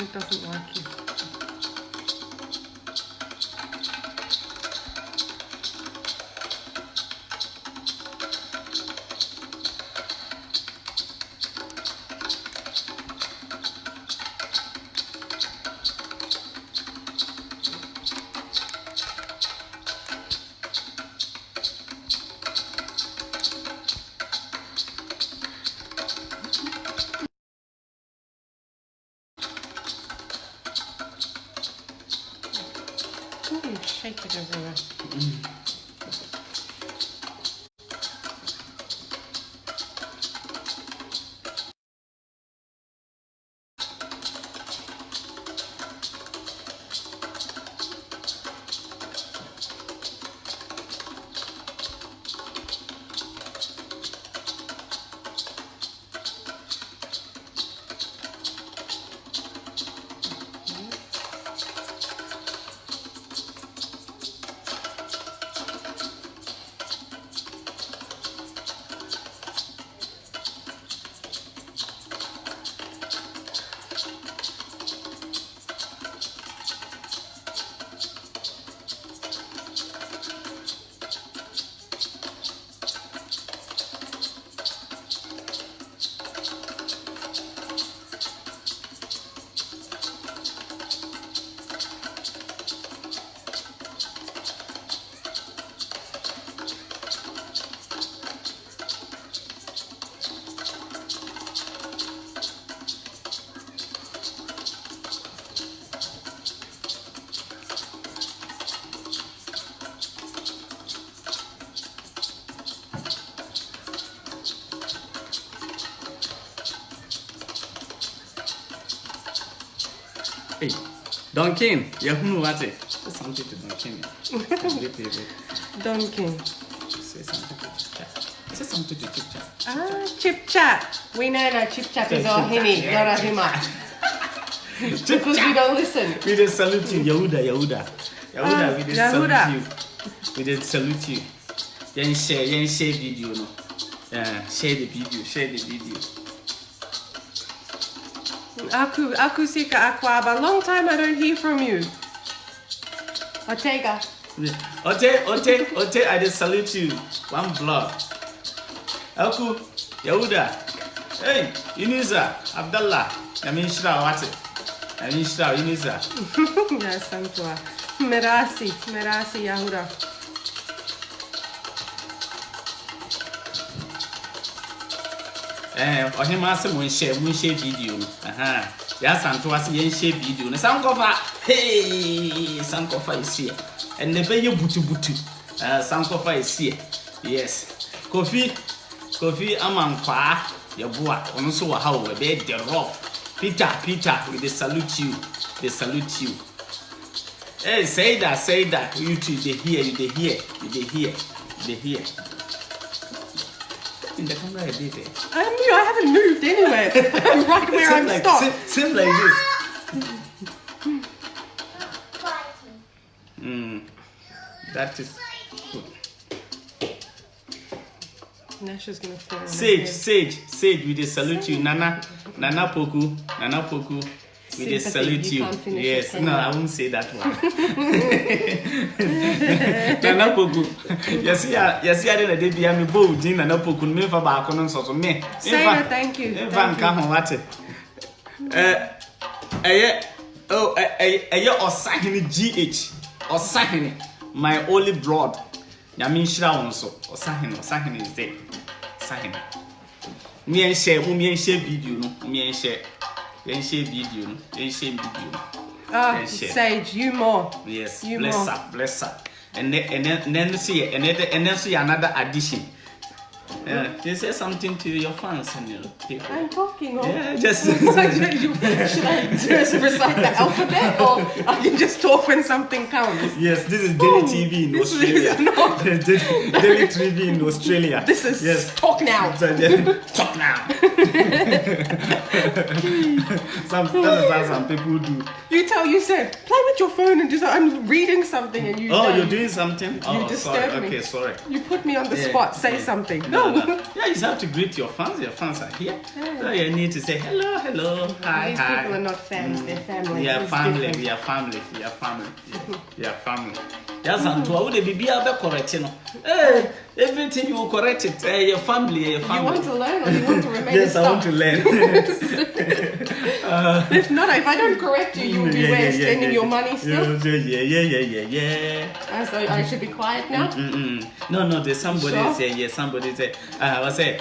It doesn't like you. Shake it everywhere. Hey, Duncan, you what it? Say something to Duncan. Duncan. Say something to Chip Chat. Say something to Chip Chat. Ah, Chip Chat. We know that Chip Chat is our Henny, not a Hima. Because we don't listen. We just salute you, Yahuda, we just salute you. We just salute you. Then share video, no? Share the video. Aku sika akwaba. Long time I don't hear from you. Otega. Ote, I just salute you. One blood. Aku, Yahuda. Hey, Yuniza, Abdallah. Yamishra, what's it? Yamishra, Yuniza. Yes, ASANTEWAA. Merasi, Yahuda. Ohima se mun share video. Ya ASANTEWAA se yen share video. Na sankofa. Hey, sankofa is here. And the be butu. Sankofa is here. Yes. Kofi amankwa yeboa. Ono so wa ha we be the rough. Peter, we they salute you. Hey, say that. You two, they hear. In the camera, I did it. I haven't moved anywhere. I'm right where I'm stopped. Same like this. That is good. Nasha's gonna fall. Sage, we they salute you. Nana Poku, we they salute you. Yes, no, I won't say that one. Nana Poku, yes, I didn't be a bold in Nana Poku, me for back on so me. Say that, thank you. Van come on, what it? Or signing GH, or signing my only blood. Yamin Shra also, or signing is there. Sign. Me and share video, me and share video. Sage, you more. Yes, you bless her. And then see another addition. You say something to your fans and your people. I'm talking. Yeah, just. Should I just recite the alphabet, or I can just talk when something comes? Yes, this is Daily TV in Australia. Daily TV in Australia. This is talk now. Talk now. Some people do. You said play with your phone and just I'm reading something and you. Oh, you're doing something. You disturbed me. Okay, sorry. You put me on the spot. Say something. No. Yeah, you have to greet your fans. Your fans are here. So you need to say hello, hello, hi, These hi. people are not fans, they're family. We are It's family, different. we are family, we are family, we are family. Yes, and to all the baby are correct, you know. Hey, everything you will correct it. Hey, your family, your family. You want to learn or you want to remain Yes, a I want to learn. If not, if I don't correct you, you will be spending your money still. Yeah. So I should be quiet now? No, there's somebody Sure. say, yes, somebody say, I say,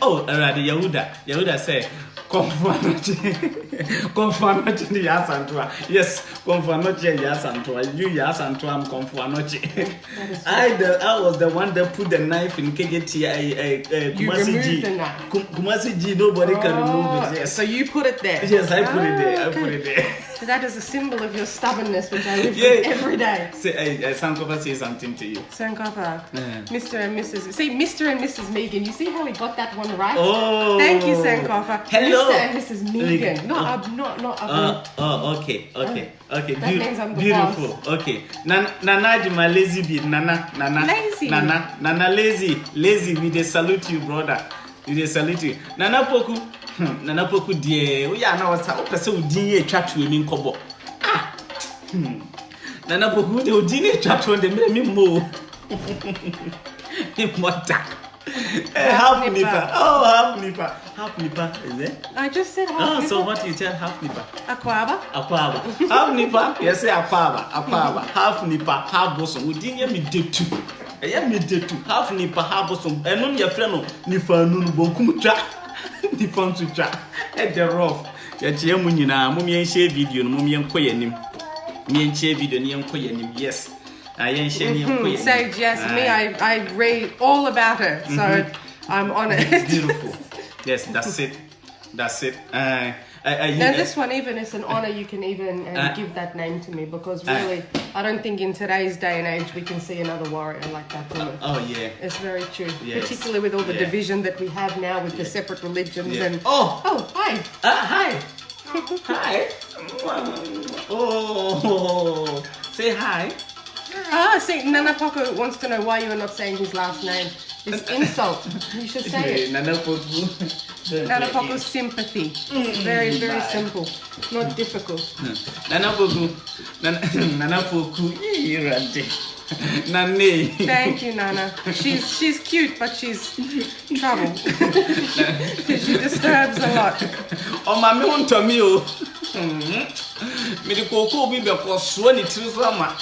oh, Radi Yahuda say, Confanoche the Yasantua. Yes, Confanoche Yasantua. You Yasantua, I'm Confanoche. I was the one that put the knife in KGT. You removed the knife. Kumasi G, nobody can remove it. Yes. So you put it there? Yes, I put it there. Okay. I put it there. That is a symbol of your stubbornness, which I live with every day. Say, Sankofa say something to you. Sankofa, Mr. and Mrs. See, Mr. and Mrs. Megan. You see how he got that one right? Oh. Thank you, Sankofa. Hello. Mr. and Mrs. Megan. No, I'm not. Okay. That means I'm the Beautiful. boss. Okay. Nana, my lazy bit. Nana. Lazy. Nana, lazy. We dey salute you, brother. We dey salute you. Nana Poku, dear. We are now a person who didn't chat to him in Kobo. Nana Poku, they didn't chat to them. Me more. Half nipa. Oh, half nipa. Is it? I just said half nipa. So what you tell half nipa? Aquaba. Half nipa. Yes, say aquaba. Half nipa. Half bosom. We didn't me do two. Half nipa. Half bosom. And on your friend, nifa nunu bonkumucha. Nifa ntucha. At the rough. Yet yemunina. Mummy share video. Mummy and koyanim. Me and share video. Niam koyanim. Yes. Sage, yes, me, I read all about her, so I'm on it. It's beautiful. Yes, that's it. Now this one even is an honor you can even give that name to me, because really, I don't think in today's day and age we can see another warrior like that woman. Oh yeah. It's very true. Yes. Particularly with all the division that we have now with the separate religions and... Oh, hi. Hi. Hi. Oh, say hi. See, Nana Poco wants to know why you are not saying his last name. It's insult. You should say it. Nana Poco's sympathy. Very, very simple. Not difficult. Nana Poco. Nane. Thank you, Nana. She's cute, but she's trouble. She disturbs a lot. Oh, my me to me. Me the cocoa be because swanny trisama.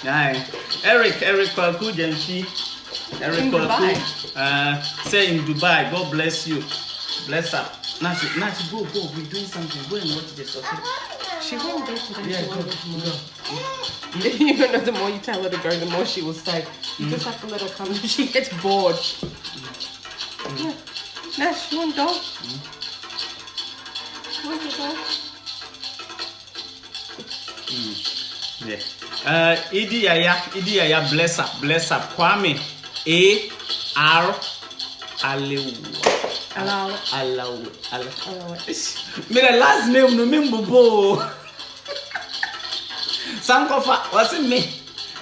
Eric Kwaku Jenshi. Eric Kwaku. Say in Dubai, God bless you. Bless her. Now she go. We're doing something. Go and watch this, okay? She won't go today. Yeah, go. Even though the more you tell her to go, the more she will stay. You just have to let her come. She gets bored. No, she won't go. She won't go. Yeah. Idi Yaya, bless up. Kwame A.R. Alawi. Me the last name no me mbobo. Sankofa, what's it me?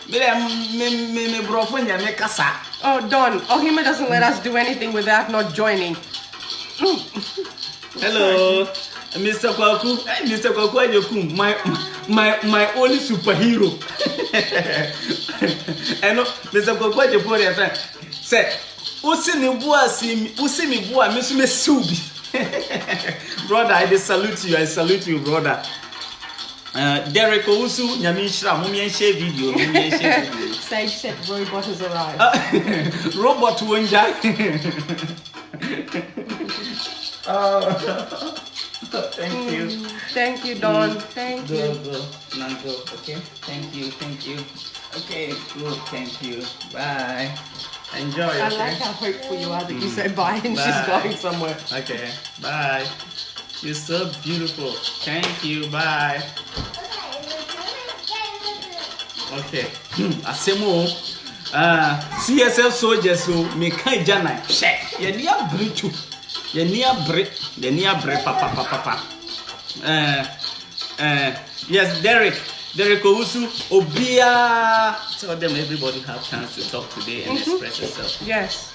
Me brofo nya me kasa. Oh, Don. Ohima doesn't let us do anything without not joining. Hello, Mr. Kwaku. Hey, Mr. Kwaku, my only superhero. And Mr. Kwaku, you put your friend. Say, usi mi bua mi subi. Brother, I salute you, brother. Derek Ousu, Nyamishra, Mumien share video. Sage said robot has arrived. Robot won't die. Thank you. Thank you, Don. Thank you. Go. Now go. Okay. Thank you. Okay. Good. Thank you. Bye. Enjoy. I like how hopeful you are that you say bye and she's going somewhere. Okay. Bye. You're so beautiful. Thank you. Bye. Okay. Asemo. CSF soldiers so me kan jana. She. Ye ni abritu. Ye ni abre papa. Yes, Derek. Derek Owusu, Obia. Tell them everybody have chance to talk today and express yourself. Yes.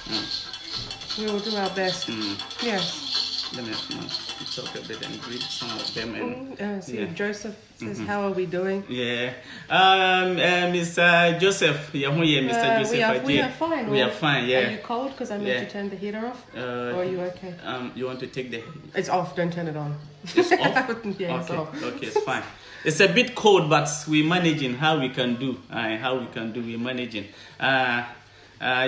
We will do our best. Yes. Let me talk a bit and greet some of them. And Joseph says, "How are we doing?" Yeah. Mr. Joseph. Yeah, Mr. Joseph. We are fine. We are fine. Yeah. Are you cold? Because I made you turn the heater off. Or are you okay? You want to take the? It's off. Don't turn it on. It's off. Yeah, okay. It's off. Okay, it's fine. It's a bit cold, but we're managing how we can do. We're managing.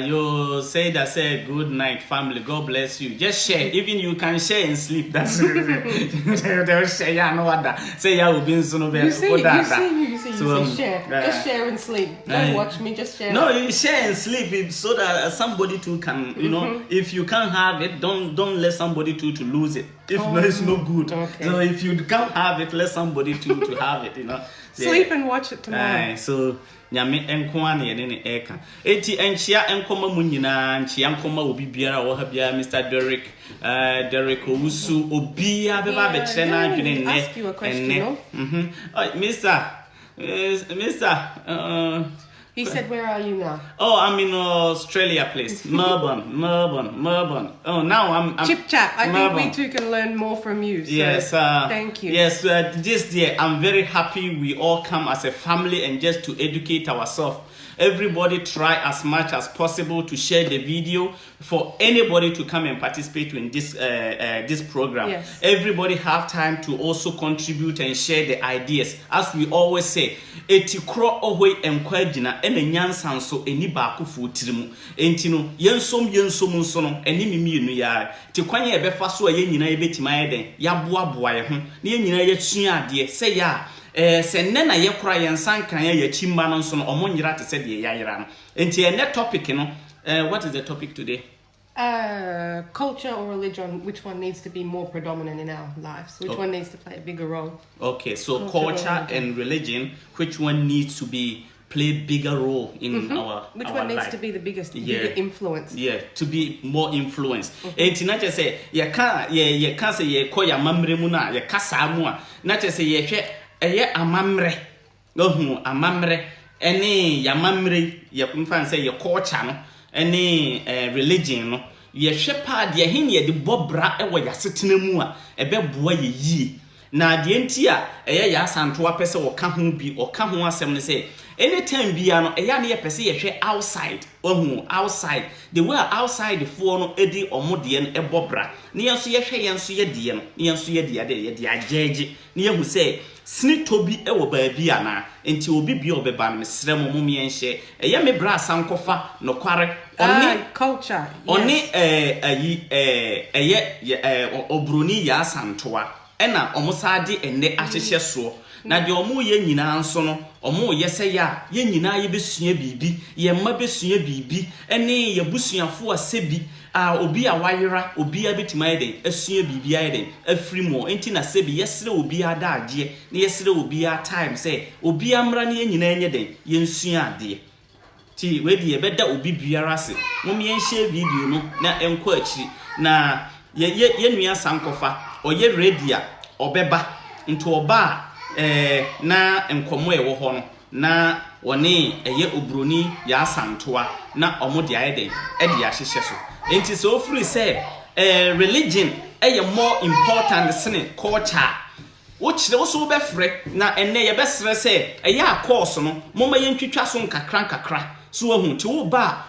You say good night, family. God bless you. Just share. Even you can share and sleep. That's they'll share. Yeah, no other. Say yeah, we've been so you say share. Just share and sleep. Don't watch me. Just share. No, you share and sleep so that somebody too can. You know, if you can't have it, don't let somebody to lose it. If not, it's no good. Okay. So if you can't have it, let somebody to have it. You know. Sleep and watch it tomorrow. So. Nyame enkoa na yene ne eka enti enchia enkoma mu nyina nchia enkoma obi biara wo ha bia Mr. Derek Owusu obi abeba be kire na adwene ne ask you a question. Mr. He said, "Where are you now?" Oh, I'm in Australia, place. Melbourne. Oh, now I'm Chip chat. I think we too can learn more from you. So yes. Thank you. Yes. This year, I'm very happy we all come as a family and just to educate ourselves. Everybody try as much as possible to share the video for anybody to come and participate in this program. Yes. Everybody have time to also contribute and share the ideas. As we always say, etikro ohwe enkwagina enenyansa nso eni baako futirimu. Enti no yensom nso no eni mimienu ya. Ti kwanye ebefa so ye nyina ebetima yeden ya boaboa ye ho. Na ye nyina ye tua ade se ya se nne na ye kura ye nsan kan ye chimba no nso no omonyira te se de ya yira no. Enti ene topic no what is the topic today? Culture or religion, which one needs to be more predominant in our lives? Which one needs to play a bigger role? Okay, so culture and religion, which one needs to play bigger role in our Which our one needs life? to be the biggest bigger influence? Yeah, to be more influence. Enti na say ye ka say ye ko ya mamre mu na ye kasa mu a na say ye hwe eye amamre. Ohu amamre ene ya mamre ye mfa say ye culture no any religion no ye hwepa de hin ye de bobra e wo yasetena mu a ebeboa ye yi na de enti a eye ya asantoa pese wo ka ho bi o ka ho asem ne say anytime bia no eya ne ye pese ye hwe outside ohu outside the way outside for no edi omode no ebobra ne yenso ye hwe yenso ye de no ne yenso ye de ajeje ne ye hu say snito bi ewo baabi ana enti obi bi obeba no mesrem mo enhye eye me bra sankofa no kware oni culture oni obroni ya asantoa ena omosade enne ahyehye so na de omo ye nyina nso no omo ye se ya ye nyina ye besua bibi ye mma besua bibi ene ye busuafo asebi obi a wayera obi a betima yeden asua bibi ayeden afri mo enti na sebi yesere obi ada agye na yesere obi a time say obi amra na ye nyina enye den ye nsua ade ti we de ye beda obi biara se mo me enhye video no na enko akiri na ye nua sankofa oye ready a obeba into oba na enkomo ewo ho no na woni eye obroni ya asantoa na omode ayeden e de ahyehye so enti so free say religion more important than culture which they also be free na ene ye be sere say course no moma ye ntwitwa so nkakra so ahu ti wo ba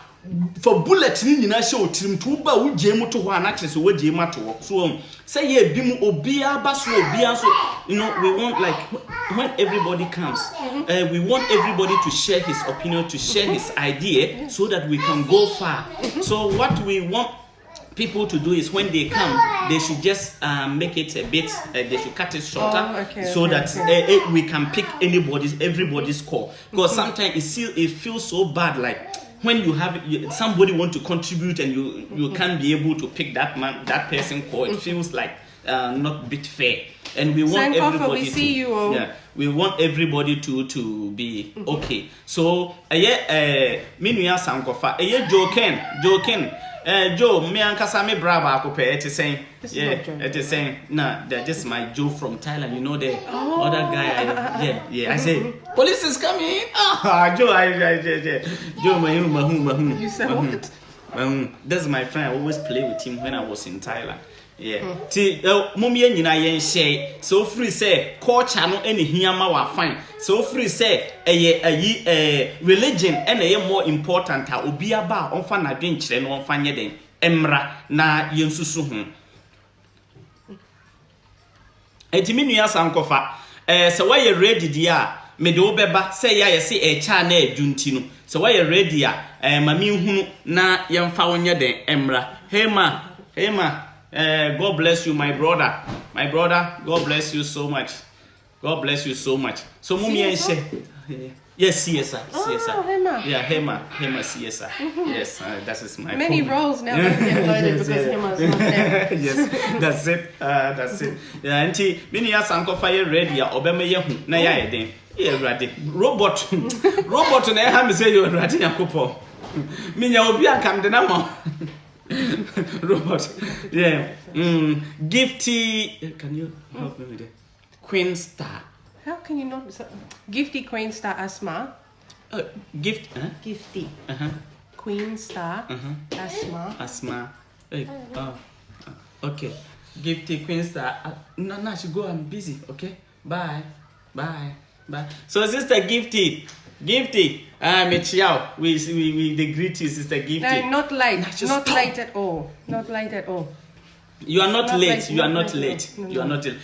for bullet ni nyina hye otirim to ba wo gyemu to ho anakye so wo gyemu ato so say ye bi mu obia ba so obia so you know we want like when everybody comes we want everybody to share his opinion, to share his idea so that we can go far. So what we want people to do is when they come they should just make it a bit they should cut it shorter that we can pick everybody's call, because sometimes it feels so bad like when you have somebody want to contribute and you can't be able to pick that person call. It feels like not a bit fair, and we want everybody we want everybody to be okay. So minua sankofa joken Joe, me and Kasame Brava Akupe, it is saying, yeah, it is saying, nah, this is my Joe from Thailand, you know the other guy, I say, police is coming. Joe, Joe, you said what? This is my friend. I always play with him when I was in Thailand. Yeah. Mummy nyina yen share. So free say culture no any hiama wa fine. So free say religion ene more important a obi aba onfa na dwen kire no onfa nye den. Emra na yensusu ho. Etimi nua sankofa. Se why ready dia me de obeba say ya yesi echa na adwunti no. So why ready a mami hunu na yemfa wonye den emra. Hey ma. God bless you, my brother. My brother, God bless you so much. God bless you so much. So, Mummy and she. Yes, CSR. CSR. Hema. Yeah, Hema, CSR. Yes, that is my many roles now that get loaded because Hema's not there. Yes, that's it. Yeah, auntie, many years uncle fire ready, Obama Yahu, Naya, then. Yeah, ready. Robot, and I have to say you're ready, Yakupo. Minya Obia come the number. Robot, yeah. Gifty, can you help me with it? Queen Star. How can you not? Gifty Queen Star Asma. Gifty. Queen Star Asma. Hey, okay. Gifty Queen Star. No, she go. I'm busy. Okay. Bye. So, Sister Gifty. Michiao, we the greet you, Sister Gifty. No, not late. Not late at all. Not late at all. You are not late. You are not late. You are not late.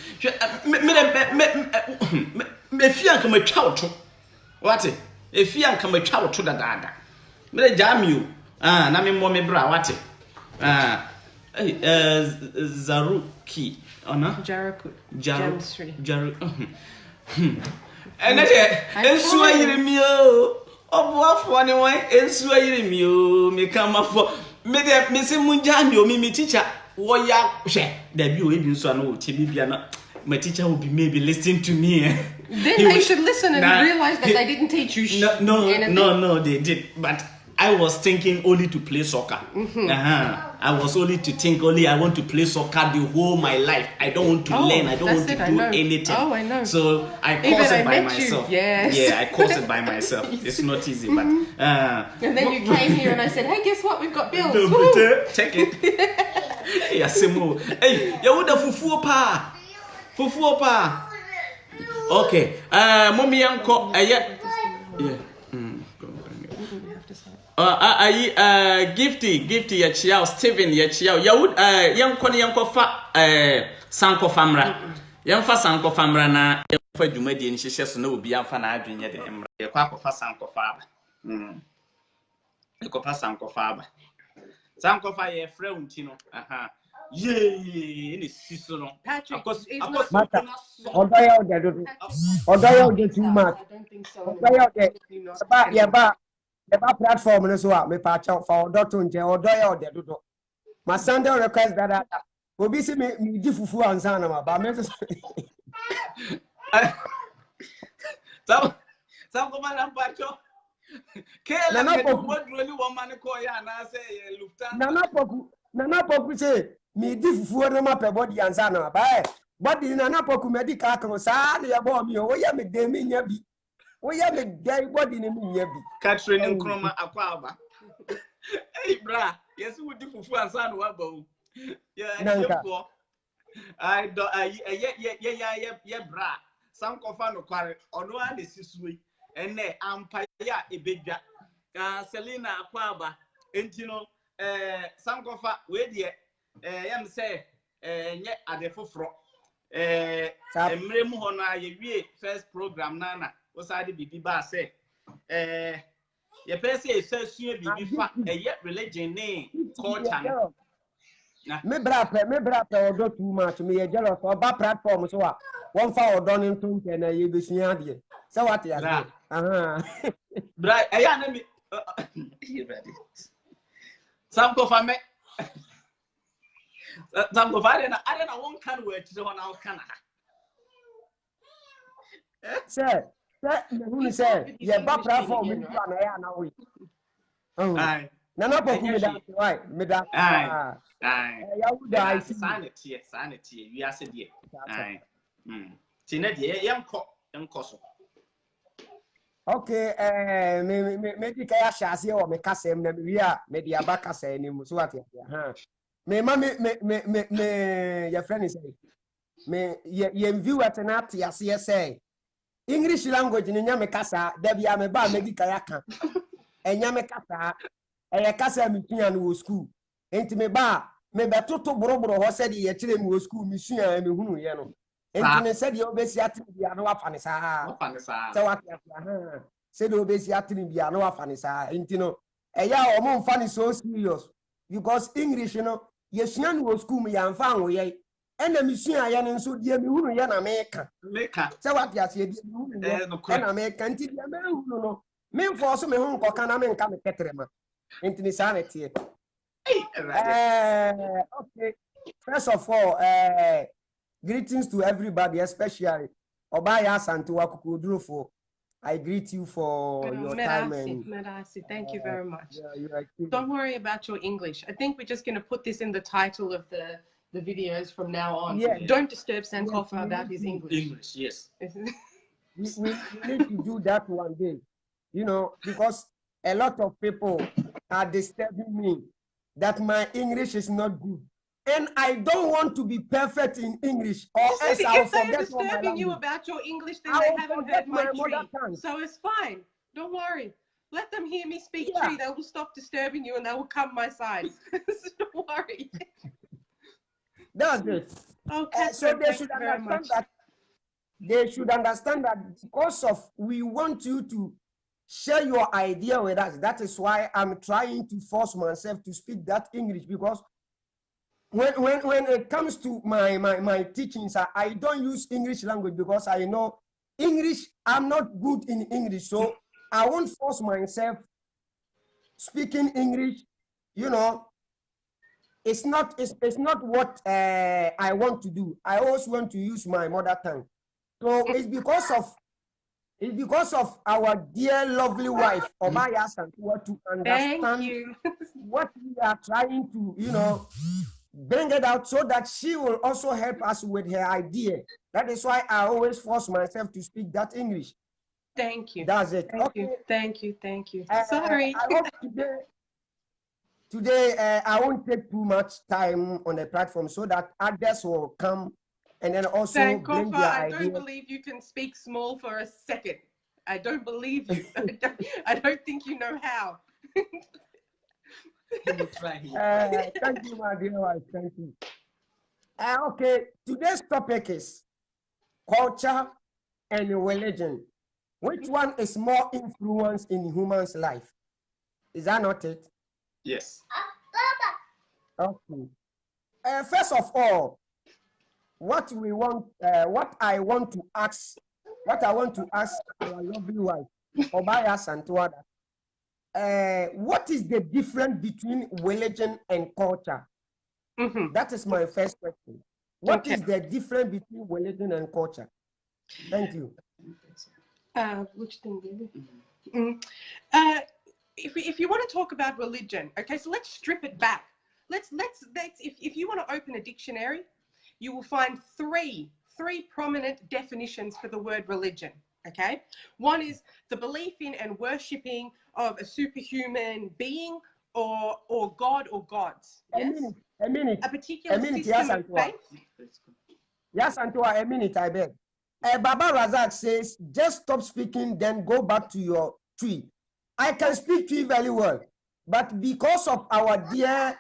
Me fian come twa to. What? E fian come twa to da. Me jam you. Na me mo me bra what? Zaruki. Ona? Jaru. And ensu ayiremi o obuafo ne wan ensu ayiremi o me kama for me se munja mi o mi teacher wo ya hwe da bi o ebi nso na o tie bibia na my teacher will be maybe listening to me. Then they should listen and realize that they didn't teach you No, they did, but I was thinking only to play soccer. I was only to think I want to play soccer the whole my life. I don't want to learn. I don't want to do anything. Oh, I know. So I course it by myself. Yes. Yeah, I course it by myself. It's not easy, but. And then you came here and I said, "Hey, guess what? We've got bills." Check it. Yeah, Simo. Hey, you would have fufu pa. Okay. Mommy uncle. Yeah. Gifty ya chiao Steven ya chiao yawud yanko fa sanko famra yamfa sanko famra na yamfa dwumadi ni hyehyɛ so na obi amfa na adwenye de emra yakwa kofa sanko fa aba ekofa sanko fa aba sanko fa ye frɛ unti no ye ni siso no Patrick odoya ode too much odoya ode ba the platform no so me pa cha for odoto nje odoya ode dodo my Sunday request that obi see me di fufu ansa na ma ba me so Sam ko man pacho kele me do moduli woman ko ya na say Lufthansa nana poku say me di fufu no ma pe body ansa na ma ba body nana poku medical kan sa na ya bo mi o ya me de mi nya bi we ya me guy body ni mi nya bi Catherine Nkrumah akwa aba hey bra yes we di fufu ansa na wa ba o yeah for I do yeah bra some kofa no kware ono a de sisue ene ampa ya ebedwa Selina akwa aba enti no some kofa we de yam say nye ade foforo emre mu ho no aye wie first program na osade bibi ba say ye pese esasua bibi fa religion ne culture me bra pe odo too much me ye jealous oba platform so a won fa odo ni nto nke na ye besua ade say what ya bra eya na me you ready some go fa me some go fa na won kan we tire ho na kan ha say me who say ye ba platform ni na ya na we Nana Poku me that why me that Yahuda sanity we are said here. Tina dear young cost. Okay, me kaya shasi o me kase me wia me dia ba kase ni mu so ate ha me ma me your friend is say me ye view at na ate ase say English language ni nya me kasa da bia me ba me di kaya ka enya me kasa e kasa me tua no school enti me ba me betoto boroboro ho said ye kire me school me sua me hunu ye no enti ne said ye obesi ate bia no afa ne saa so what ha said obesi ate bia no afa ne saa enti no eya o mo mfa ne so serious because English you know ye sua no school me ya mfa anwo ye ena me sua ye ne nso die me hunu ye na meka so what ya se die me hunu ye na meka enti die me hunu no me mfo so me hu nkoka na me nka me ketrema enti ni saa netie okay first of all greetings to everybody, especially Obaya Asantewa Kukodurofo. I greet you for your time. Medasi, thank you very much. Yeah, don't worry about your English. I think we're just going to put this in the title of the videos from now on. Yeah. Don't disturb Sankofa about his English. English, yes. we need to do that one day, you know, because a lot of people are disturbing me that my English is not good. And I don't want to be perfect in English, or else I'll forget all my language. If they're disturbing you about your English, then they haven't heard my Tree. So it's fine. Don't worry. Let them hear me speak Tree. They will stop disturbing you and they will come my side. Don't worry. That's it. Okay. So they should understand that. They should understand that because of we want you to share your idea with us. That is why I'm trying to force myself to speak that English, because when it comes to my teachings, I don't use English language because I know English, I'm not good in English, so I won't force myself speaking English. You know, it's not what I want to do. I always want to use my mother tongue. So it's because of our dear lovely wife Obaya Asantewa to understand what we are trying to, you know, bring it out, so that she will also help us with her idea. That is why I always force myself to speak that English. Thank you. That's it. Thank you. Thank you. Sorry. I hope today I won't take too much time on the platform, so that others will come and then also bring their I idea. don't believe you can speak small for a second. I don't believe you. I don't think you know how. Thank you, my dear wife. Thank you. Okay, today's topic is culture and religion. Which one is more influence in human's life? Is that not it? Yes. Okay. First of all, what I want to ask our lovely wife, Obaya Asantewa, what is the difference between religion and culture? That is my first question. What is the difference between religion and culture? Thank you. Which thing, baby? If you want to talk about religion, okay, so let's strip it back. Let's if you want to open a dictionary, you will find three prominent definitions for the word religion. Okay, one is the belief in and worshipping of a superhuman being or God or gods. Yes? A minute. A particular system of faith. Yes, Antoa, a minute, I beg. Baba Razak says, just stop speaking, then go back to your tree. I can speak to you very well, but because of our dear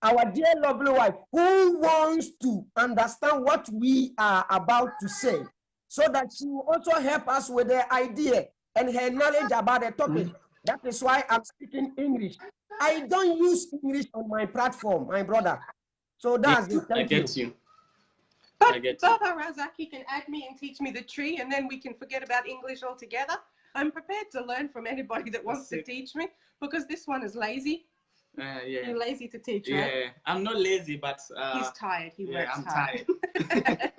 lovely wife, who wants to understand what we are about to say, so that she will also help us with her idea and her knowledge about the topic. That is why I'm speaking English. I don't use English on my platform, my brother. So that's it. I get you. But Baba Razak, you can add me and teach me the tree, and then we can forget about English altogether. I'm prepared to learn from anybody that wants to teach me, because this one is lazy. Yeah. You're lazy to teach, right? Yeah, I'm not lazy, but he's tired. He works I'm hard. tired.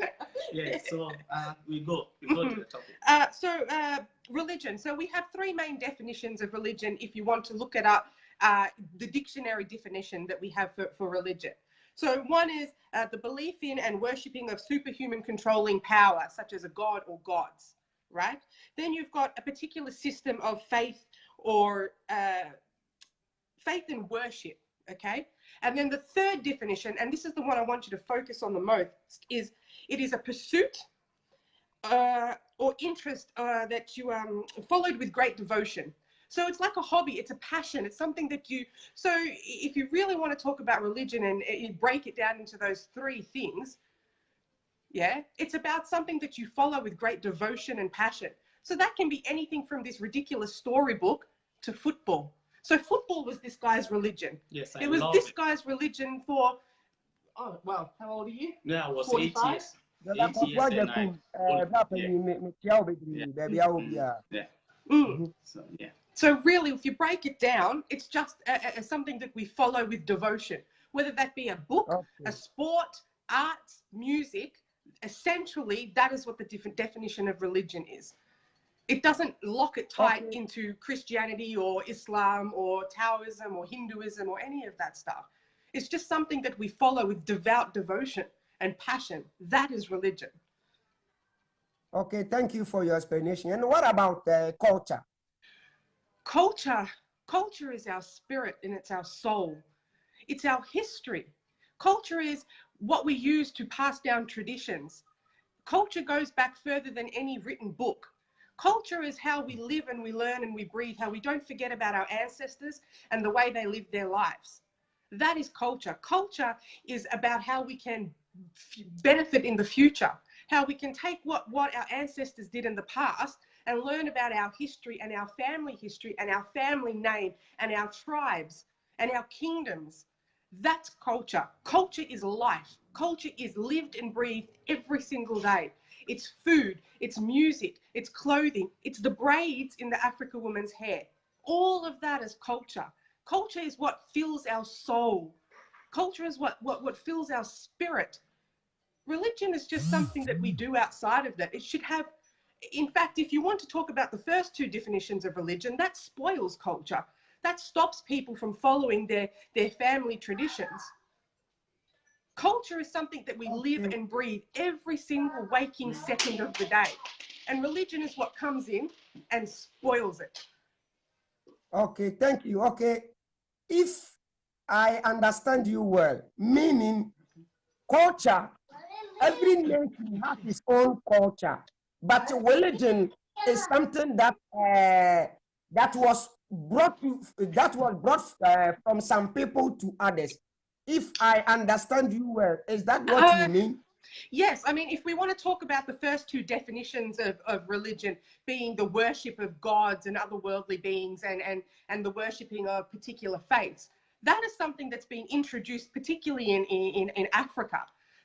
Yeah, so we go to the topic. Religion. So we have three main definitions of religion if you want to look it up the dictionary definition that we have for religion. So one is the belief in and worshipping of superhuman controlling power, such as a god or gods, right? Then you've got a particular system of faith or faith and worship, okay? And then the third definition, and this is the one I want you to focus on the most, is it is a pursuit or interest that you followed with great devotion. So it's like a hobby, it's a passion, it's something that you, so if you really want to talk about religion and you break it down into those three things, yeah, it's about something that you follow with great devotion and passion. So that can be anything from this ridiculous storybook to football. So football was this guy's religion. Yes, it was this guy's religion for, oh, well, how old are you? Yeah, I was 45? 8 years. 8 years and So, yeah. So really, if you break it down, it's just something that we follow with devotion, whether that be a book, a sport, arts, music. Essentially, that is what the different definition of religion is. It doesn't lock it tight into Christianity or Islam or Taoism or Hinduism or any of that stuff. It's just something that we follow with devout devotion and passion. That is religion. Okay, thank you for your explanation. And what about culture? Culture is our spirit and it's our soul. It's our history. Culture is what we use to pass down traditions. Culture goes back further than any written book. Culture is how we live and we learn and we breathe, how we don't forget about our ancestors and the way they lived their lives. That is culture. Culture is about how we can benefit in the future, how we can take what our ancestors did in the past and learn about our history and our family name and our tribes and our kingdoms. That's culture. Culture is life. Culture is lived and breathed every single day. It's food, it's music, it's clothing, it's the braids in the African woman's hair. All of that is culture. Culture is what fills our soul. Culture is what fills our spirit. Religion is just something that we do outside of that. It should have, in fact, if you want to talk about the first two definitions of religion, that spoils culture. That stops people from following their family traditions. Culture is something that we live and breathe every single waking second of the day. And religion is what comes in and spoils it. Okay, thank you. Okay, if I understand you well, meaning culture, every nation has its own culture, but religion is something that that was brought from some people to others. If I understand you well, is that what you mean? Yes, I mean, if we want to talk about the first two definitions of religion being the worship of gods and other worldly beings and the worshipping of particular faiths, that is something that's been introduced particularly in Africa.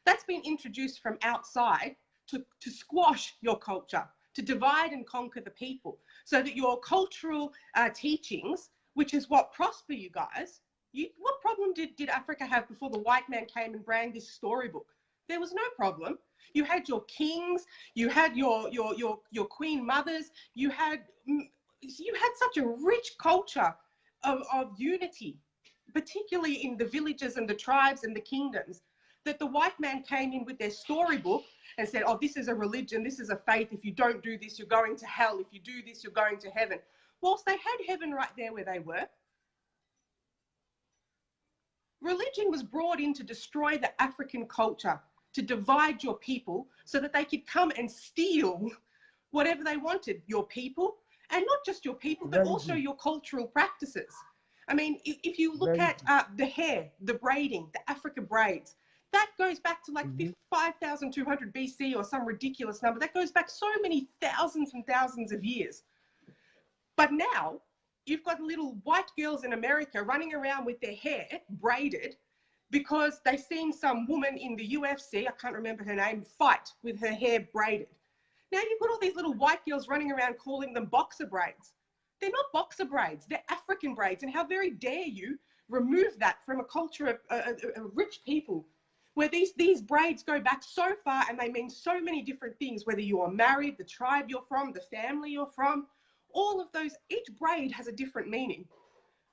That's been introduced from outside to squash your culture, to divide and conquer the people, so that your cultural teachings, which is what prosper you guys, what problem did Africa have before the white man came and brought this storybook? There was no problem. You had your kings, you had your queen mothers, you had such a rich culture of unity, particularly in the villages and the tribes and the kingdoms, that the white man came in with their storybook and said, oh, this is a religion, this is a faith. If you don't do this, you're going to hell. If you do this, you're going to heaven. Whilst they had heaven right there where they were, religion was brought in to destroy the African culture, to divide your people so that they could come and steal whatever they wanted, your people, and not just your people, but also your cultural practices. I mean, if you look at the hair, the braiding, the African braids, that goes back to like 5,200 BC or some ridiculous number. That goes back so many thousands and thousands of years. But now you've got little white girls in America running around with their hair braided because they've seen some woman in the UFC, I can't remember her name, fight with her hair braided. Now you've got all these little white girls running around calling them boxer braids. They're not boxer braids, they're African braids. And how very dare you remove that from a culture of rich people, where these braids go back so far and they mean so many different things, whether you are married, the tribe you're from, the family you're from, all of those, each braid has a different meaning.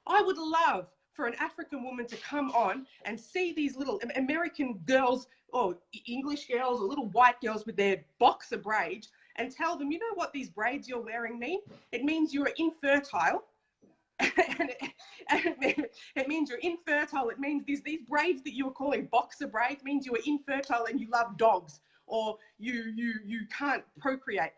I would love for an African woman to come on and see these little American girls or English girls or little white girls with their boxer braids and tell them, you know what these braids you're wearing mean? It means you're infertile. and it means you're infertile. It means these braids that you were calling boxer braids means you are infertile and you love dogs, or you can't procreate,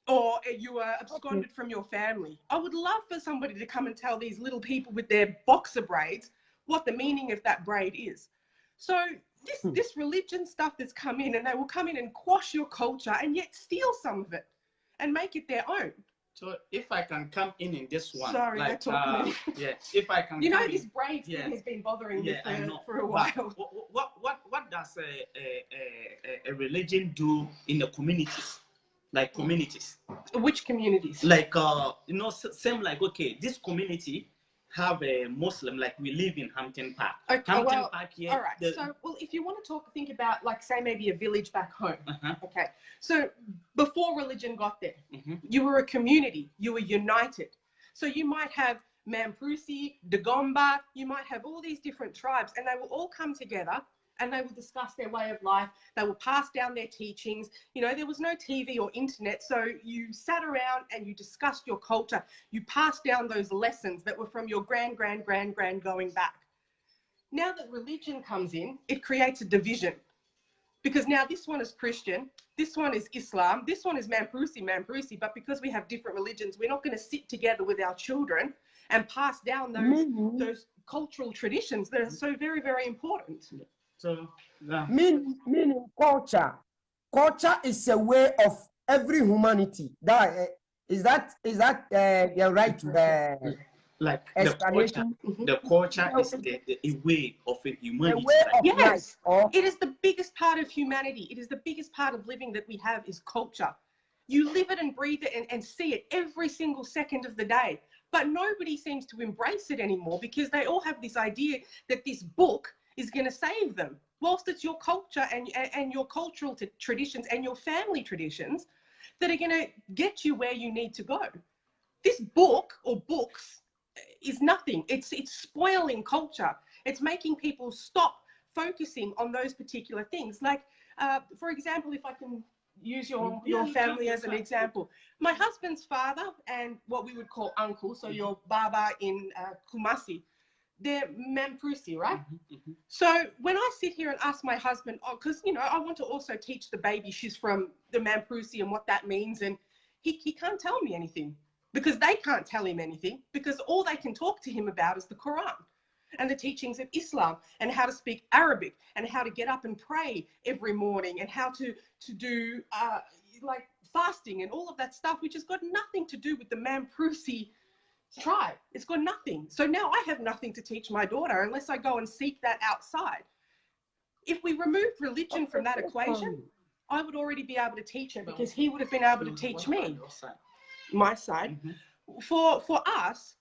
or you are absconded from your family. I would love for somebody to come and tell these little people with their boxer braids what the meaning of that braid is. So this religion stuff that's come in, and they will come in and quash your culture and yet steal some of it and make it their own. So if I can come in this one, sorry, like, yeah, if I can, you know, this braid thing has been bothering me for a while. What does a religion do in the communities, like communities? Which communities? Like you know, same like, okay, this community have a Muslim, like we live in Hampton Park. Okay, Hampton Park here. All right. So, well, if you want to think about, like, say maybe a village back home. Okay. So before religion got there, you were a community. You were united. So you might have Mamprusi, Dagomba. You might have all these different tribes, and they will all come together and they will discuss their way of life. They will pass down their teachings. You know, there was no TV or internet, so you sat around and you discussed your culture. You passed down those lessons that were from your grand going back. Now that religion comes in, it creates a division, because now this one is Christian, this one is Islam, this one is Mamprusi, but because we have different religions, we're not going to sit together with our children and pass down those cultural traditions that are so very, very important. So, yeah. Meaning culture. Culture is a way of every humanity. Is that the right like explanation? The culture is a way of a humanity. A way of yes, life, it is the biggest part of humanity. It is the biggest part of living that we have is culture. You live it and breathe it and see it every single second of the day. But nobody seems to embrace it anymore, because they all have this idea that this book is going to save them, whilst it's your culture and your cultural traditions and your family traditions that are going to get you where you need to go. This book or books is nothing. It's spoiling culture. It's making people stop focusing on those particular things. Like, for example, if I can use your family as an example, my husband's father and what we would call uncle, so your baba in Kumasi, they're Mamprusi, right? So when I sit here and ask my husband, because, you know, I want to also teach the baby she's from the Mamprusi and what that means, and he can't tell me anything, because they can't tell him anything, because all they can talk to him about is the Quran and the teachings of Islam and how to speak Arabic and how to get up and pray every morning and how to do like fasting and all of that stuff, which has got nothing to do with the Mamprusi tribe. It's got nothing. So now I have nothing to teach my daughter unless I go and seek that outside. If we removed religion from that equation, I would already be able to teach her, because he would have been able to teach me. My side. For us,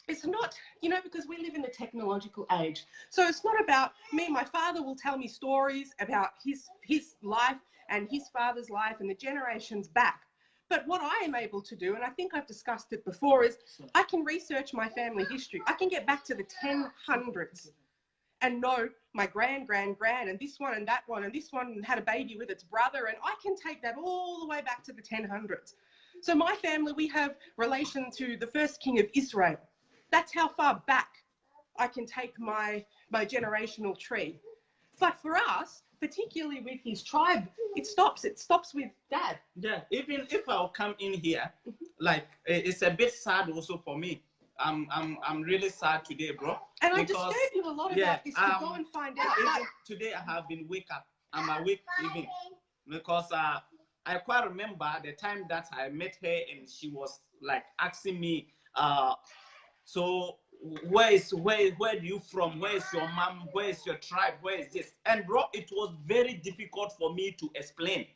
it's not, you know, because we live in the technological age. So it's not about me. My father will tell me stories about his life and his father's life and the generations back. But what I am able to do, and I think I've discussed it before, is I can research my family history. I can get back to the 1000s and know my grand, and this one and that one, and this one had a baby with its brother, and I can take that all the way back to the 1000s. So my family, we have relation to the first king of Israel. That's how far back I can take my generational tree. But for us, particularly with his tribe, it stops with dad. Yeah, even if I'll come in here, like, it's a bit sad also for me. I'm really sad today, bro. And I disturb you a lot about this to go and find out. Even today I have been wake up. I'm awake even, because I quite remember the time that I met her and she was like asking me, so where do you from? Where is your mom? Where is your tribe? Where is this? And bro, it was very difficult for me to explain.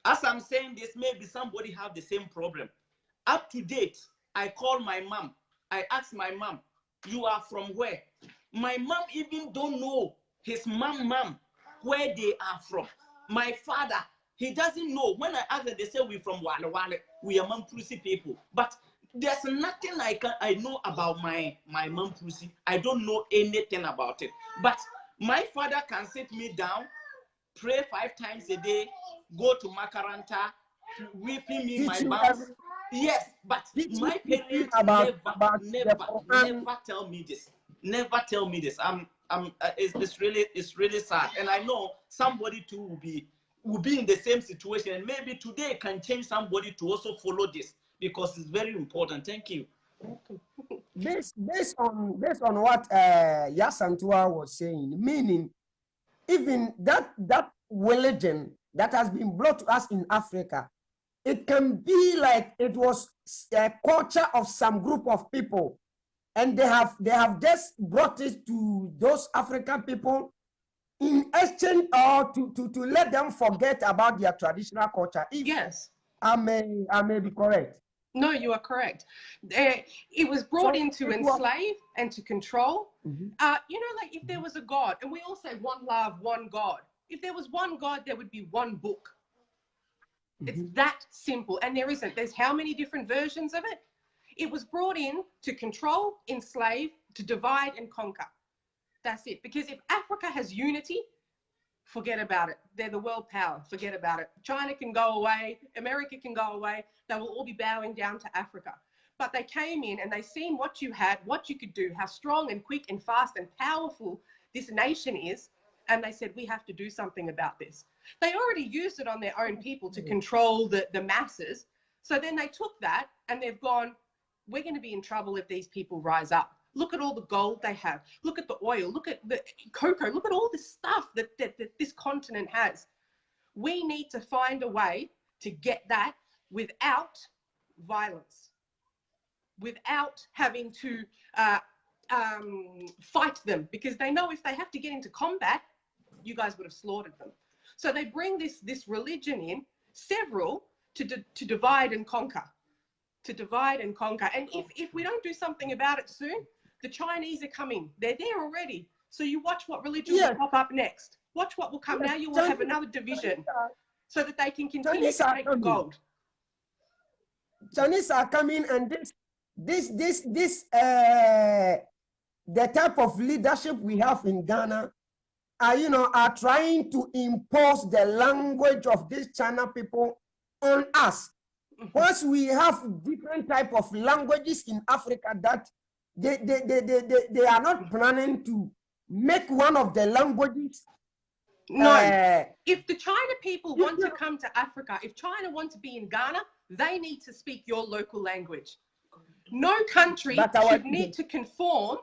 As I'm saying this, maybe somebody have the same problem. Up to date, I call my mom. I ask my mom, you are from where? My mom even don't know his mom, where they are from. My father, he doesn't know. When I ask them, they say we're from Wale Wale. We are Mamprusi people. But there's nothing I know about my mom Pussy. I don't know anything about it. But my father can sit me down, pray 5 times a day, go to Makaranta, whipping me my bums. Yes, but my parents never tell me this. Never tell me this. It's really sad. And I know somebody too will be in the same situation, and maybe today can change somebody to also follow this, because it's very important. Thank you. Based on what Yasantua was saying, meaning even that religion that has been brought to us in Africa, it can be like it was a culture of some group of people, and they have just brought it to those African people in exchange, or to let them forget about their traditional culture. Yes, I may be correct. No, you are correct. It was brought in to enslave and to control. You know, like if there was a God, and we all say one love, one God. If there was one God, there would be one book. It's that simple. And there isn't. There's how many different versions of it? It was brought in to control, enslave, to divide and conquer. That's it. Because if Africa has unity, forget about it. They're the world power. Forget about it. China can go away. America can go away. They will all be bowing down to Africa. But they came in and they seen what you had, what you could do, how strong and quick and fast and powerful this nation is. And they said, we have to do something about this. They already used it on their own people to control the masses. So then they took that and they've gone, we're going to be in trouble if these people rise up. Look at all the gold they have. Look at the oil. Look at the cocoa. Look at all the stuff that this continent has. We need to find a way to get that without violence, without having to fight them, because they know if they have to get into combat, you guys would have slaughtered them. So they bring this religion in, several, to divide and conquer. To divide and conquer. And if we don't do something about it soon, the Chinese are coming. They're there already. So you watch what religion will pop up next. Watch what will come. Now you will have another division so that they can continue to take the gold. Chinese are coming, and the type of leadership we have in Ghana are trying to impose the language of these China people on us. Once we have different type of languages in Africa that they are not planning to make one of the languages. No, if the China people want to come to Africa, if China want to be in Ghana, they need to speak your local language. No country should need to conform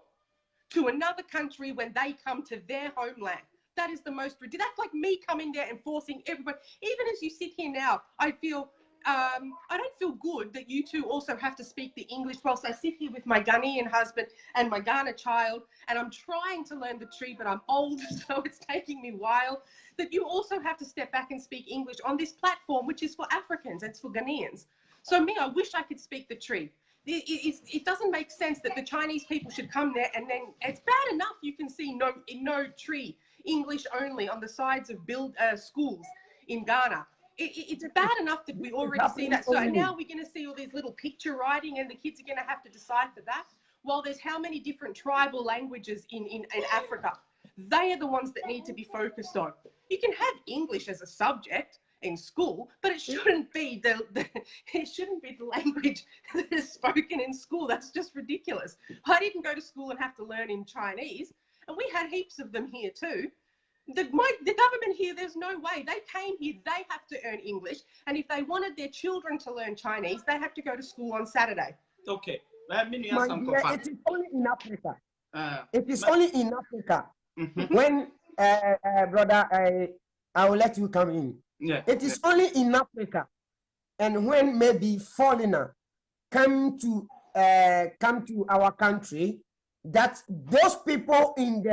to another country when they come to their homeland. That is the most ridiculous. That's like me coming there and forcing everybody. Even as you sit here now, I feel I don't feel good that you two also have to speak the English whilst I sit here with my Ghanaian husband and my Ghana child, and I'm trying to learn the tree, but I'm old, so it's taking me a while. That you also have to step back and speak English on this platform, which is for Africans, it's for Ghanaians. So me, I wish I could speak the tree. It doesn't make sense that the Chinese people should come there, and then it's bad enough you can see no tree, English only on the sides of schools in Ghana. It's bad enough that we already see that. So now we're going to see all these little picture writing, and the kids are going to have to decipher that. While there's how many different tribal languages in Africa. They are the ones that need to be focused on. You can have English as a subject in school, but it shouldn't be it shouldn't be the language that is spoken in school. That's just ridiculous. I didn't go to school and have to learn in Chinese, and we had heaps of them here too. The government here, there's no way. They came here, they have to earn English. And if they wanted their children to learn Chinese, they have to go to school on Saturday. Okay. It is only in Africa. It is only in Africa. When, brother, I will let you come in. Yeah. It is only in Africa. And when maybe foreigner come to our country, that those people in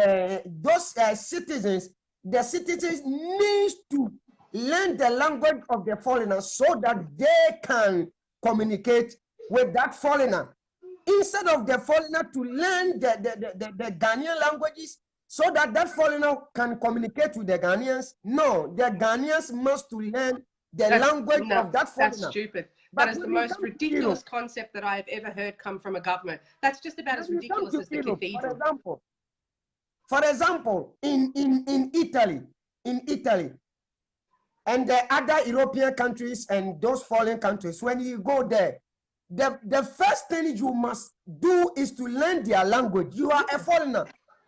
those citizens, the citizens need to learn the language of the foreigner so that they can communicate with that foreigner. Instead of the foreigner to learn the Ghanaian languages so that that foreigner can communicate with the Ghanaians, no, the Ghanaians must to learn the language of that foreigner. That's stupid. That is the most ridiculous concept that I've ever heard come from a government. That's just about as ridiculous as the cathedral. For example, in Italy, and the other European countries and those foreign countries, when you go there, the first thing you must do is to learn their language. You are a foreigner,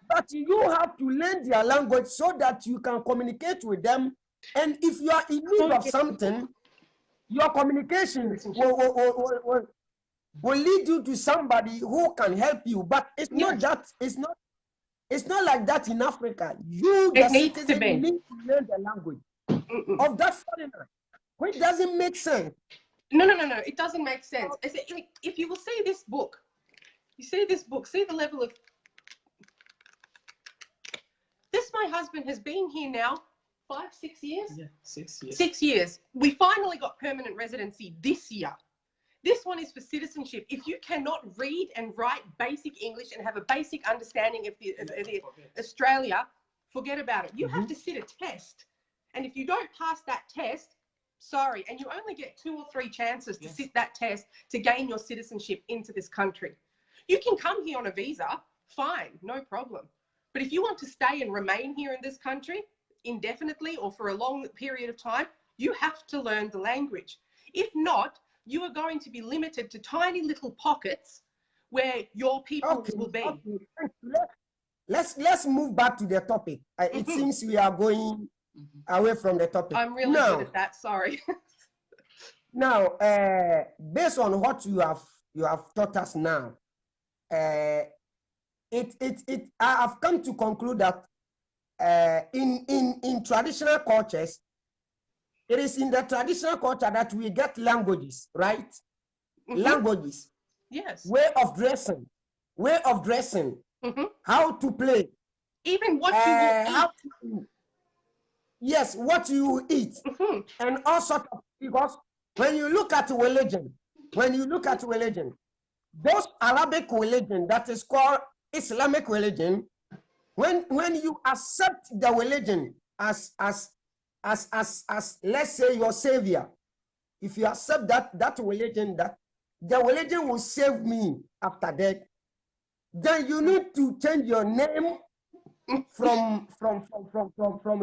but you have to learn their language so that you can communicate with them. And if you are in need of something, your communication will lead you to somebody who can help you. But it's not that. It's not like that in Africa. You, the citizen, need to learn the language of that foreigner, which doesn't make sense. No. It doesn't make sense. If you will see this book, see the level of this. My husband has been here now 5, 6 years. Yeah, 6 years. 6 years. We finally got permanent residency this year. This one is for citizenship. If you cannot read and write basic English and have a basic understanding of the Australia, forget about it. You have to sit a test. And if you don't pass that test, sorry, and you only get 2 or 3 chances to sit that test to gain your citizenship into this country. You can come here on a visa, fine, no problem. But if you want to stay and remain here in this country indefinitely or for a long period of time, you have to learn the language. If not, you are going to be limited to tiny little pockets where your people will be. Let's move back to the topic. It seems we are going away from the topic. I'm really good at that. Sorry. Now, based on what you have taught us now, I have come to conclude that in traditional cultures, it is in the traditional culture that we get languages, right? Languages. Yes. Way of dressing, how to play. Even what you will eat. Yes, what you eat. And all sorts of, because when you look at religion, those Arabic religion that is called Islamic religion, when you accept the religion as let's say your savior, if you accept that religion, that the religion will save me after death, then you need to change your name from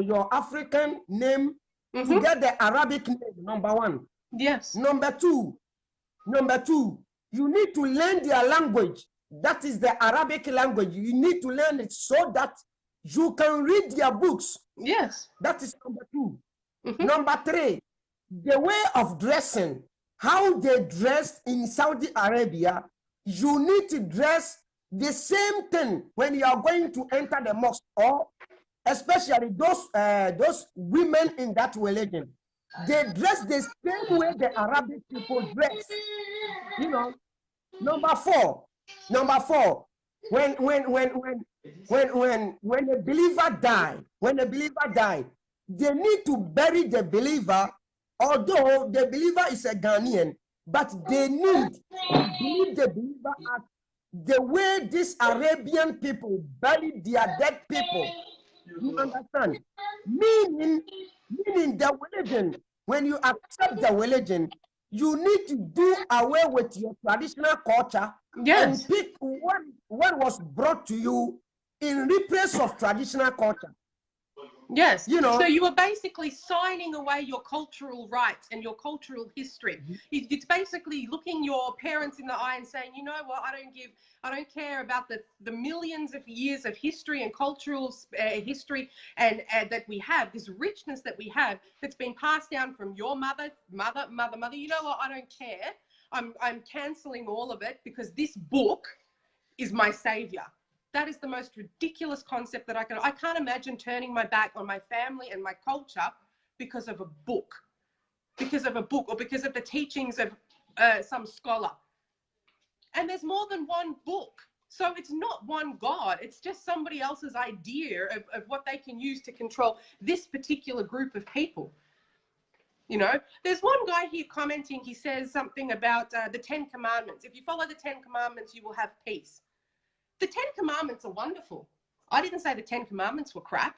your African name to get the Arabic name, number 1. Yes. Number two, you need to learn their language. That is the Arabic language. You need to learn it so that you can read their books. Yes. That is number 2. Number 3, the way of dressing, how they dress in Saudi Arabia, you need to dress the same thing when you are going to enter the mosque, or especially those women in that religion. They dress the same way the Arabic people dress. You know. Number four, when a believer die, they need to bury the believer, although the believer is a Ghanaian, but they need to bury the believer as the way these Arabian people bury their dead people. You understand? Meaning the religion, when you accept the religion, you need to do away with your traditional culture and pick what was brought to you in replace of traditional culture. Yes. You know, so you are basically signing away your cultural rights and your cultural history. It's basically looking your parents in the eye and saying, you know what, I don't care about the millions of years of history and cultural history and that we have, this richness that we have that's been passed down from your mother. You know what, I don't care. I'm cancelling all of it because this book is my savior. That is the most ridiculous concept that I can't imagine turning my back on my family and my culture because of a book, or because of the teachings of some scholar. And there's more than one book. So it's not one God. It's just somebody else's idea of what they can use to control this particular group of people. You know, there's one guy here commenting, he says something about the 10 Commandments. If you follow the 10 Commandments, you will have peace. The 10 Commandments are wonderful. I didn't say the 10 Commandments were crap.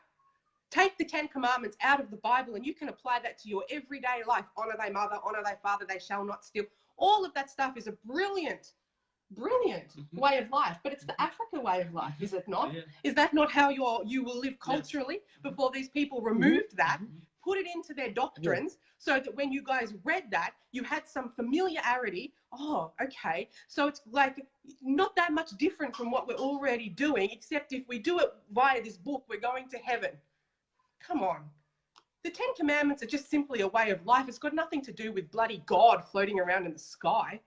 Take the 10 Commandments out of the Bible and you can apply that to your everyday life. Honor thy mother, honor thy father, they shall not steal. All of that stuff is a brilliant way of life, but it's the African way of life, is it not? Yeah. Is that not how you will live culturally before these people removed that, put it into their doctrines, so that when you guys read that, you had some familiarity? Oh, okay. So it's like not that much different from what we're already doing, except if we do it via this book, we're going to heaven. Come on. The 10 Commandments are just simply a way of life. It's got nothing to do with bloody God floating around in the sky.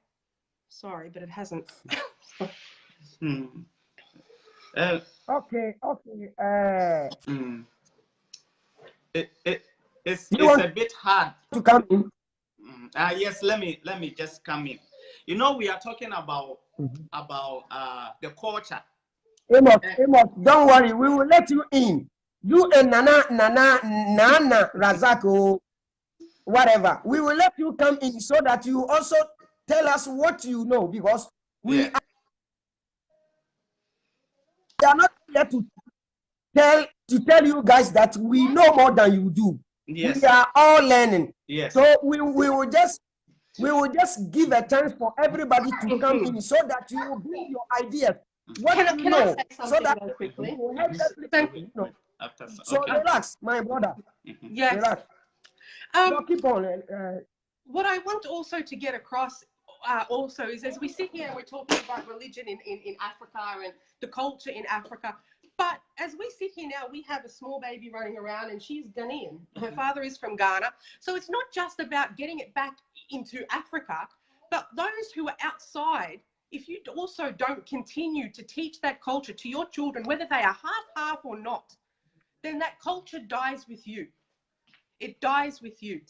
Sorry, but it hasn't. Okay. It's a bit hard to come in. Yes, let me just come in. You know, we are talking about the culture. Amos, don't worry, we will let you in. You and Nana, Razako, whatever. We will let you come in so that you also tell us what you know, because we are not here to tell you guys that we know more than you do. Yes. We are all learning. Yes. So we will just give a chance for everybody to come in so that you will bring your ideas. What Can you I know, say so something that real quickly? So relax, my brother. Yes. Relax. So keep on. What I want also to get across also is, as we sit here and we're talking about religion in Africa and the culture in Africa, but as we sit here now, we have a small baby running around and she's Ghanaian. Her father is from Ghana. So it's not just about getting it back into Africa, but those who are outside, if you also don't continue to teach that culture to your children, whether they are half or not, then that culture dies with you. It dies with you.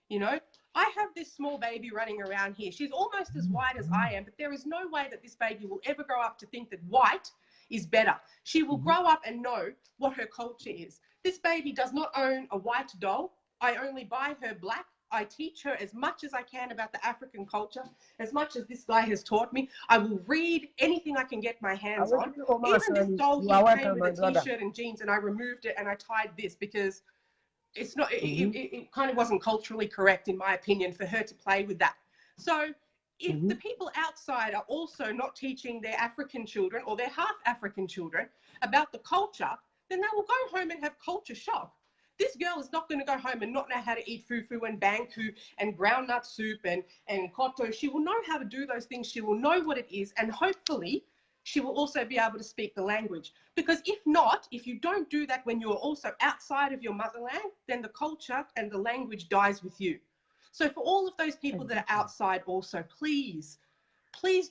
You know, I have this small baby running around here. She's almost as white as I am, but there is no way that this baby will ever grow up to think that white is better. She will grow up and know what her culture is. This baby does not own a white doll. I only buy her black. I teach her as much as I can about the African culture, as much as this guy has taught me. I will read anything I can get my hands on. Even this doll here came with a t-shirt and jeans, and I removed it and I tied this because it's not, it kind of wasn't culturally correct, in my opinion, for her to play with that. So if the people outside are also not teaching their African children or their half African children about the culture, then they will go home and have culture shock. This girl is not going to go home and not know how to eat fufu and banku and groundnut soup and koto. She will know how to do those things. She will know what it is. And hopefully she will also be able to speak the language. Because if not, if you don't do that when you're also outside of your motherland, then the culture and the language dies with you. So for all of those people that are outside also, please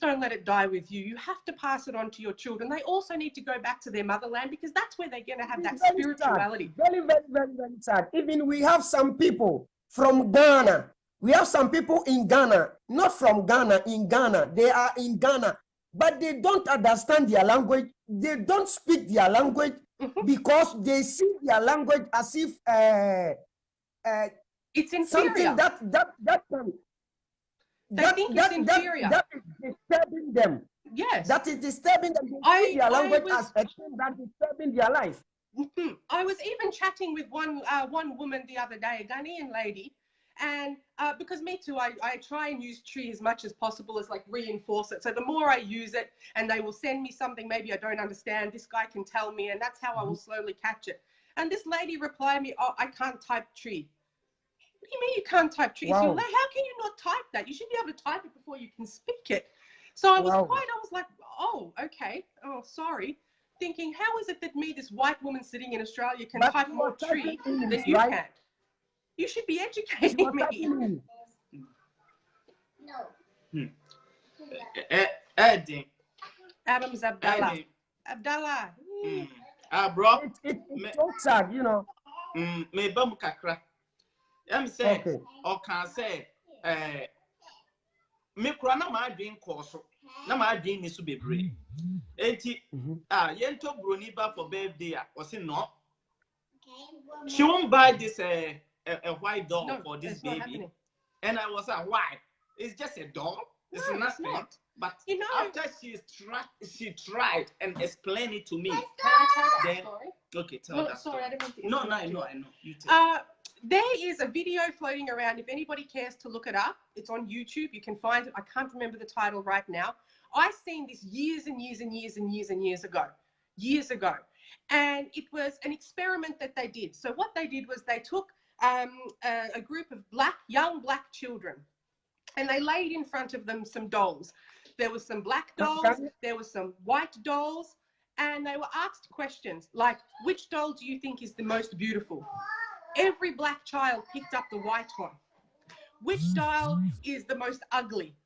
don't let it die with you. You have to pass it on to your children. They also need to go back to their motherland, because that's where they're going to have that spirituality. Very, very, very, very sad. Even we have some people from Ghana. We have some people in Ghana, not from Ghana, in Ghana. They are in Ghana, but they don't understand their language. They don't speak their language because they see their language as if it's inferior. Something that think it's inferior. That is disturbing them. Yes. That is disturbing them. They see their language as a thing that is disturbing their life. I was even chatting with one woman the other day, a Ghanaian lady, and because me too, I try and use tree as much as possible as like reinforce it. So the more I use it and they will send me something maybe I don't understand, this guy can tell me, and that's how I will slowly catch it. And this lady replied me, "Oh, I can't type tree." What do you mean you can't type tree? Wow. So like, how can you not type that? You should be able to type it before you can speak it. So I was like, oh, okay. Oh, sorry. Thinking, how is it that me, this white woman sitting in Australia, can type more tree than you can? You should be educating me. No. Eddie. Adams Abdallah. Abdallah. Bro. It's so sad, you know. Me bam kakra. I'm saying, or can say, me krana ma adwin course, na ma adwin ni so bebre. Enti, yento broni ba for birthday, or say no. She won't buy this a white doll for this baby. And I was like, why? It's just a doll. It's nothing. But you know, after she tried and explained it to me. Can I tell that Then, story? Okay, tell that Sorry, story. I didn't mean to No, interrupt I you. know. You tell. There is a video floating around. If anybody cares to look it up, it's on YouTube. You can find it. I can't remember the title right now. I seen this years and years and years and years and years ago. And it was an experiment that they did. So what they did was they took a group of young black children, and they laid in front of them some dolls. There was some black dolls, there was some white dolls, and they were asked questions like, which doll do you think is the most beautiful? Every black child picked up the white one. Which doll is the most ugly?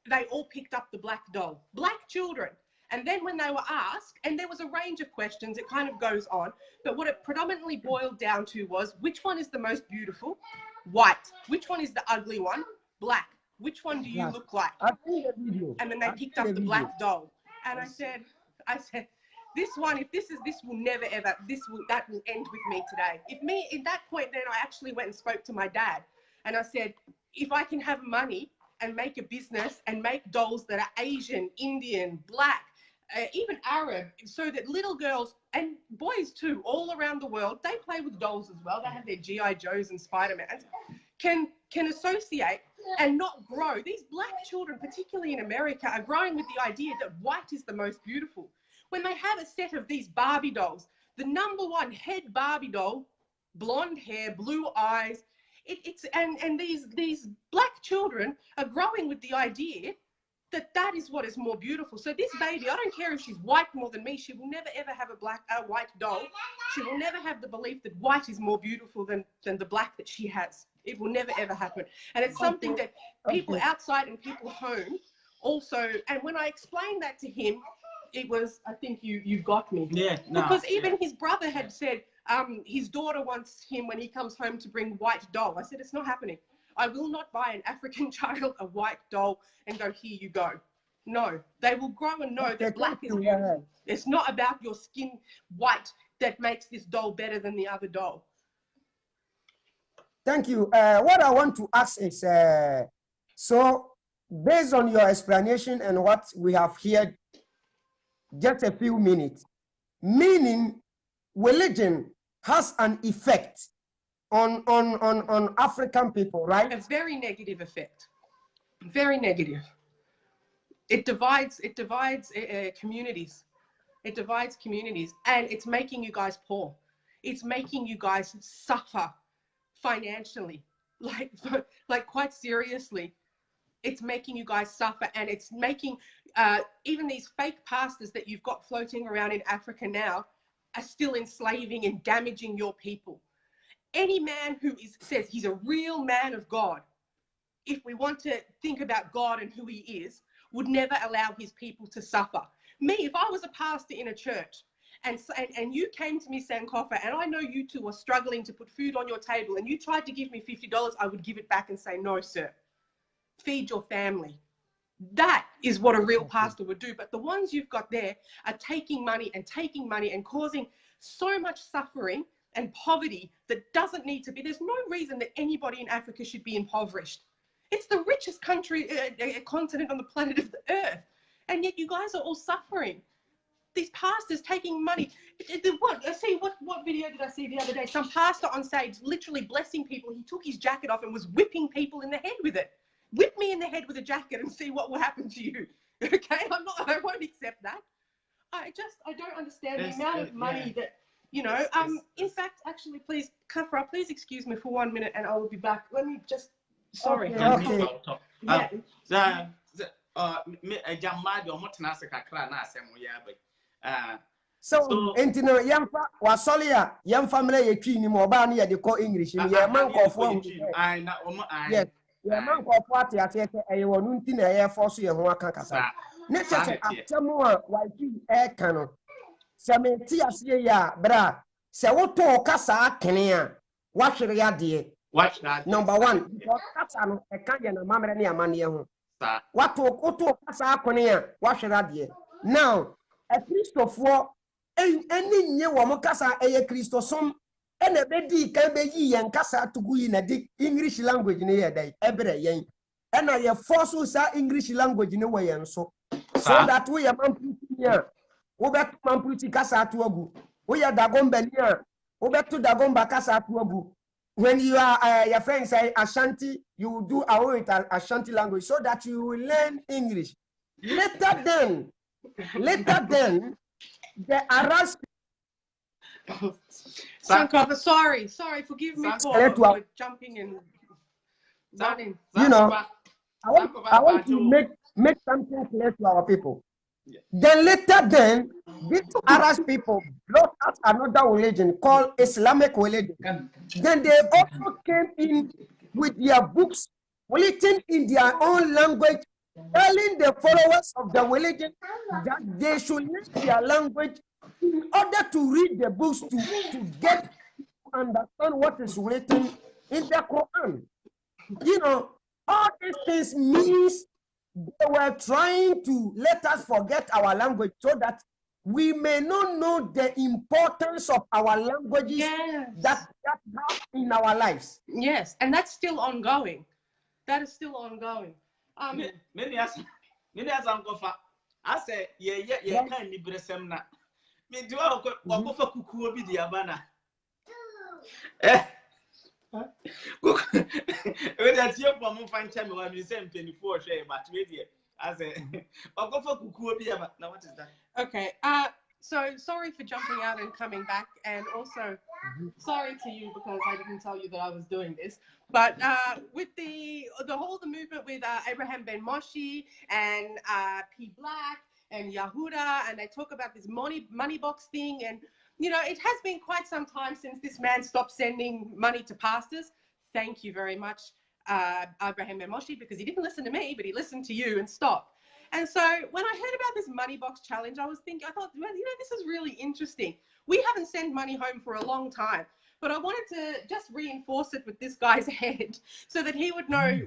They all picked up the black doll. Black children. And then when they were asked, and there was a range of questions, it kind of goes on, but what it predominantly boiled down to was, which one is the most beautiful? White. Which one is the ugly one? Black. Which one do you look like? I've seen the video. And then they picked up the black doll. And I said, this one, if this will never ever, that will end with me today. In that point, then I actually went and spoke to my dad, and I said, if I can have money and make a business and make dolls that are Asian, Indian, black, even Arab, so that little girls and boys too, all around the world, they play with dolls as well. They have their G.I. Joes and Spider-Mans, can associate and not grow. These black children, particularly in America, are growing with the idea that white is the most beautiful. When they have a set of these Barbie dolls, the #1 head Barbie doll, blonde hair, blue eyes, and these black children are growing with the idea that is what is more beautiful. So this baby, I don't care if she's white more than me, she will never ever have a white doll. She will never have the belief that white is more beautiful than the black that she has. It will never ever happen. And it's something that people outside and people home also, and when I explained that to him, it was, I think you got me. Yeah, no, because even his brother had said his daughter wants him when he comes home to bring white doll. I said, it's not happening. I will not buy an African child a white doll and go, here you go. No, they will grow and know that black is beautiful. It's not about your skin white that makes this doll better than the other doll. Thank you. What I want to ask is, so based on your explanation and what we have heard, just a few minutes, meaning religion has an effect on African people, right? A very negative effect. Very negative. It divides communities. It divides communities, and it's making you guys poor. It's making you guys suffer financially, like quite seriously. It's making you guys suffer, and it's making even these fake pastors that you've got floating around in Africa now are still enslaving and damaging your people. Any man who says he's a real man of God, if we want to think about God and who he is, would never allow his people to suffer. Me, if I was a pastor in a church and you came to me, Sankofa, and I know you two are struggling to put food on your table, and you tried to give me $50, I would give it back and say, no, sir, feed your family. That is what a real pastor would do. But the ones you've got there are taking money and causing so much suffering and poverty that doesn't need to be. There's no reason that anybody in Africa should be impoverished. It's the richest country, continent on the planet of the earth. And yet you guys are all suffering. These pastors taking money. What video did I see the other day? Some pastor on stage literally blessing people. He took his jacket off and was whipping people in the head with it. Whip me in the head with a jacket and see what will happen to you. Okay, I won't accept that. I don't understand the amount of money that, you know. In fact, actually, please, Kafra, please excuse me for 1 minute and I will be back. Let me just, sorry. So, entino yamfa wasoli ya yamfa mle yetwi ni mo ba na ye de ko English ni ye man kofo yes ye man kofo ate e wonu nti na ye force ye ho aka kasa ne cheche atemu a waiki e kan no se menti ase ya bra se woto kasa akene a wahwere ya de number 1 because kasa no e kan ye na mamre ne amane ho woto kasa akone a wahwere de now a Christopher any nye wo mo kasa eye Christosom ene be di kan be yi yen kasa tugu yi na di English language ne ye dai ebre yen ena ye force sa English language ne wo yen so So that we are man here. Over to man pretty casa to agu. We are Dagom Benia. Over to Dagomba casa to agu. When you are your friends say Ashanti, you do our Ashanti language so that you will learn English. Later then, the Arabs. Sankofa, sorry, forgive me for jumping and running. You know, I want to make something clear to our people. Yeah. Then later, these Arab people brought out another religion called Islamic religion. Then they also came in with their books, written in their own language, telling the followers of the religion that they should learn their language in order to read the books to get to understand what is written in the Quran. You know, all these things means they were trying to let us forget our language so that we may not know the importance of our languages that have in our lives. Yes, and that's still ongoing. That is still ongoing. Many as Uncle Fa, I say, yeah, can't be bresemna. Me do I go for cuckoo be the Havana? That's your mom find time when you send 24 share, but maybe as a I'll go for cuckoo be about. Now, what is that? Okay, so sorry for jumping out and coming back, and also sorry to you because I didn't tell you that I was doing this. But with the movement with Abraham Ben Moshi and P Black and Yahuda, and they talk about this money box thing, and you know, it has been quite some time since this man stopped sending money to pastors. Thank you very much, Abraham Ben Moshi, because he didn't listen to me, but he listened to you and stopped. And so when I heard about this money box challenge, I thought, well, you know, this is really interesting. We haven't sent money home for a long time, but I wanted to just reinforce it with this guy's head so that he would know,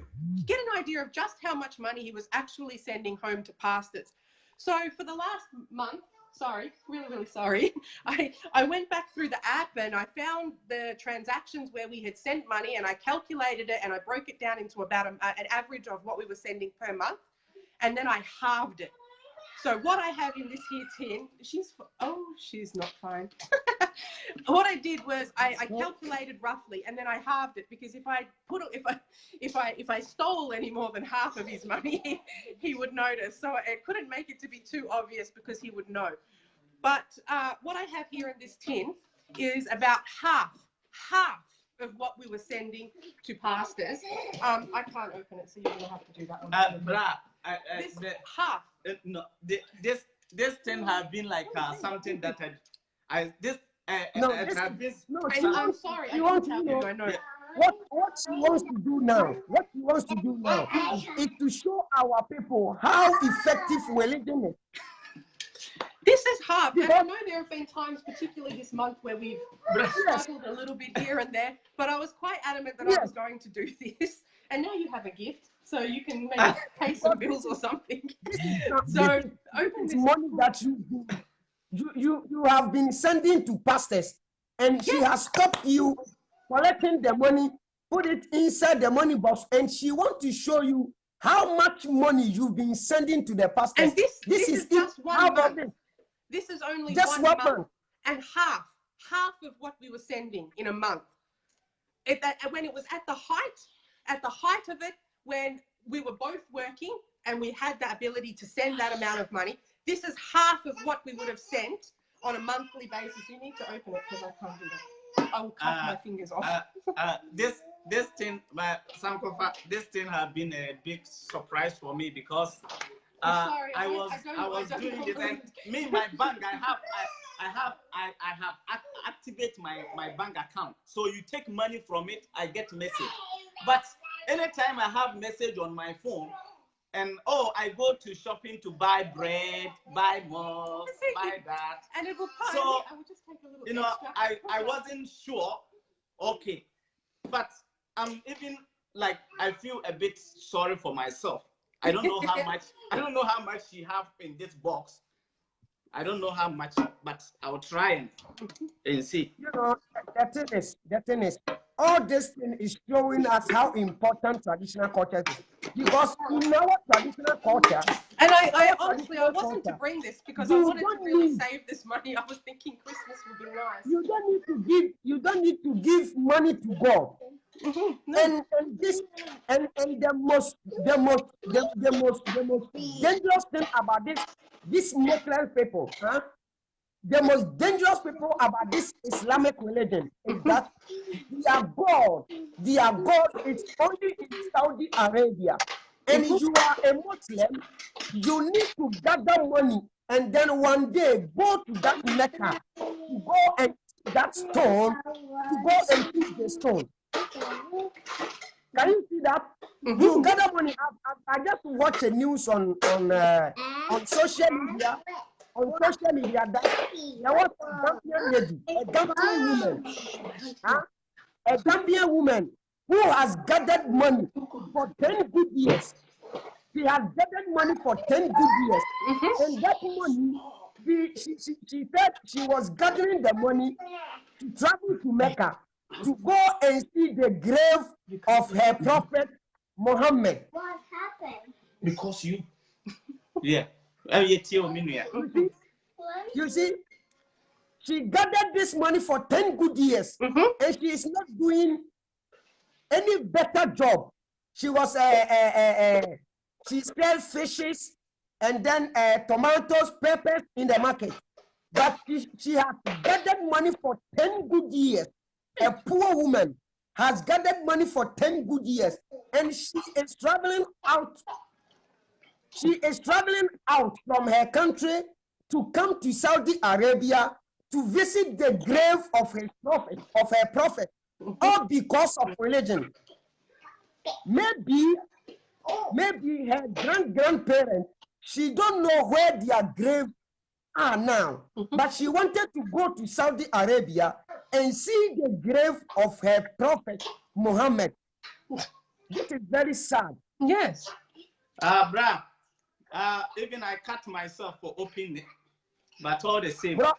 get an idea of just how much money he was actually sending home to pastors. So for the last month, really sorry, I went back through the app and I found the transactions where we had sent money, and I calculated it and I broke it down into about an average of what we were sending per month. And then I halved it. So what I have in this here tin, she's not fine. What I did was I calculated roughly, and then I halved it, because if I stole any more than half of his money, he would notice. So I couldn't make it to be too obvious because he would know. But what I have here in this tin is about half of what we were sending to pastors. I can't open it, so you're gonna have to do that one. Half. No, this thing have been like something that I'm sorry. I know. What she wants to do now? What she wants to do now is to show our people how effective religion is. This is hard. And I know there have been times, particularly this month, where we've struggled a little bit here and there, but I was quite adamant that I was going to do this. And now you have a gift, so you can maybe pay some bills or something. So open this money that you have been sending to pastors, and she has stopped you collecting the money, put it inside the money box, and she wants to show you how much money you've been sending to the pastors. And this is just 1 month. This is only just 1 month, and half of what we were sending in a month. When it was at the height of it, when we were both working and we had the ability to send that amount of money, this is half of what we would have sent on a monthly basis. You need to open it because I can't do that. I will cut my fingers off. This thing, this thing has been a big surprise for me, because I was doing this, and me, my bank, I have activate my bank account. So you take money from it, I get message. But anytime I have message on my phone, and I go to shopping to buy bread, buy more, buy that, and it will so I will just take a little. You know, I wasn't sure. Okay, but I'm even like, I feel a bit sorry for myself. I don't know how much. I don't know how much she have in this box. I don't know how much, but I'll try and see. You know, the thing is, all this thing is showing us how important traditional culture is. Because in our traditional culture, and I honestly, I wasn't to bring this because I wanted to really save this money. I was thinking Christmas would be nice. You don't need to give money to God. No. And the most dangerous thing about this Muslim people, huh? The most dangerous people about this Islamic religion is that their God is only in Saudi Arabia. And if you are a Muslim, you need to gather money and then one day go to that Mecca to go and that stone, to go and kiss the stone. Can you see that? You gather money. I just watched the news on social media. On social media, that there was a Gambian woman, a Gambian woman who has gathered money for 10 good years. She has gathered money for 10 good years, and that money, she said she was gathering the money to travel to Mecca to go and see the grave of her prophet Muhammad. What happened? Because you, yeah. You see, she gathered this money for 10 good years, and she is not doing any better job. She was she sells fishes and then tomatoes, peppers in the market. But she has gathered money for 10 good years. A poor woman has gathered money for 10 good years, and she is traveling out. She is traveling out from her country to come to Saudi Arabia to visit the grave of her prophet, all because of religion. Maybe her grandparents, she don't know where their graves are now, but she wanted to go to Saudi Arabia and see the grave of her prophet Muhammad. This is very sad. Yes. Brah, even I cut myself for opening it, but all the same. Bro,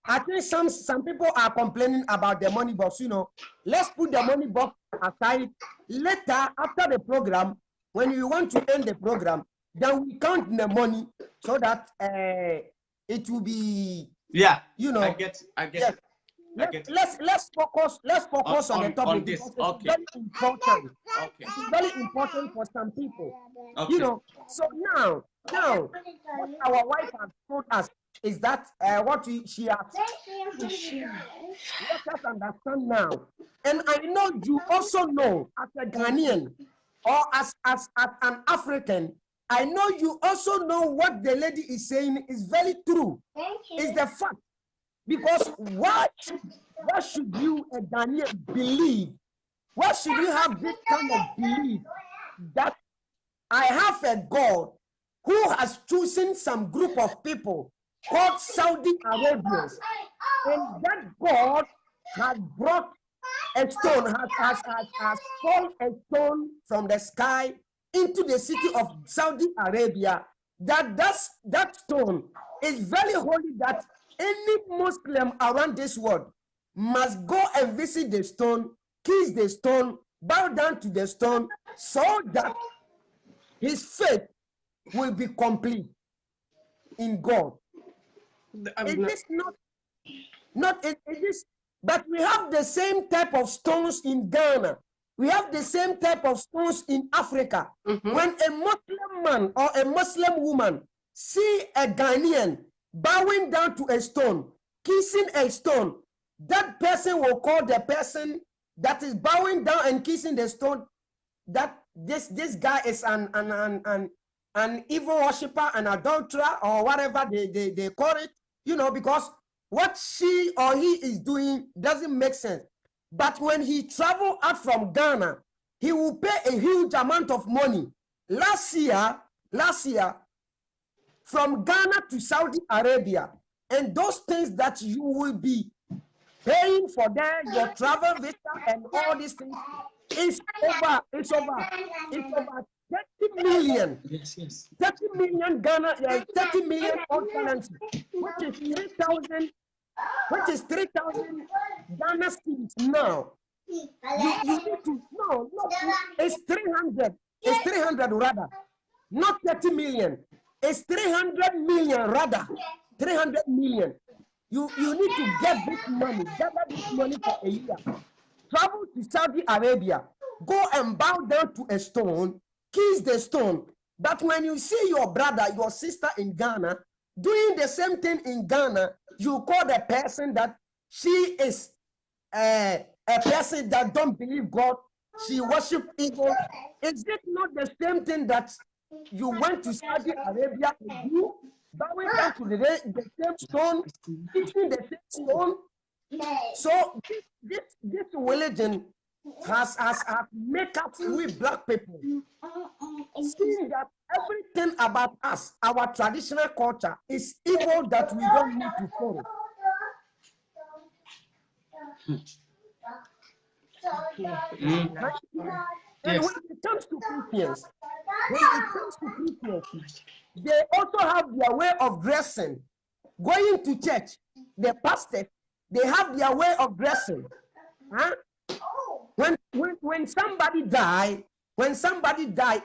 I think some people are complaining about the money box. You know, let's put the money box aside. Later, after the program, when you want to end the program, then we count the money so that it will be. Yeah. You know. I get. Yes. Let's focus on the topic, on this. Because Okay. it's very important. Okay. It's very important for some people. Okay. You know. So now, what our wife has told us is that what she has. Let us understand now. And I know you also know, as a Ghanaian or as an African, I know you also know what the lady is saying is very true. It's the fact. Because why should you, a Ghanaian, believe? Why should you have this kind of belief that I have a God who has chosen some group of people called Saudi Arabians, and that God has brought a stone, has fallen a stone from the sky into the city of Saudi Arabia, that stone is very holy, that any Muslim around this world must go and visit the stone, kiss the stone, bow down to the stone, so that his faith will be complete in God. It is not it is, but we have the same type of stones in Ghana. We have the same type of stones in Africa. When a Muslim man or a Muslim woman see a Ghanaian bowing down to a stone, kissing a stone, that person will call the person that is bowing down and kissing the stone that this guy is an evil worshiper, an adulterer, or whatever they call it, you know, because what she or he is doing doesn't make sense. But when he travel out from Ghana, he will pay a huge amount of money. Last year, from Ghana to Saudi Arabia, and those things that you will be paying for there, your travel visa and all these things, it's over 30 million. Yes. 30 million Ghana, 30 million odd currency, which is 3,000 Ghana cedis now. You need to, no, it's 300. It's 300 rather, not 30 million. It's 300 million rather, 300 million. You need to get this money, gather this money for a year. Travel to Saudi Arabia, go and bow down to a stone, kiss the stone. But when you see your brother, your sister in Ghana doing the same thing in Ghana, you call the person that she is a person that don't believe God, she worship evil. Is it not the same thing that you went to Saudi Arabia and do, bowing down to the same stone, kissing the same stone? So this religion has made us, we black people, seeing that everything about us, our traditional culture, is evil that we don't need to follow. And when it comes to Christians, they also have their way of dressing. Going to church, the pastor, they have their way of dressing. Huh? When somebody die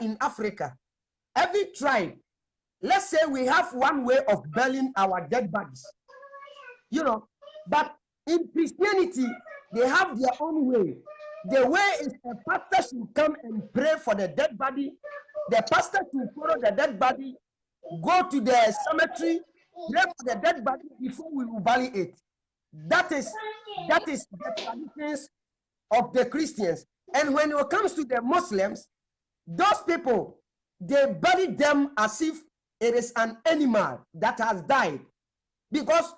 in Africa, every tribe, let's say we have one way of burying our dead bodies, you know, but in Christianity, they have their own way. The way is a pastor should come and pray for the dead body. The pastor should follow the dead body, go to the cemetery, pray for the dead body before we will bury it. That is the traditions of the Christians. And when it comes to the Muslims, those people, they bury them as if it is an animal that has died, because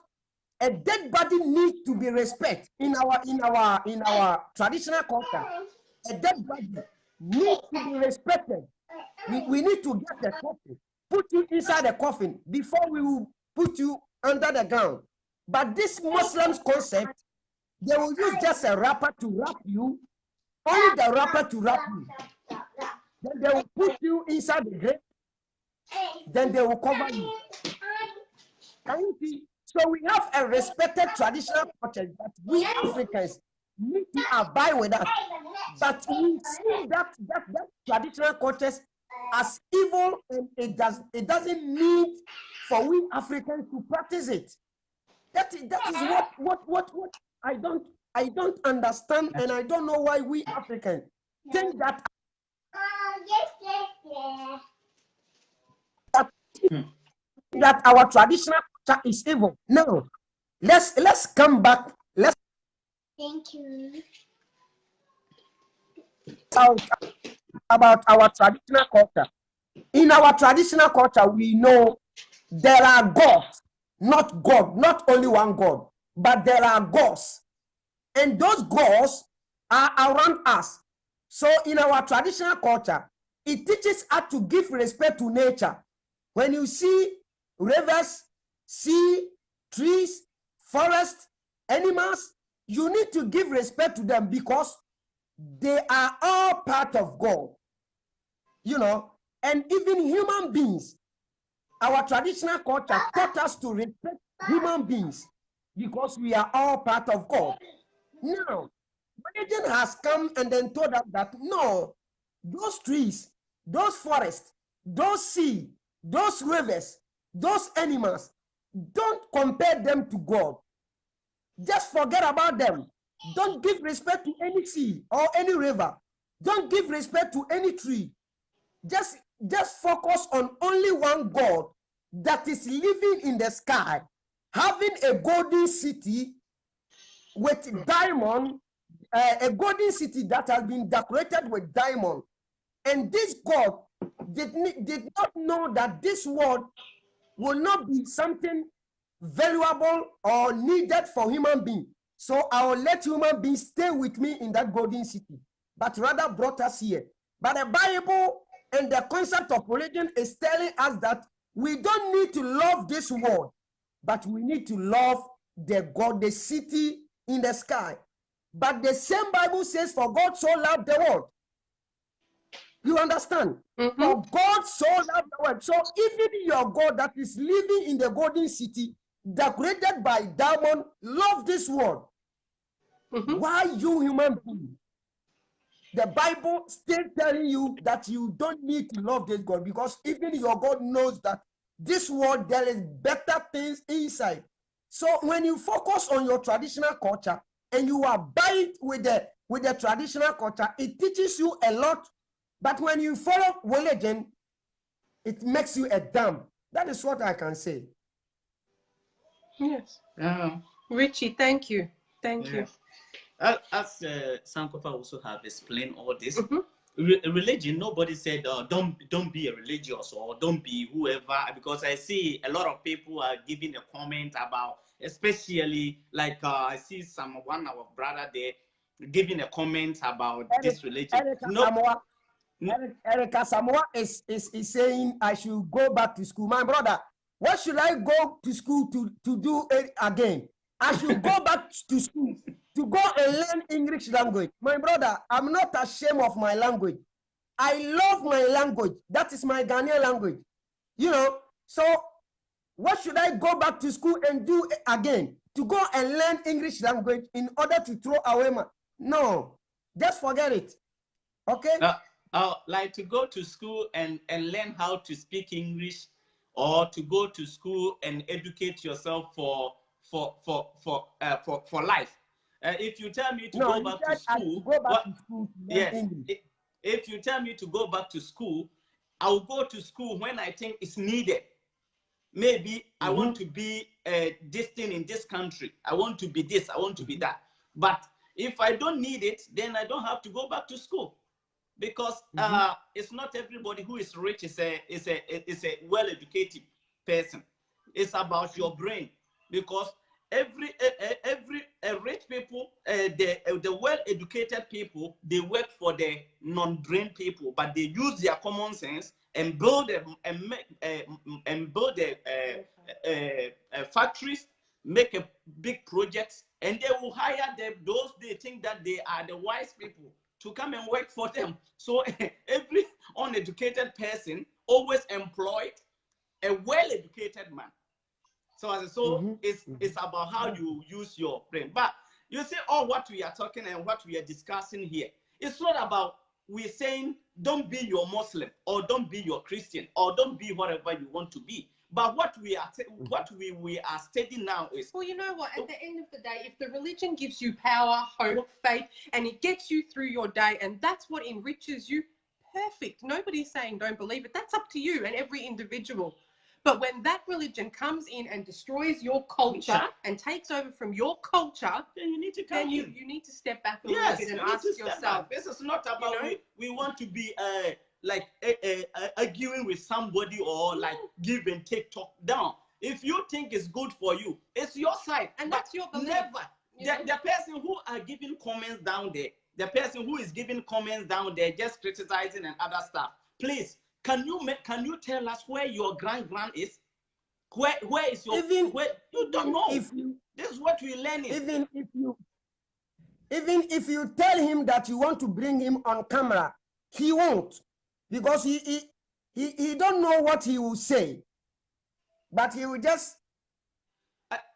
a dead body needs to be respected in our traditional culture. A dead body needs to be respected. We need to get the coffin, put you inside the coffin before we will put you under the ground. But this Muslims concept, they will use just a wrapper to wrap you, only the wrapper to wrap you. Then they will put you inside the grave, then they will cover you. Can you see? So we have a respected traditional culture that we Africans need to abide with that. But we see that traditional cultures as evil, and it doesn't need for we Africans to practice it. That is what I don't understand, and I don't know why we Africans think that that our traditional culture is evil. No, let's come back. Thank you. About our traditional culture. In our traditional culture, we know there are gods, not only one God, but there are gods, and those gods are around us. So in our traditional culture, it teaches us to give respect to nature. When you see rivers, sea, trees, forests, animals, you need to give respect to them because they are all part of God. You know, and even human beings, our traditional culture taught us to respect human beings because we are all part of God. Now, religion has come and then told us that no, those trees, those forests, those sea, those rivers, those animals, don't compare them to God. Just forget about them. Don't give respect to any sea or any river. Don't give respect to any tree. Just focus on only one God that is living in the sky, having a golden city with diamond, a golden city that has been decorated with diamond. And this God did not know that this world will not be something valuable or needed for human beings. So I will let human beings stay with me in that golden city, but rather brought us here. But the Bible and the concept of religion is telling us that we don't need to love this world, but we need to love the God, the city in the sky. But the same Bible says, for God so loved the world. You understand? Mm-hmm. For God so loved the world. So even your God that is living in the golden city, decorated by diamond, love this world. Mm-hmm. Why you human being? the Bible still telling you that you don't need to love this God, because even your God knows that this world there is better things inside. So when you focus on your traditional culture and you abide with the traditional culture, it teaches you a lot. But when you follow religion, it makes you a dumb. That is what I can say. Yes. Richie, thank you. Thank you. As Sankofa also have explained all this, religion, nobody said don't be a religious or don't be whoever, because I see a lot of people are giving a comment about, especially like I see one of our brother there giving a comment about this religion. Erica Samoa is saying I should go back to school. My brother, what should I go to school to do again? I should go back to school to go and learn English language. My brother, I'm not ashamed of my language. I love my language. That is my Ghanaian language. You know, so what should I go back to school and do again? To go and learn English language in order to throw away my... No, just forget it. Okay? Like to go to school and learn how to speak English, or to go to school and educate yourself for life. If you tell me to go back to school, if you tell me to go back to school, I'll go to school when I think it's needed. Maybe I want to be this thing in this country. I want to be this. I want to be that. But if I don't need it, then I don't have to go back to school. Because it's not everybody who is rich is a well-educated person. It's about your brain. Because every rich people, the well-educated people, they work for the non-brain people, but they use their common sense and build factories, make a big projects, and they will hire those they think that they are the wise people to come and work for them. So every uneducated person always employed a well-educated man. So it's about how you use your brain. But you see, all what we are talking and what we are discussing here, it's not about we're saying don't be your Muslim or don't be your Christian or don't be whatever you want to be. But what we are studying now is... Well, you know what? At the end of the day, if the religion gives you power, hope, faith, and it gets you through your day, and that's what enriches you, perfect. Nobody's saying don't believe it. That's up to you and every individual. But when that religion comes in and destroys your culture and takes over from your culture, then you need to you need to step back a little bit and ask yourself. This is not about we want to be like arguing with somebody or like give and take talk down. If you think it's good for you, it's your side, and that's your belief. Never. The person who are giving comments down there, the person who is giving comments down there, just criticizing and other stuff, please. Can you tell us where your grand is? Where is your... where you don't know. This is what we learn. Even if you tell him that you want to bring him on camera, he won't, because he don't know what he will say, but he will just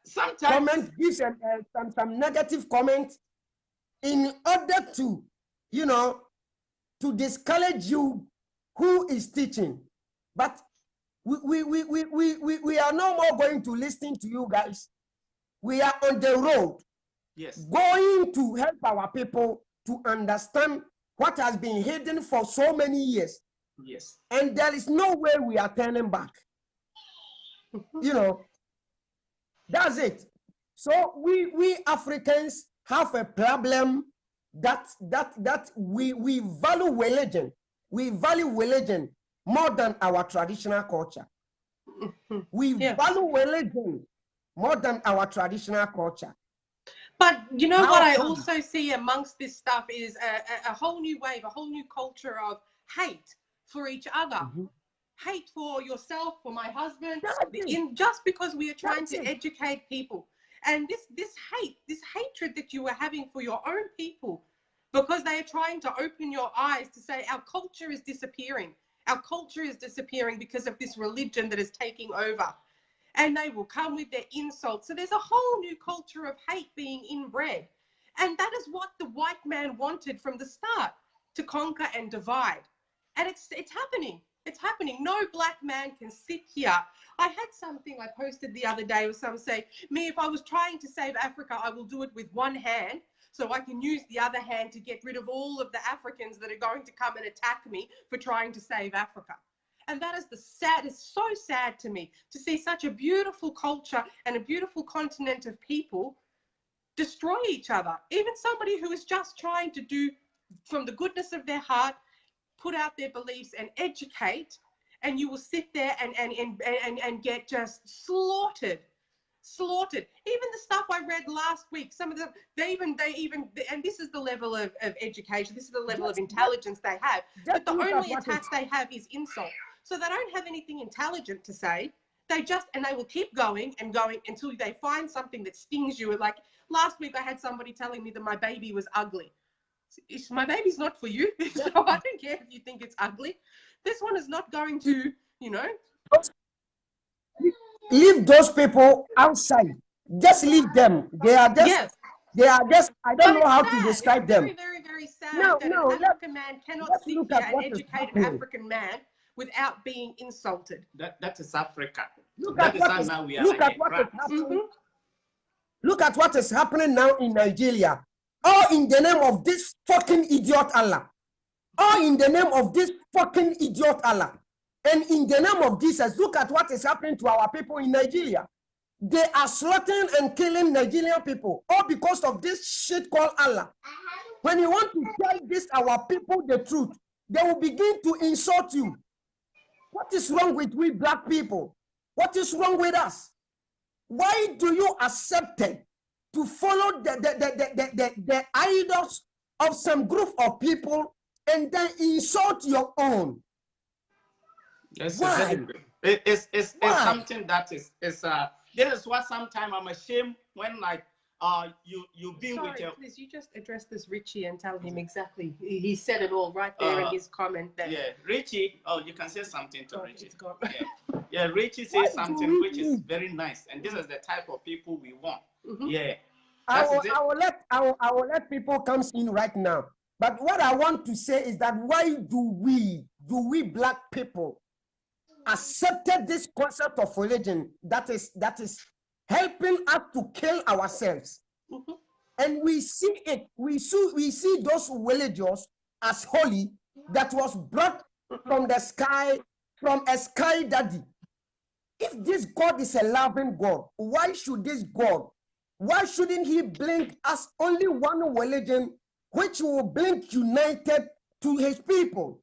sometimes give some negative comments in order to, you know, to discourage you who is teaching. But we are no more going to listen to you guys. We are on the road, going to help our people to understand what has been hidden for so many years. Yes. And there is no way we are turning back. You know, that's it. So we Africans have a problem that we value religion. We value religion more than our traditional culture. We value religion more than our traditional culture. But you know what I also see amongst this stuff is a whole new wave, a whole new culture of hate for each other. Hate for yourself, for my husband, just because we are trying to educate people. And this hatred that you are having for your own people, because they are trying to open your eyes to say our culture is disappearing. Our culture is disappearing because of this religion that is taking over. And they will come with their insults. So there's a whole new culture of hate being inbred. And that is what the white man wanted from the start. to conquer and divide. And it's happening. It's happening. No black man can sit here. I had something I posted the other day with some say, me, if I was trying to save Africa, I will do it with one hand, so I can use the other hand to get rid of all of the Africans that are going to come and attack me for trying to save Africa. And that is it's so sad to me to see such a beautiful culture and a beautiful continent of people destroy each other. Even somebody who is just trying to do from the goodness of their heart, put out their beliefs and educate, and you will sit there and get just slaughtered. Even the stuff I read last week, some of them, they even, and this is the level of education, this is the level of intelligence they have, but the only attack they have is insult. So they don't have anything intelligent to say. They will keep going and going until they find something that stings you. Like last week, I had somebody telling me that my baby was ugly. My baby's not for you, so I don't care if you think it's ugly. This one is not going to, leave those people outside. Just leave them. They are just, I don't know how to describe them. Very, very, very sad that an African man cannot sit here and educate an African man without being insulted. That is Africa. Look at what is happening. Look at what is happening now in Nigeria. All in the name of this fucking idiot Allah. All in the name of this fucking idiot Allah. And in the name of Jesus, look at what is happening to our people in Nigeria. They are slaughtering and killing Nigerian people, all because of this shit called Allah. When you want to tell this our people the truth, they will begin to insult you. What is wrong with we black people? What is wrong with us? Why do you accept it to follow the idols of some group of people and then insult your own? Yes, it's something that is this is what sometimes I'm ashamed when like you've been with your. Please, you just address this Richie and tell him exactly. He said it all right there in his comment. There. Yeah, Richie. Oh, you can say something to Richie. Yeah, Richie says something which is very nice, and this is the type of people we want. Yeah. I will let people come in right now. But what I want to say is that why do we black people accepted this concept of religion that is helping us to kill ourselves? And we see it, we see those religions as holy that was brought from the sky, from a sky daddy. If this God is a loving God, why shouldn't he blink as only one religion which will blink united to his people,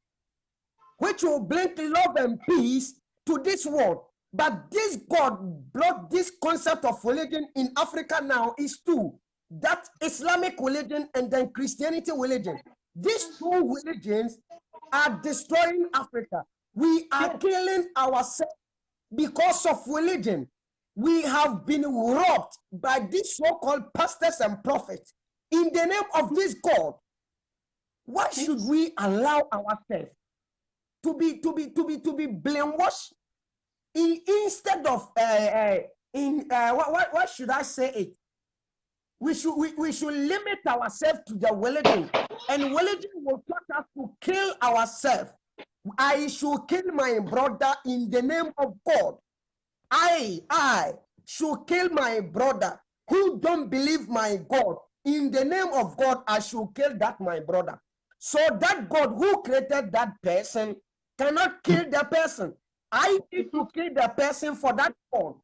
which will blink love and peace to this world? But this God brought this concept of religion in Africa now is two. That Islamic religion and then Christianity religion. These two religions are destroying Africa. We are killing ourselves because of religion. We have been robbed by these so-called pastors and prophets in the name of this God. Why should we allow ourselves to be brainwashed instead of what should I say it? We should limit ourselves to the religion, and religion will taught us to kill ourselves. I should kill my brother in the name of God. I should kill my brother who don't believe my God. In the name of God, I should kill that my brother. So that God who created that person cannot kill the person. I need to kill the person for that God.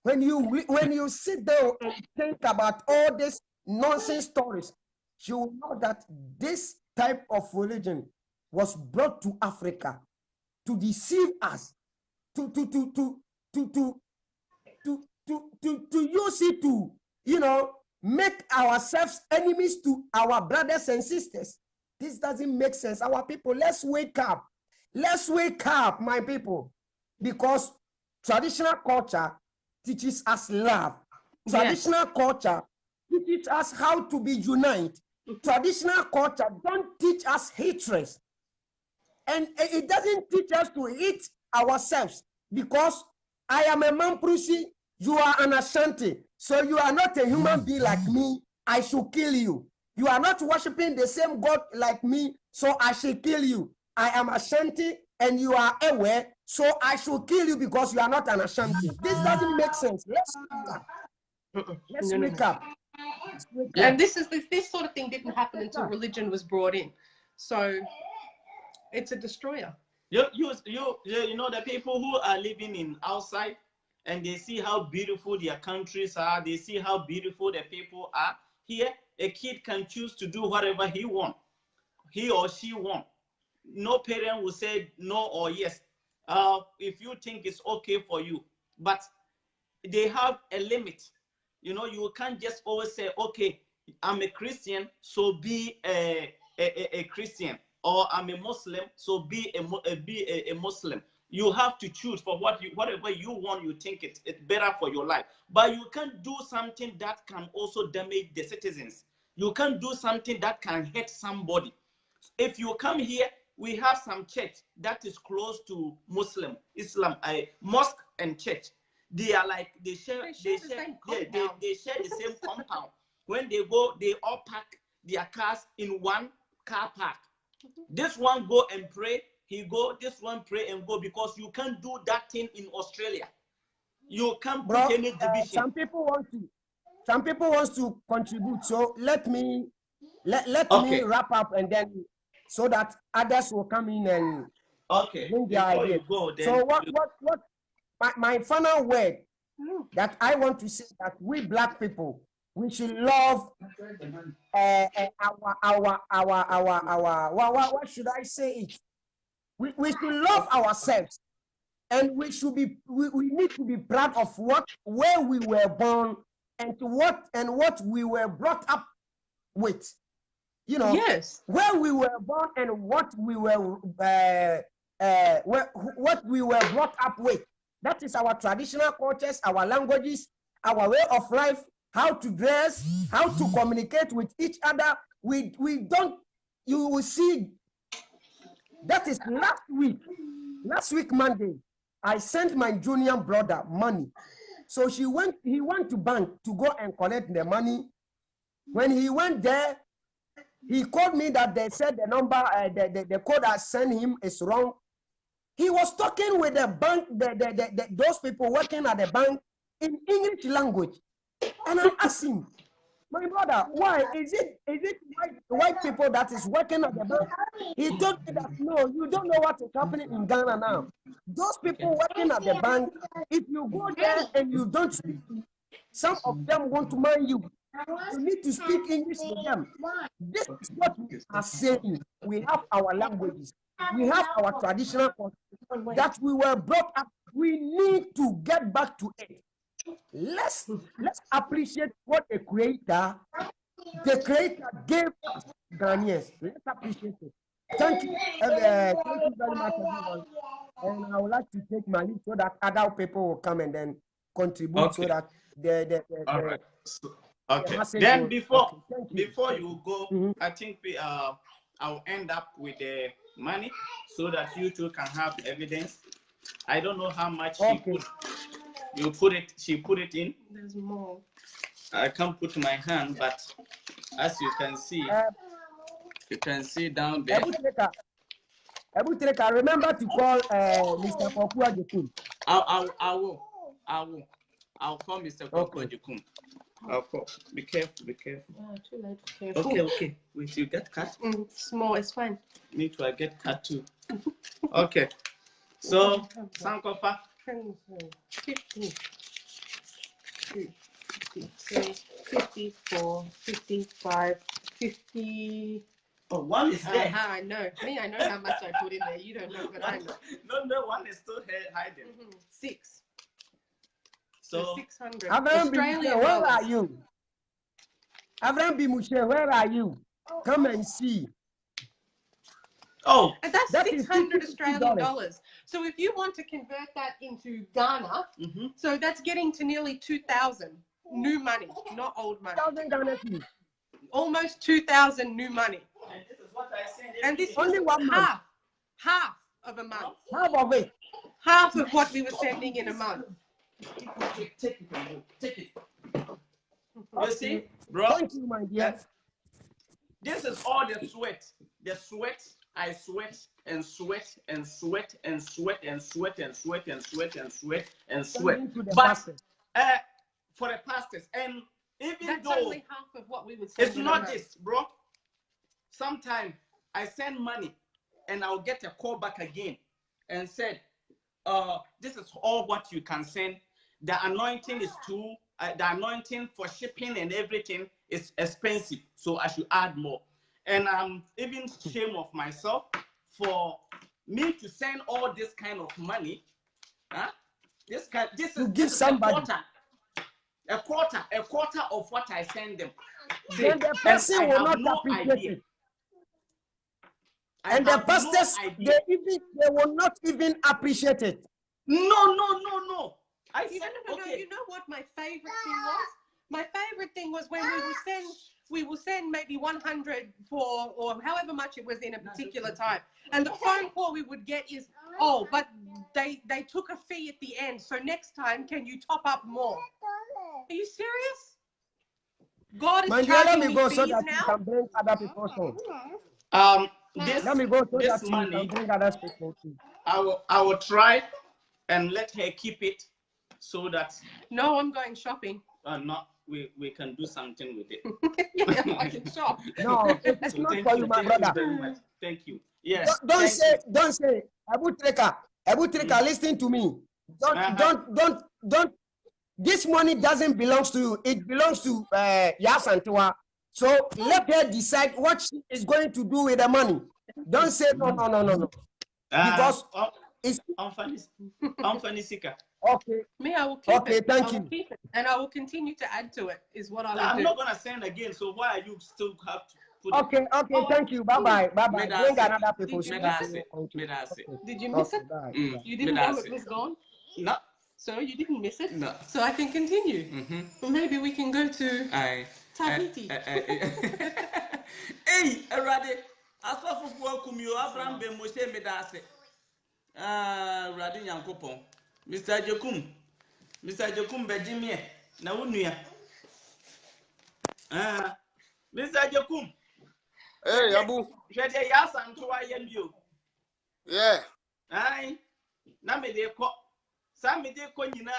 When you sit there and think about all these nonsense stories, you will know that this type of religion was brought to Africa to deceive us, to use it to, make ourselves enemies to our brothers and sisters. This doesn't make sense. Our people, let's wake up. Let's wake up, my people, because traditional culture teaches us love. Traditional culture teaches us how to be united. Traditional culture don't teach us hatred. And it doesn't teach us to hate ourselves, because I am a Mamprusi, you are an Ashanti, so you are not a human being like me. I should kill you. You are not worshiping the same God like me, so I should kill you. I am Ashanti and you are Ewe, so I should kill you because you are not an Ashanti. This doesn't make sense. Let's recap. Yeah. And this sort of thing didn't happen until religion was brought in. So it's a destroyer. You know the people who are living in outside and they see how beautiful their countries are, they see how beautiful the people are. Here, a kid can choose to do whatever he wants, he or she wants. No parent will say no or yes. If you think it's okay for you, but they have a limit. You know, you can't just always say, okay, I'm a Christian, so be a Christian, or I'm a Muslim, so be a Muslim. You have to choose for whatever you want. You think it's better for your life, but you can't do something that can also damage the citizens. You can't do something that can hurt somebody. If you come here, we have some church that is close to Islam, mosque and church. They are like they share the same compound. When they go, they all park their cars in one car park. This one go and pray, he go. This one pray and go, because you can't do that thing in Australia. You can't put any division. Some people want to contribute. So let me wrap up, and then so that others will come in and bring their ideas. So what my final word that I want to say, that we black people, we should love what should I say it? We should love ourselves, and we need to be proud of where we were born and what we were brought up with. You know, yes, where we were born and what we were brought up with. That is our traditional cultures, our languages, our way of life, how to dress, how to communicate with each other. We don't. You will see. That is last week Monday, I sent my junior brother money. So he went to bank to go and collect the money. When he went there, he called me that they said the number, the code I sent him is wrong. He was talking with the bank, those people working at the bank in English language. And I asked him, my brother, why is it white people that is working at the bank? He told me that, no, you don't know what is happening in Ghana now. Those people working at the bank, if you go there and you don't speak, some of them want to mind you. You need to speak English with them. This is what we are saying. We have our languages. We have our traditional culture that we were brought up. We need to get back to it. Let's appreciate what the creator gave us, Ghanaians. Let's appreciate it. Thank you very much, everyone. And I would like to take my leave so that other people will come and then contribute, so that okay. Then before you go, I think I'll end up with the money so that you two can have evidence. I don't know how much she put it in. There's more. I can't put my hand, but as you can see down there. Ebu Trika, remember to call Mr. Kokua Jekum. I will. I'll call Mr. Kokua Jekum. I'll call. Be careful. Too late. Careful. Okay. Wait, you get cut? Small, it's fine. Me too, I get cut too. Okay. So, Sankofa. 50, 54, 55, 50. Oh, one is there. I know. I know how much I put in there. You don't know, but I know. No, one is still hiding. 6. So 600. Australian, where are you? Abraham Bimushe, where are you? Come and see. Oh, and that's 600 Australian dollars. So if you want to convert that into Ghana, so that's getting to nearly 2,000 new money, not old money. Almost 2,000 new money. And this is what I said. And this only 1 month. Half of a month. Half of it. Half of what we were sending in a month. Take it. You see, bro? Thank you, my dear. This is all the sweat. The sweat, I sweat and sweat and sweat and sweat and sweat and sweat and sweat and sweat and sweat. But for the pastors, and even that's though only half of what we would send. it's not this, bro. Sometimes I send money and I'll get a call back again and said, this is all what you can send. The anointing is too, the anointing for shipping and everything is expensive, so I should add more. And I'm even ashamed of myself for me to send all this kind of money. Huh? This is a quarter of what I send them. Then the person will not appreciate it. And the pastors, they will not even appreciate it. No. You know what my favorite thing was? My favorite thing was when we will send maybe 100 for, or however much it was in a particular time. And the phone call we would get is, oh, but they took a fee at the end. So next time, can you top up more? Are you serious? God is charging me fees so that now? you can bring other people's home. Let me go so that money, you can bring other people's home. I will try and let her keep it so that. No, I'm going shopping. No, we can do something with it. Yeah, I can shop. No, it's so not for you, my brother. Thank you very much. Thank you. Yes. Don't say. Abu Trika, listen to me. Don't. This money doesn't belong to you. It belongs to ASANTEWAA. So let her decide what she is going to do with the money. Don't say no. Because it's funny Sika. Okay. Me, I will keep it. Okay, thank you. Keep it, and I will continue to add to it. Is what I will do. I'm not gonna send again. So why are you still have to put it? Okay. Thank you. Bye. Bring another people. Did you miss it? Bye. You didn't know it was gone? No. So you didn't miss it? No. So I can continue. Well, maybe we can go to Tahiti. Hey, Rade. Asafu welcome you. Abraham be Moshe Medase. Rade Yankopon. Mr. Jokum Bejimie. Na unuya. Mr. Jokum. Hey, Abu. Shede ASANTEWAA yembio. Yeah. Aye. Na me de ko. Sa me de ko nyina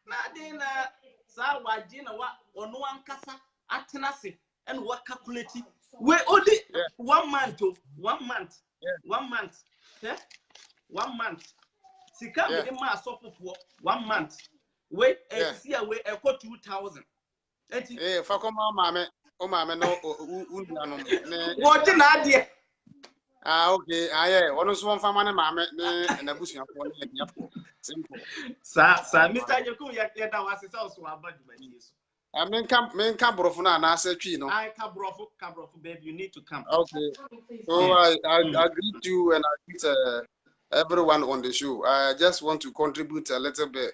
na de na sa waji na wa ono ankasa atenase and what calculate. We only 1 month. 1 month. Yeah. 1 month. Yeah? 1 month. Sika me de ma asofo 1 month. We see we equal 2,000. Eh, fa ko mama no unua no. What na de? Okay. Yeah. Ono so won fama ne mama ne na busuafo ne yafo. Simple. Sa Mr. Jokum ya da wase sa so abadu bani yeso. Men can brofo na na say twi no. I can brofo babe, you need to come. Okay. So I greet you and I greet everyone on the show. I just want to contribute a little bit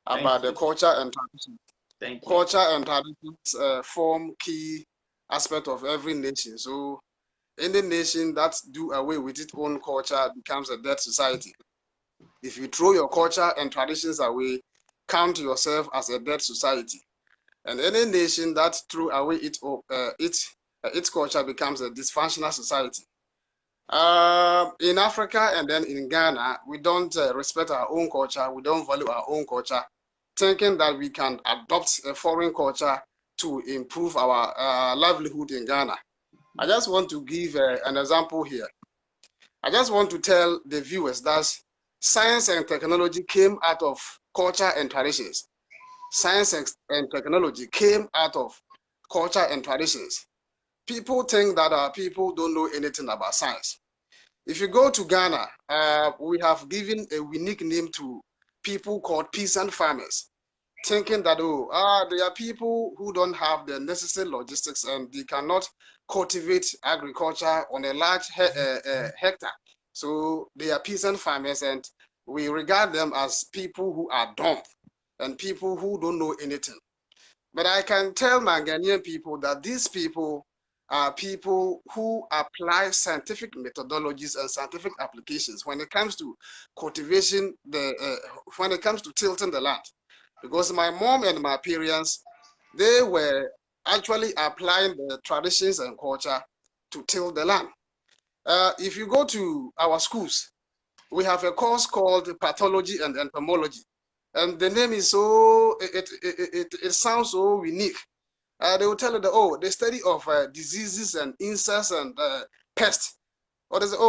about the culture and tradition. Thank you. Culture and traditions form key aspect of every nation. So any nation that do away with its own culture becomes a dead society. If you throw your culture and traditions away, count yourself as a dead society. And any nation that threw away its culture becomes a dysfunctional society. In Africa and then in Ghana, we don't respect our own culture. We don't value our own culture, thinking that we can adopt a foreign culture to improve our livelihood in Ghana. I just want to give an example here. I just want to tell the viewers that science and technology came out of culture and traditions. Science and technology came out of culture and traditions. People think that our people don't know anything about science. If you go to Ghana, we have given a unique name to people called peasant farmers, thinking that, there are people who don't have the necessary logistics and they cannot cultivate agriculture on a large hectare. So they are peasant farmers and we regard them as people who are dumb and people who don't know anything. But I can tell my Ghanaian people that these people are people who apply scientific methodologies and scientific applications when it comes to cultivation, when it comes to tilting the land. Because my mom and my parents, they were actually applying the traditions and culture to till the land. If you go to our schools, we have a course called pathology and entomology, and the name is so it sounds so unique. They will tell you that the study of diseases and insects and pests. What is it?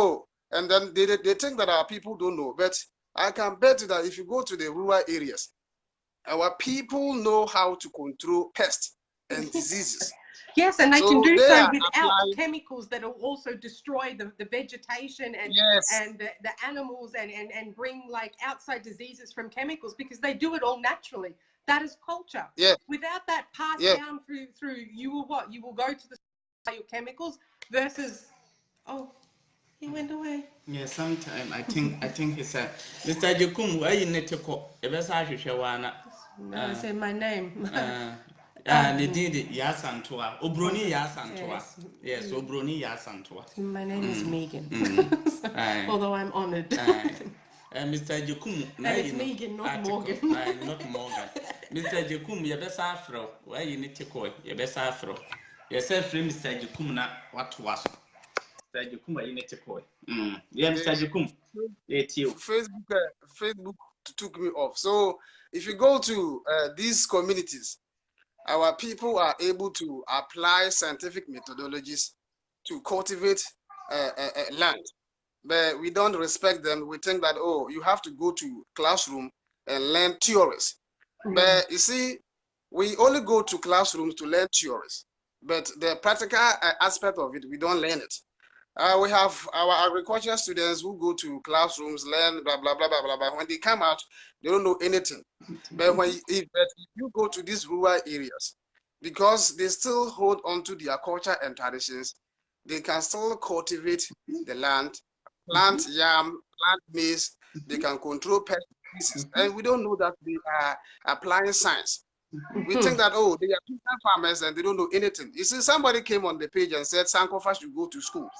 And then they think that our people don't know, but I can bet you that if you go to the rural areas, our people know how to control pests and diseases. Yes, and they can do so without chemicals that will also destroy the vegetation and the animals and bring like outside diseases from chemicals, because they do it all naturally. That is culture. Yeah. Without that passed down through you will what? You will go to the your chemicals versus he went away. Yeah, sometime I think he said, Mr. Jakum, why you need to call? No, say my name. They did it. ASANTEWAA. OBRONI ASANTEWAA. Yes, OBRONI ASANTEWAA. My name is Megan. Although I'm honored. Mr. Jakum, it's Megan, not Morgan. Not Morgan. Mr. Jakum, you best afro. Why you need to call? You best afro. Yes, Mr. Jakum, not what was. Mr. Jakum, you need to call. Yeah, Mr. Jakum. Facebook took me off. So if you go to these communities, our people are able to apply scientific methodologies to cultivate land, but we don't respect them. We think that you have to go to classroom and learn theories. But you see, we only go to classrooms to learn theories, but the practical aspect of it, we don't learn it. We have our agriculture students who go to classrooms, learn blah blah blah blah blah blah. When they come out, they don't know anything. But if you go to these rural areas, because they still hold on to their culture and traditions, they can still cultivate the land, plant yam, plant maize. They can control pest diseases, and we don't know that they are applying science. We think that they are peasant farmers and they don't know anything. You see, somebody came on the page and said Sankofa should go to school.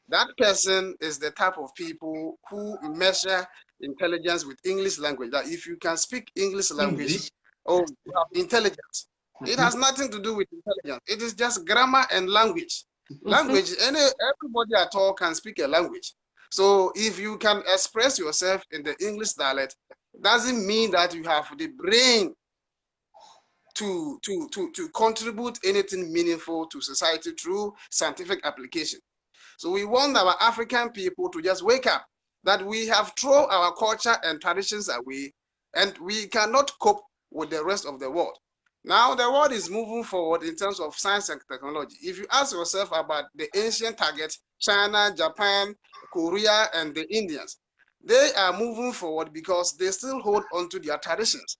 That person is the type of people who measure intelligence with English language. That if you can speak English language, you have intelligence. It has nothing to do with intelligence. It is just grammar and language. Language, everybody at all can speak a language. So if you can express yourself in the English dialect, doesn't mean that you have the brain to contribute anything meaningful to society through scientific application. So we want our African people to just wake up that we have thrown our culture and traditions away, and we cannot cope with the rest of the world. Now the world is moving forward in terms of science and technology. If you ask yourself about the ancient targets, China, Japan, Korea, and the Indians, they are moving forward because they still hold on to their traditions.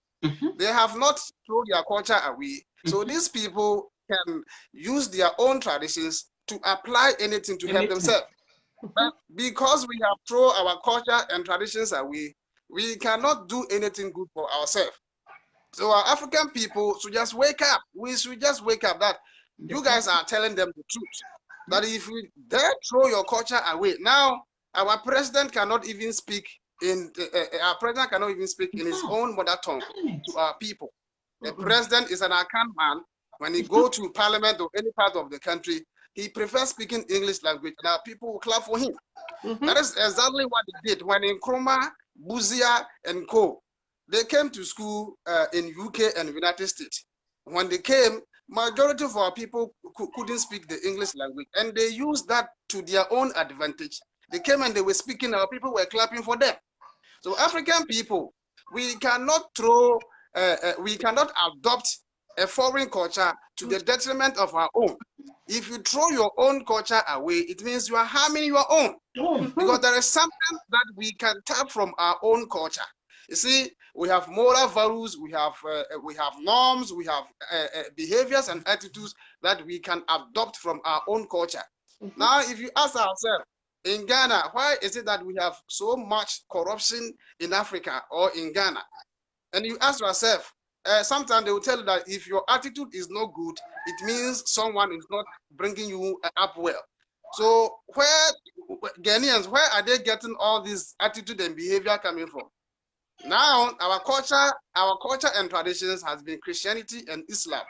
They have not thrown their culture away. So these people can use their own traditions to apply anything to help themselves. But because we have thrown our culture and traditions away, we cannot do anything good for ourselves. So our African people should just wake up. We should just wake up that you guys are telling them the truth. That if we dare throw your culture away, now our president cannot even speak in his own mother tongue to our people. The president is an account man. When he go to parliament or any part of the country, he prefers speaking English language, and our people will clap for him. That is exactly what they did when Nkrumah, Buzia, and co. They came to school in UK and United States. When they came, majority of our people couldn't speak the English language, and they used that to their own advantage. They came and they were speaking, our people were clapping for them. So African people, we cannot adopt a foreign culture to the detriment of our own. If you throw your own culture away, it means you are harming your own. Because there is something that we can tap from our own culture. You see, we have moral values, we have norms, we have behaviors and attitudes that we can adopt from our own culture. Now, if you ask ourselves, in Ghana, why is it that we have so much corruption in Africa or in Ghana? And you ask yourself, sometimes they will tell you that if your attitude is not good, it means someone is not bringing you up well. So where Ghanaians, where are they getting all this attitude and behavior coming from? Now our culture and traditions has been Christianity and Islam.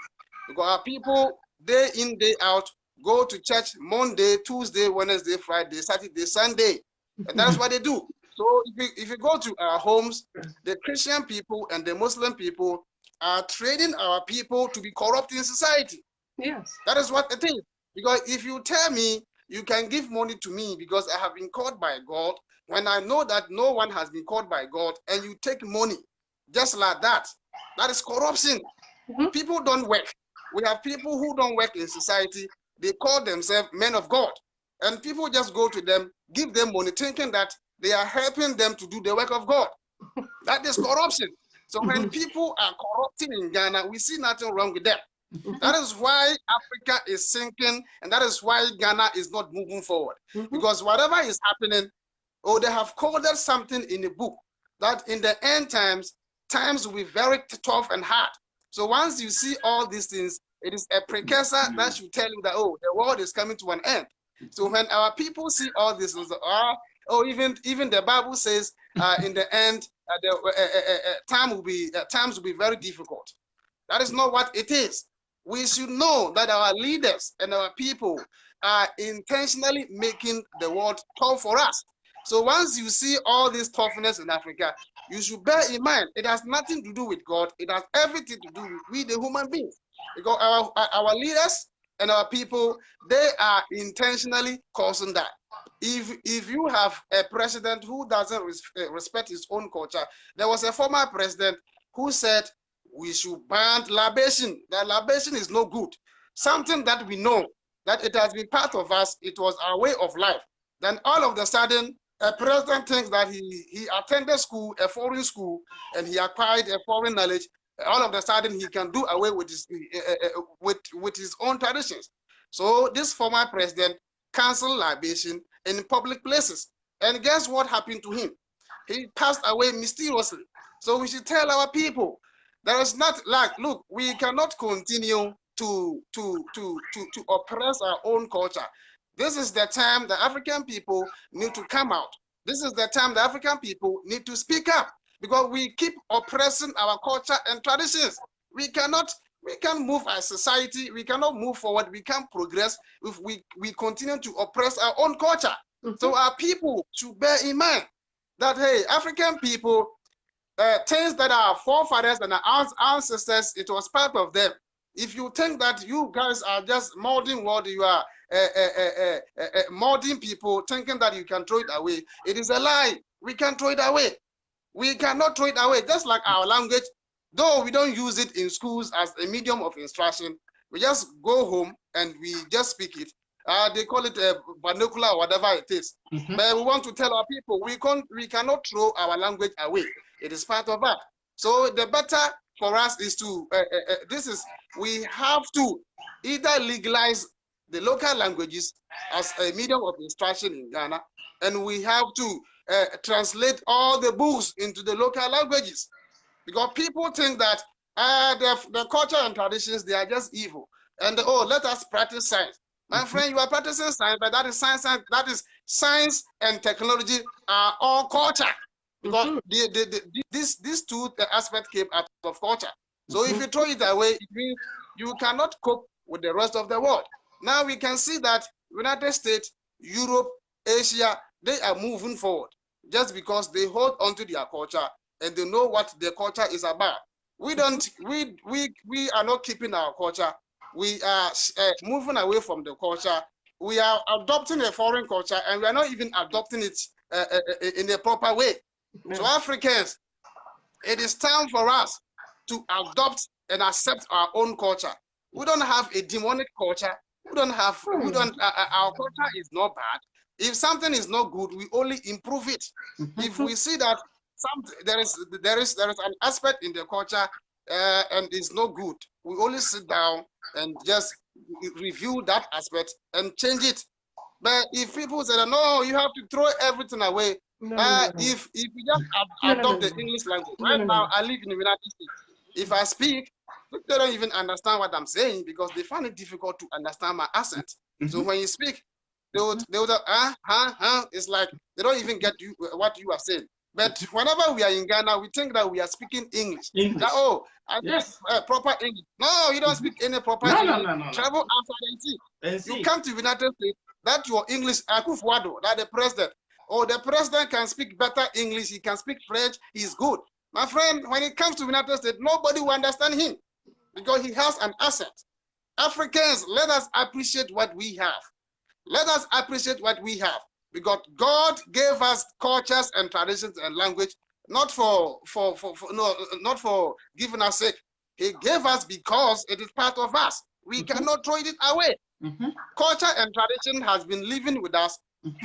Because our people, day in, day out, go to church Monday, Tuesday, Wednesday, Friday, Saturday, Sunday. And that's what they do. So if you go to our homes, the Christian people and the Muslim people are training our people to be corrupt in society. Yes. That is what it is. Because if you tell me you can give money to me because I have been called by God, when I know that no one has been called by God, and you take money just like that, that is corruption. People don't work. We have people who don't work in society. They call themselves men of God. And people just go to them, give them money, thinking that they are helping them to do the work of God. That is corruption. So when people are corrupting in Ghana, we see nothing wrong with them. That is why Africa is sinking, and that is why Ghana is not moving forward. Because whatever is happening, they have coded something in the book that in the end times will be very tough and hard. So once you see all these things, it is a precursor that should tell you that, oh, the world is coming to an end. So when our people see all this, even the Bible says in the end, times will be very difficult. That is not what it is. We should know that our leaders and our people are intentionally making the world tough for us. So once you see all this toughness in Africa, you should bear in mind it has nothing to do with God. It has everything to do with we, the human beings. Because our leaders and our people, they are intentionally causing that. If you have a president who doesn't respect his own culture, there was a former president who said we should ban libation. That libation is no good. Something that we know that it has been part of us. It was our way of life. Then all of a sudden, a president thinks that he attended school, a foreign school, and he acquired a foreign knowledge. All of a sudden, he can do away with his own traditions. So this former president canceled libation in public places. And guess what happened to him? He passed away mysteriously. So we should tell our people, there is not like, look, we cannot continue to oppress our own culture. This is the time the African people need to come out. This is the time the African people need to speak up, because we keep oppressing our culture and traditions. We can't move as society. We cannot move forward. We can't progress if we continue to oppress our own culture. So our people should bear in mind that, hey, African people, things that our forefathers and our ancestors, it was part of them. If you think that you guys are just molding what you are, molding people, thinking that you can throw it away, it is a lie. We can't throw it away. We cannot throw it away. Just like our language, though we don't use it in schools as a medium of instruction, we just go home and we just speak it. They call it a vernacular or whatever it is. But we want to tell our people we cannot throw our language away. It is part of that. So the better for us is to we have to either legalize the local languages as a medium of instruction in Ghana, and we have to translate all the books into the local languages, because people think that the culture and traditions, they are just evil, and let us practice science. My friend, you are practicing science, but that is science. That is science and technology are all culture, because these two aspects came out of culture. So if you throw it away, it means you cannot cope with the rest of the world. Now we can see that United States, Europe, Asia, they are moving forward just because they hold onto their culture and they know what their culture is about. We are not keeping our culture. We are moving away from the culture. We are adopting a foreign culture, and we are not even adopting it in a proper way. So Africans, it is time for us to adopt and accept our own culture. We don't have a demonic culture. Our culture is not bad. If something is not good, we only improve it. If we see that there is an aspect in the culture and it's not good, we only sit down and just review that aspect and change it. But if people say, no, you have to throw everything away, if you just adopt the English language, now I live in the United States. If I speak, they don't even understand what I'm saying because they find it difficult to understand my accent. So when you speak, they would it's like they don't even get what you are saying. But whenever we are in Ghana, we think that we are speaking English. English. That, oh, I speak proper English. No, you don't speak any proper English. No. Travel outside and see. You come to the United States, that your English, Akufo-Addo, that the president. Oh, the president can speak better English. He can speak French. He's good. My friend, when it comes to the United States, nobody will understand him because he has an accent. Africans, let us appreciate what we have. Let us appreciate what we have. Because God gave us cultures and traditions and language, not for giving us sake. He gave us because it is part of us. We cannot throw it away. Culture and tradition has been living with us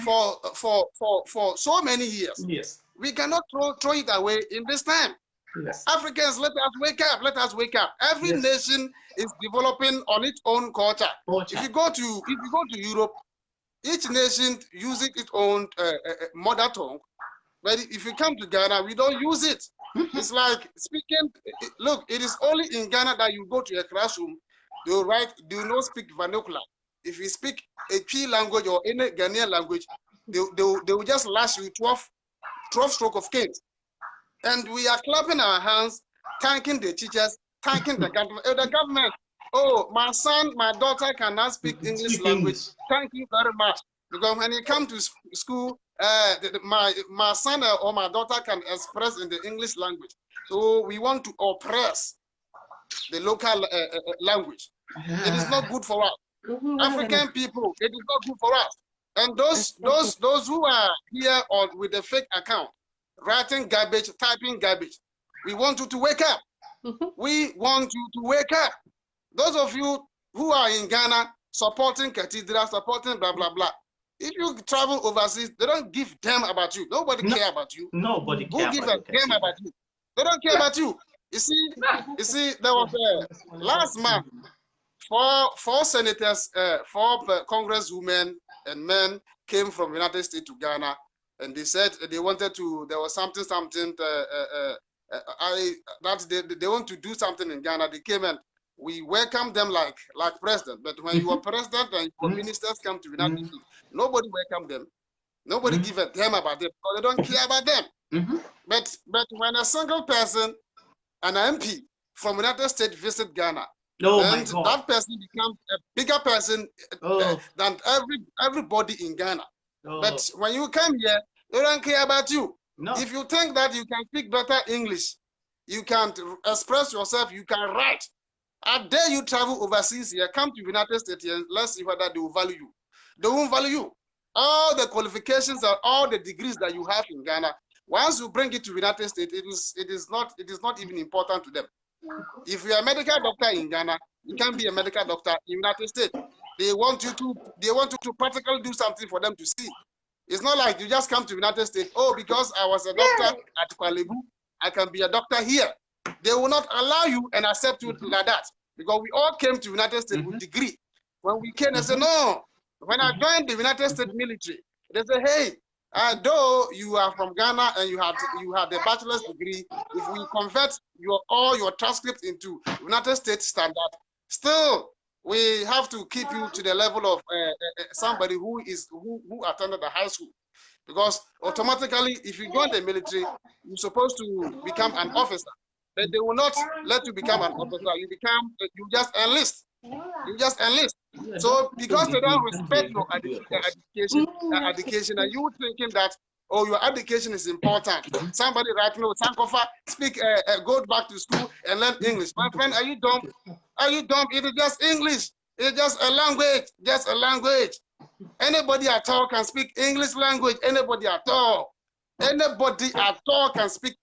for so many years. Yes. We cannot throw it away in this time. Yes. Africans, let us wake up. Let us wake up. Every nation is developing on its own culture. If you go to Europe, each nation uses its own mother tongue. But if you come to Ghana, we don't use it. It's like speaking. Look, it is only in Ghana that you go to a classroom, they will write, do not speak vernacular. If you speak a P language or any Ghanaian language, they will just lash you 12 stroke of canes. And we are clapping our hands, thanking the teachers, thanking the government. Oh, my son, my daughter cannot speak English language. Thank you very much. Because when you come to school, my son or my daughter can express in the English language. So we want to oppress the local language. It is not good for us. African people, it is not good for us. And those who are here with a fake account, writing garbage, typing garbage, we want you to wake up. We want you to wake up. Those of you who are in Ghana supporting cathedral, supporting blah, blah, blah. If you travel overseas, they don't give damn about you. Nobody care about you. Nobody care Who give a damn about you? They don't care about you. You see, there was last month, four senators, 4 congresswomen and men came from the United States to Ghana, and they said they wanted to, there was something, they want to do something in Ghana. They came and we welcome them like president. But when you are president and your ministers come to the United States, nobody welcome them. Nobody give a damn about them because they don't care about them. But when a single person, an MP from the United States visit Ghana, and that person becomes a bigger person than everybody in Ghana. But when you come here, they don't care about you. If you think that you can speak better English, you can express yourself, you can write, I dare you travel overseas here, come to the United States here, let's see whether they will value you. They won't value you. All the qualifications and all the degrees that you have in Ghana, once you bring it to the United States, it is not even important to them. If you are a medical doctor in Ghana, you can be a medical doctor in the United States. They want you to practically do something for them to see. It's not like you just come to the United States, oh, because I was a doctor at Kuala Lumpur, I can be a doctor here. They will not allow you and accept you like that. Because we all came to the United States with degree. When we came, they said, no. When I joined the United States military, they said, hey, though you are from Ghana and you have the bachelor's degree, if we convert all your transcripts into United States standard, still we have to keep you to the level of somebody who attended the high school. Because automatically, if you join the military, you're supposed to become an officer. But they will not let you become an officer. You just enlist. You just enlist. So because they don't respect your education, and you thinking that, oh, your education is important. Somebody right now, Sankofa, speak, go back to school and learn English. My friend, are you dumb? Are you dumb? It is just English. It's just a language. Just a language. Anybody at all can speak English language. Anybody at all. Anybody at all can speak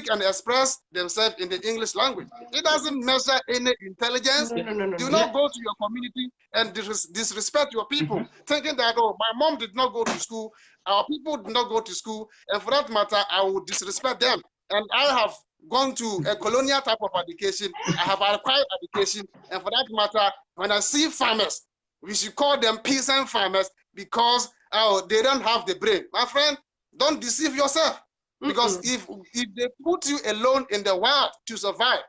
and express themselves in the English language. It doesn't measure any intelligence. Do not go to your community and disrespect your people, thinking that, oh, my mom did not go to school, our people did not go to school, and for that matter, I will disrespect them. And I have gone to a colonial type of education, I have acquired education, and for that matter, when I see farmers, we should call them peasant farmers because they don't have the brain. My friend, don't deceive yourself. Because if they put you alone in the wild to survive,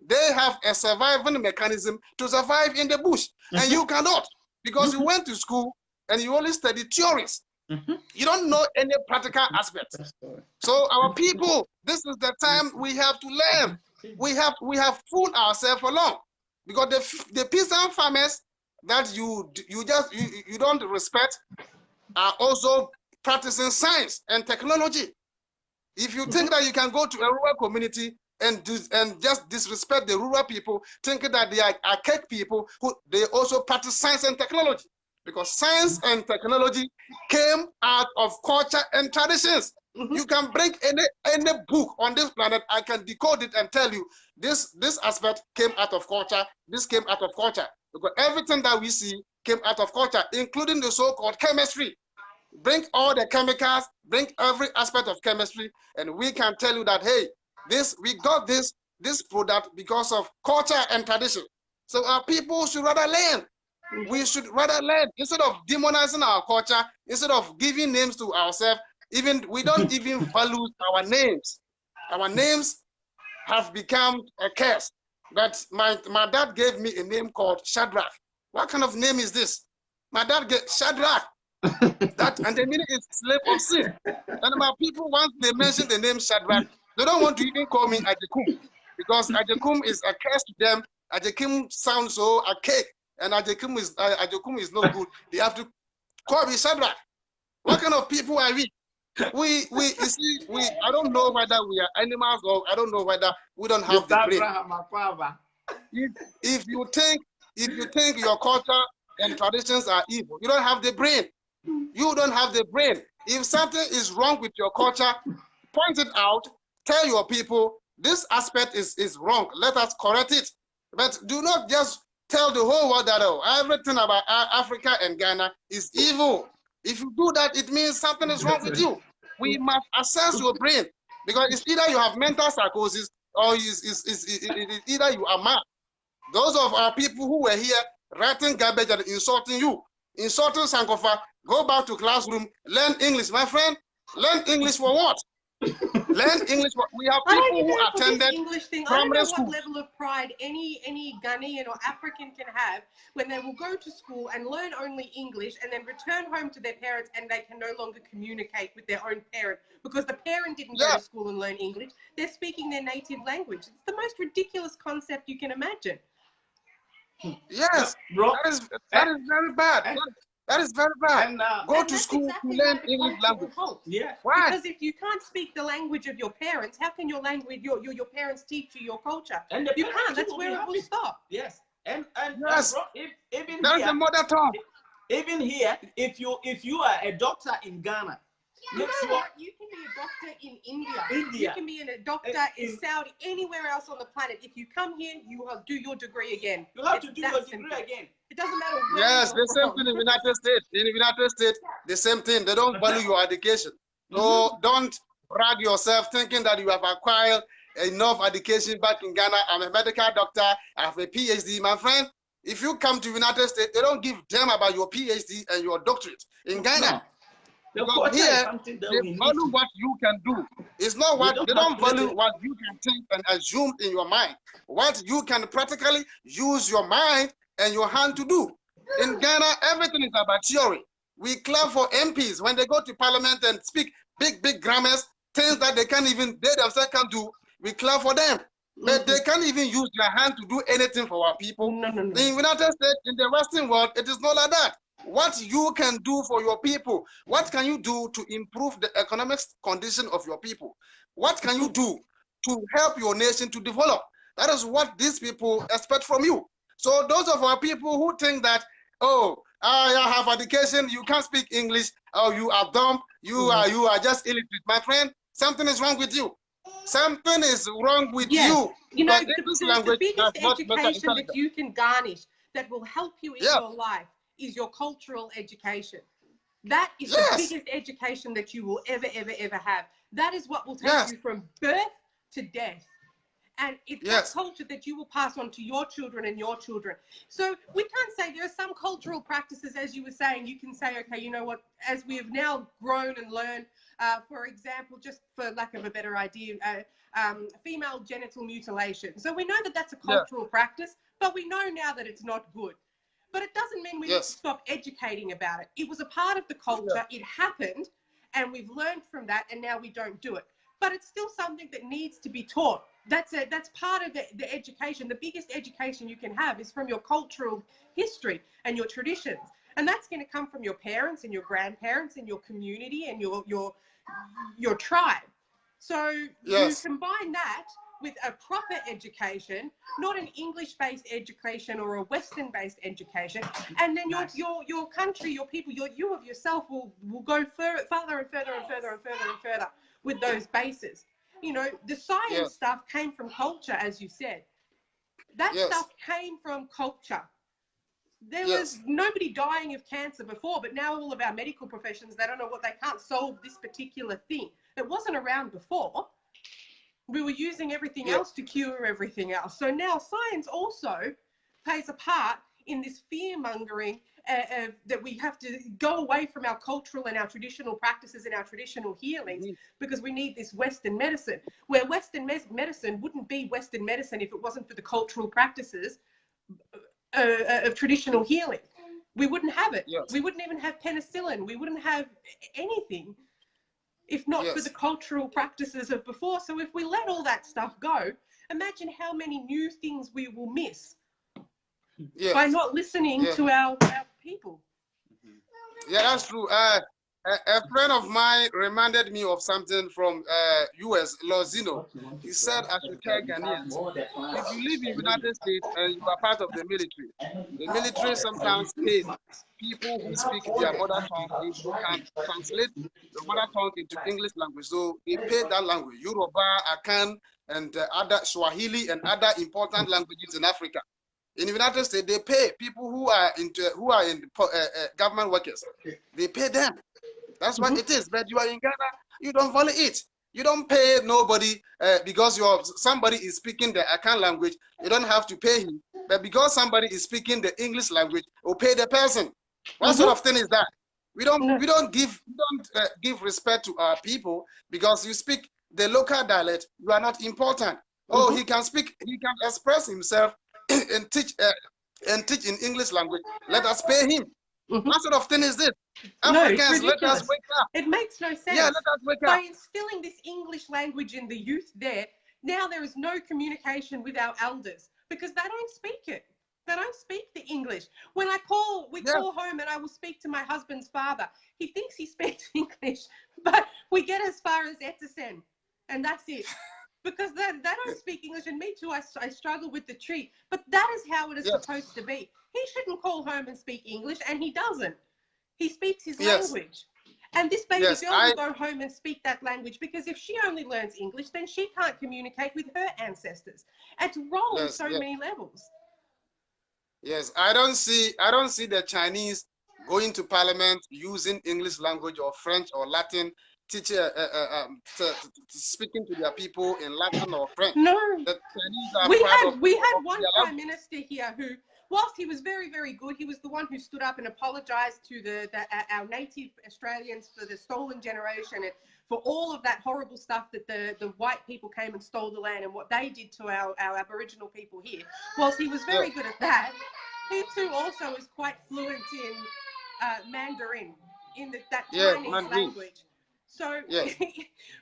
they have a survival mechanism to survive in the bush. And you cannot, because you went to school and you only study theories. You don't know any practical aspect. So our people, this is the time we have to learn. We have fooled ourselves for long, because the peasant farmers that you don't respect are also practicing science and technology. If you think that you can go to a rural community and just disrespect the rural people, thinking that they are archaic people, who they also practice science and technology, because science and technology came out of culture and traditions. You can bring any book on this planet, I can decode it and tell you this aspect came out of culture, this came out of culture, because everything that we see came out of culture, including the so-called chemistry. Bring all the chemicals, bring every aspect of chemistry, and we can tell you that, hey, we got this product because of culture and tradition. So our people should rather learn. We should rather learn, instead of demonizing our culture, instead of giving names to ourselves. We don't even value our names. Our names have become a curse. That my dad gave me a name called Shadrach. What kind of name is this? My dad gave Shadrach. That, and the meaning is slave of sin. And my people, once they mention the name Shadrach, they don't want to even call me Ajekum, because Ajekum is a curse to them. Ajekum sounds so archaic, and Ajekum is no good. They have to call me Shadrach. What kind of people are we? You see, I don't know whether we are animals, or I don't know whether we don't have the brain. If you think your culture and traditions are evil, you don't have the brain. You don't have the brain. If something is wrong with your culture, point it out, tell your people, this aspect is wrong, let us correct it. But do not just tell the whole world that, oh, everything about Africa and Ghana is evil. If you do that, it means something is wrong with you. We must assess your brain, because it's either you have mental psychosis, or it's either you are mad. Those of our people who were here writing garbage and insulting you, insulting Sankofa, go back to classroom, learn English, my friend. Learn English for what? Learn English. We have people who attended English thing. primary I don't know school. what level of pride any Ghanaian or African can have when they will go to school and learn only English, and then return home to their parents, and they can no longer communicate with their own parent because the parent didn't go to school and learn English. They're speaking their native language. It's the most ridiculous concept you can imagine. Yes, bro. That is very bad. That is very bad. And, go to school to learn English language. Yeah. Why? Because if you can't speak the language of your parents, how can your parents teach you your culture? And you can't. That's where it will stop. Yes. And yes. Bro, even that is the mother tongue. Even here, if you are a doctor in Ghana, you know what? You can be a doctor in India. You can be a doctor in Saudi, anywhere else on the planet. If you come here, you will do your degree again. You have to do your degree again. It doesn't matter where yes, the same thing in the United States. In the United States, the same thing. They don't value your education. So don't brag yourself thinking that you have acquired enough education back in Ghana. I'm a medical doctor. I have a PhD, my friend. If you come to the United States, they don't give them about your PhD and your doctorate in Ghana. No. Because here, they value what you can do. It's not what they don't value what you can think and assume in your mind. What you can practically use your mind and your hand to do. In Ghana, everything is about theory. We clap for MPs when they go to parliament and speak big grammars, things that they themselves can't do. We clap for them. But they can't even use their hand to do anything for our people. No. In the United States, in the Western world, it is not like that. What you can do for your people, what can you do to improve the economic condition of your people? What can you do to help your nation to develop? That is what these people expect from you. So those of our people who think that, oh, I have education, you can't speak English, oh, you are dumb, you are just illiterate, my friend, something is wrong with you. Something is wrong with you. You know, the biggest education that you can garnish that will help you in your life is your cultural education. That is the biggest education that you will ever have. That is what will take you from birth to death. And it's that culture that you will pass on to your children and your children. So we can't say there are some cultural practices, as you were saying, you can say, okay, you know what, as we have now grown and learned, for example, just for lack of a better idea, female genital mutilation. So we know that that's a cultural practice, but we know now that it's not good. But it doesn't mean we need to stop educating about it. It was a part of the culture. It happened, and we've learned from that, and now we don't do it. But it's still something that needs to be taught. That's part of the education. The biggest education you can have is from your cultural history and your traditions. And that's going to come from your parents and your grandparents and your community and your tribe. So you combine that with a proper education, not an English-based education or a Western-based education, and then your country, your people, you of yourself will go farther and further and further and further and further with those bases. You know, the science stuff came from culture, as you said. That stuff came from culture. There was nobody dying of cancer before, but now all of our medical professions, they don't know what, they can't solve this particular thing. It wasn't around before. We were using everything else to cure everything else. So now science also plays a part in this fear-mongering that we have to go away from our cultural and our traditional practices and our traditional healings because we need this Western medicine, where Western medicine wouldn't be Western medicine if it wasn't for the cultural practices of traditional healing. We wouldn't have it. We wouldn't even have penicillin. We wouldn't have anything if not for the cultural practices of before. So if we let all that stuff go, imagine how many new things we will miss by not listening to our people. Yeah, that's true. A friend of mine reminded me of something from US, Lozino. He said, I should tell Ghanaians, if you live in the United States and you are part of the military sometimes pays people who speak their mother tongue, who can translate the mother tongue into English language. So they pay that language, Yoruba, Akan, and other Swahili and other important languages in Africa. In the United States, they pay people who are in government workers. They pay them. That's what it is. But you are in Ghana, you don't follow it. You don't pay nobody because somebody is speaking the Akan language. You don't have to pay him. But because somebody is speaking the English language, you pay the person. What sort of thing is that? We don't give respect to our people because you speak the local dialect. You are not important. Oh, he can express himself and teach in English language. Let us pay him. What sort of thing is this? Africans, let us wake up. It makes no sense. Yeah, let us wake up. By instilling this English language in the youth now there is no communication with our elders because they don't speak it. They don't speak the English. When we call home and I will speak to my husband's father, he thinks he speaks English, but we get as far as Ettersen, and that's it. Because they don't speak English, and me too, I struggle with the tree. But that is how it is supposed to be. He shouldn't call home and speak English, and he doesn't. He speaks his language. And this baby girl will go home and speak that language, because if she only learns English, then she can't communicate with her ancestors. It's wrong on so many levels. Yes, I don't see the Chinese going to parliament using English language or French or Latin, speaking to their people in Latin or French. No, the Chinese we had one prime minister here who, whilst he was very, very good, he was the one who stood up and apologized to our native Australians for the stolen generation and for all of that horrible stuff that the white people came and stole the land and what they did to our Aboriginal people here. Whilst he was very good at that, he too also is quite fluent in Mandarin, in that Chinese language. So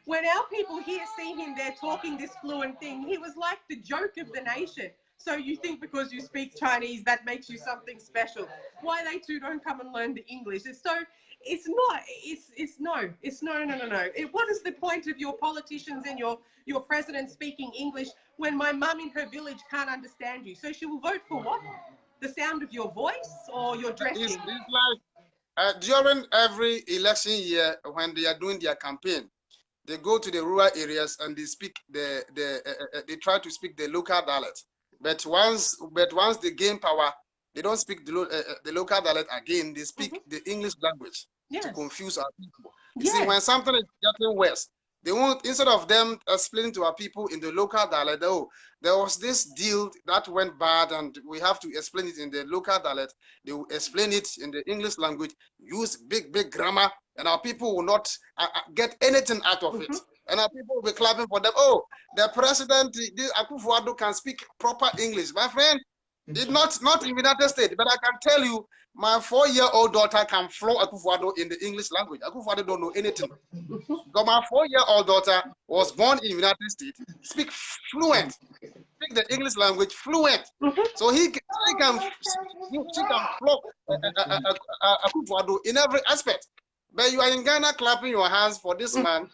when our people here see him there talking this fluent thing, he was like the joke of the nation. So you think because you speak Chinese, that makes you something special. Why they too don't come and learn the English? It's no. What is the point of your politicians and your president speaking English when my mum in her village can't understand you? So she will vote for what? The sound of your voice or your dressing? It's like during every election year when they are doing their campaign, they go to the rural areas and they speak they try to speak the local dialect. But once they gain power, they don't speak the local dialect again. They speak the English language to confuse our people. You see, when something is getting worse, they won't, instead of them explaining to our people in the local dialect, oh, there was this deal that went bad and we have to explain it in the local dialect. They will explain it in the English language, use big grammar, and our people will not get anything out of it. And our people will be clapping for them. Oh, the president, Akufo-Addo, can speak proper English. My friend, Not in the United States, but I can tell you, my 4-year-old daughter can flow Akufo-Addo in the English language. Akufo-Addo don't know anything. Because my 4-year-old daughter was born in the United States, speak the English language fluent. So she can flow Akufo-Addo in every aspect. But you are in Ghana clapping your hands for this man.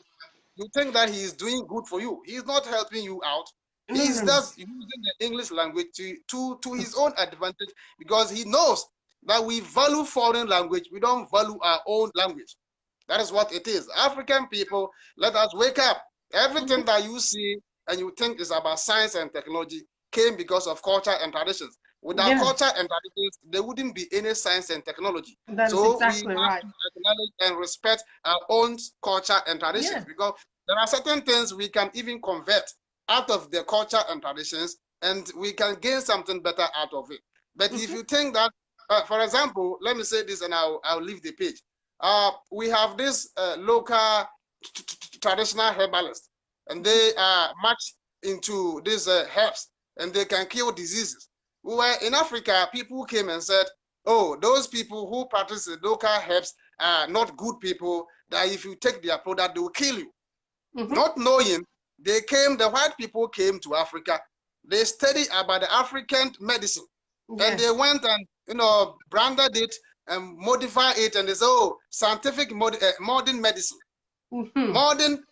You think that he is doing good for you. He is not helping you out. He is just using the English language to his own advantage, because he knows that we value foreign language. We don't value our own language. That is what it is. African people, let us wake up. Everything that you see and you think is about science and technology came because of culture and traditions. Without culture and traditions, there wouldn't be any science and technology. So exactly we have to acknowledge and respect our own culture and traditions, because there are certain things we can even convert out of the culture and traditions, and we can gain something better out of it. But if you think that, for example, let me say this and I'll leave the page. We have this local traditional herbalist, and they are much into these herbs, and they can cure diseases. Where in Africa, people came and said, oh, those people who practice the local herbs are not good people, that if you take their product, they will kill you. Not knowing, the white people came to Africa, they studied about the African medicine, and they went and, branded it and modified it, and they said, oh, scientific modern medicine, modern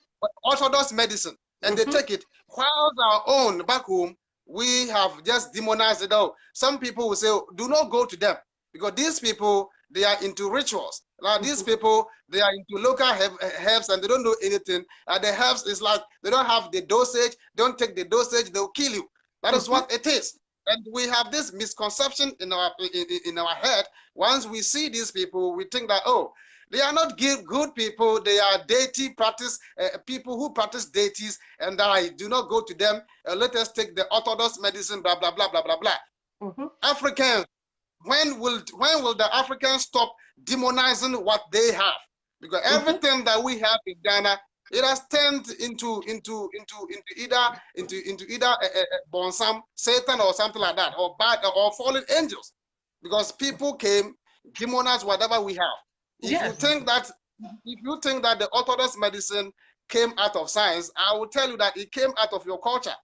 orthodox medicine, and they take it. While our own back home, we have just demonized it out. Some people will say, oh, do not go to them, because these people, they are into rituals. Now, these people, they are into local herbs and they don't know anything. The herbs is like, they don't have the dosage, don't take the dosage, they'll kill you. That is what it is. And we have this misconception in our head. Once we see these people, we think that, oh, they are not good people. They are deity practice, people who practice deities, and I do not go to them. Let us take the orthodox medicine, blah, blah, blah, blah, blah, blah. Africans, when will the Africans stop demonizing what they have? Because everything that we have in Ghana, it has turned into either bonsam, Satan, or something like that, or bad or fallen angels, because people came demonize whatever we have. If you think that the orthodox medicine came out of science, I will tell you that it came out of your culture.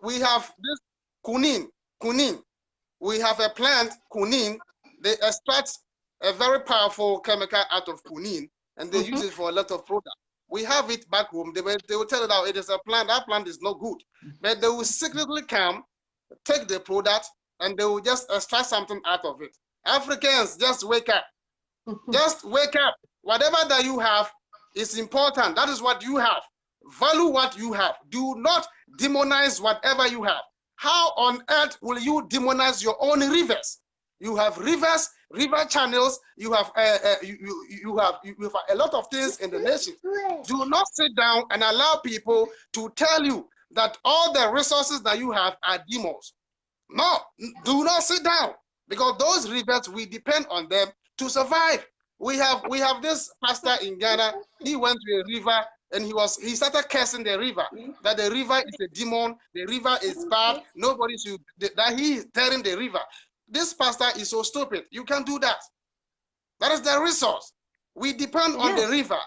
We have this quinine. We have a plant, quinine. They extract a very powerful chemical out of quinine, and they use it for a lot of products. We have it back home. They will tell you that it is a plant. That plant is not good. But they will secretly come, take the product, and they will just extract something out of it. Africans, just wake up. Just wake up. Whatever that you have is important. That is what you have. Value what you have. Do not demonize whatever you have. How on earth will you demonize your own rivers? You have rivers, river channels. You have you have a lot of things in the nation. Do not sit down and allow people to tell you that all the resources that you have are demons. No, do not sit down, because those rivers, we depend on them to survive. We have this pastor in Ghana. He went to a river and he started cursing the river, that the river is a demon, the river is bad, nobody should, that he is tearing the river. This pastor is so stupid. You can't do that. That is the resource. We depend on the river.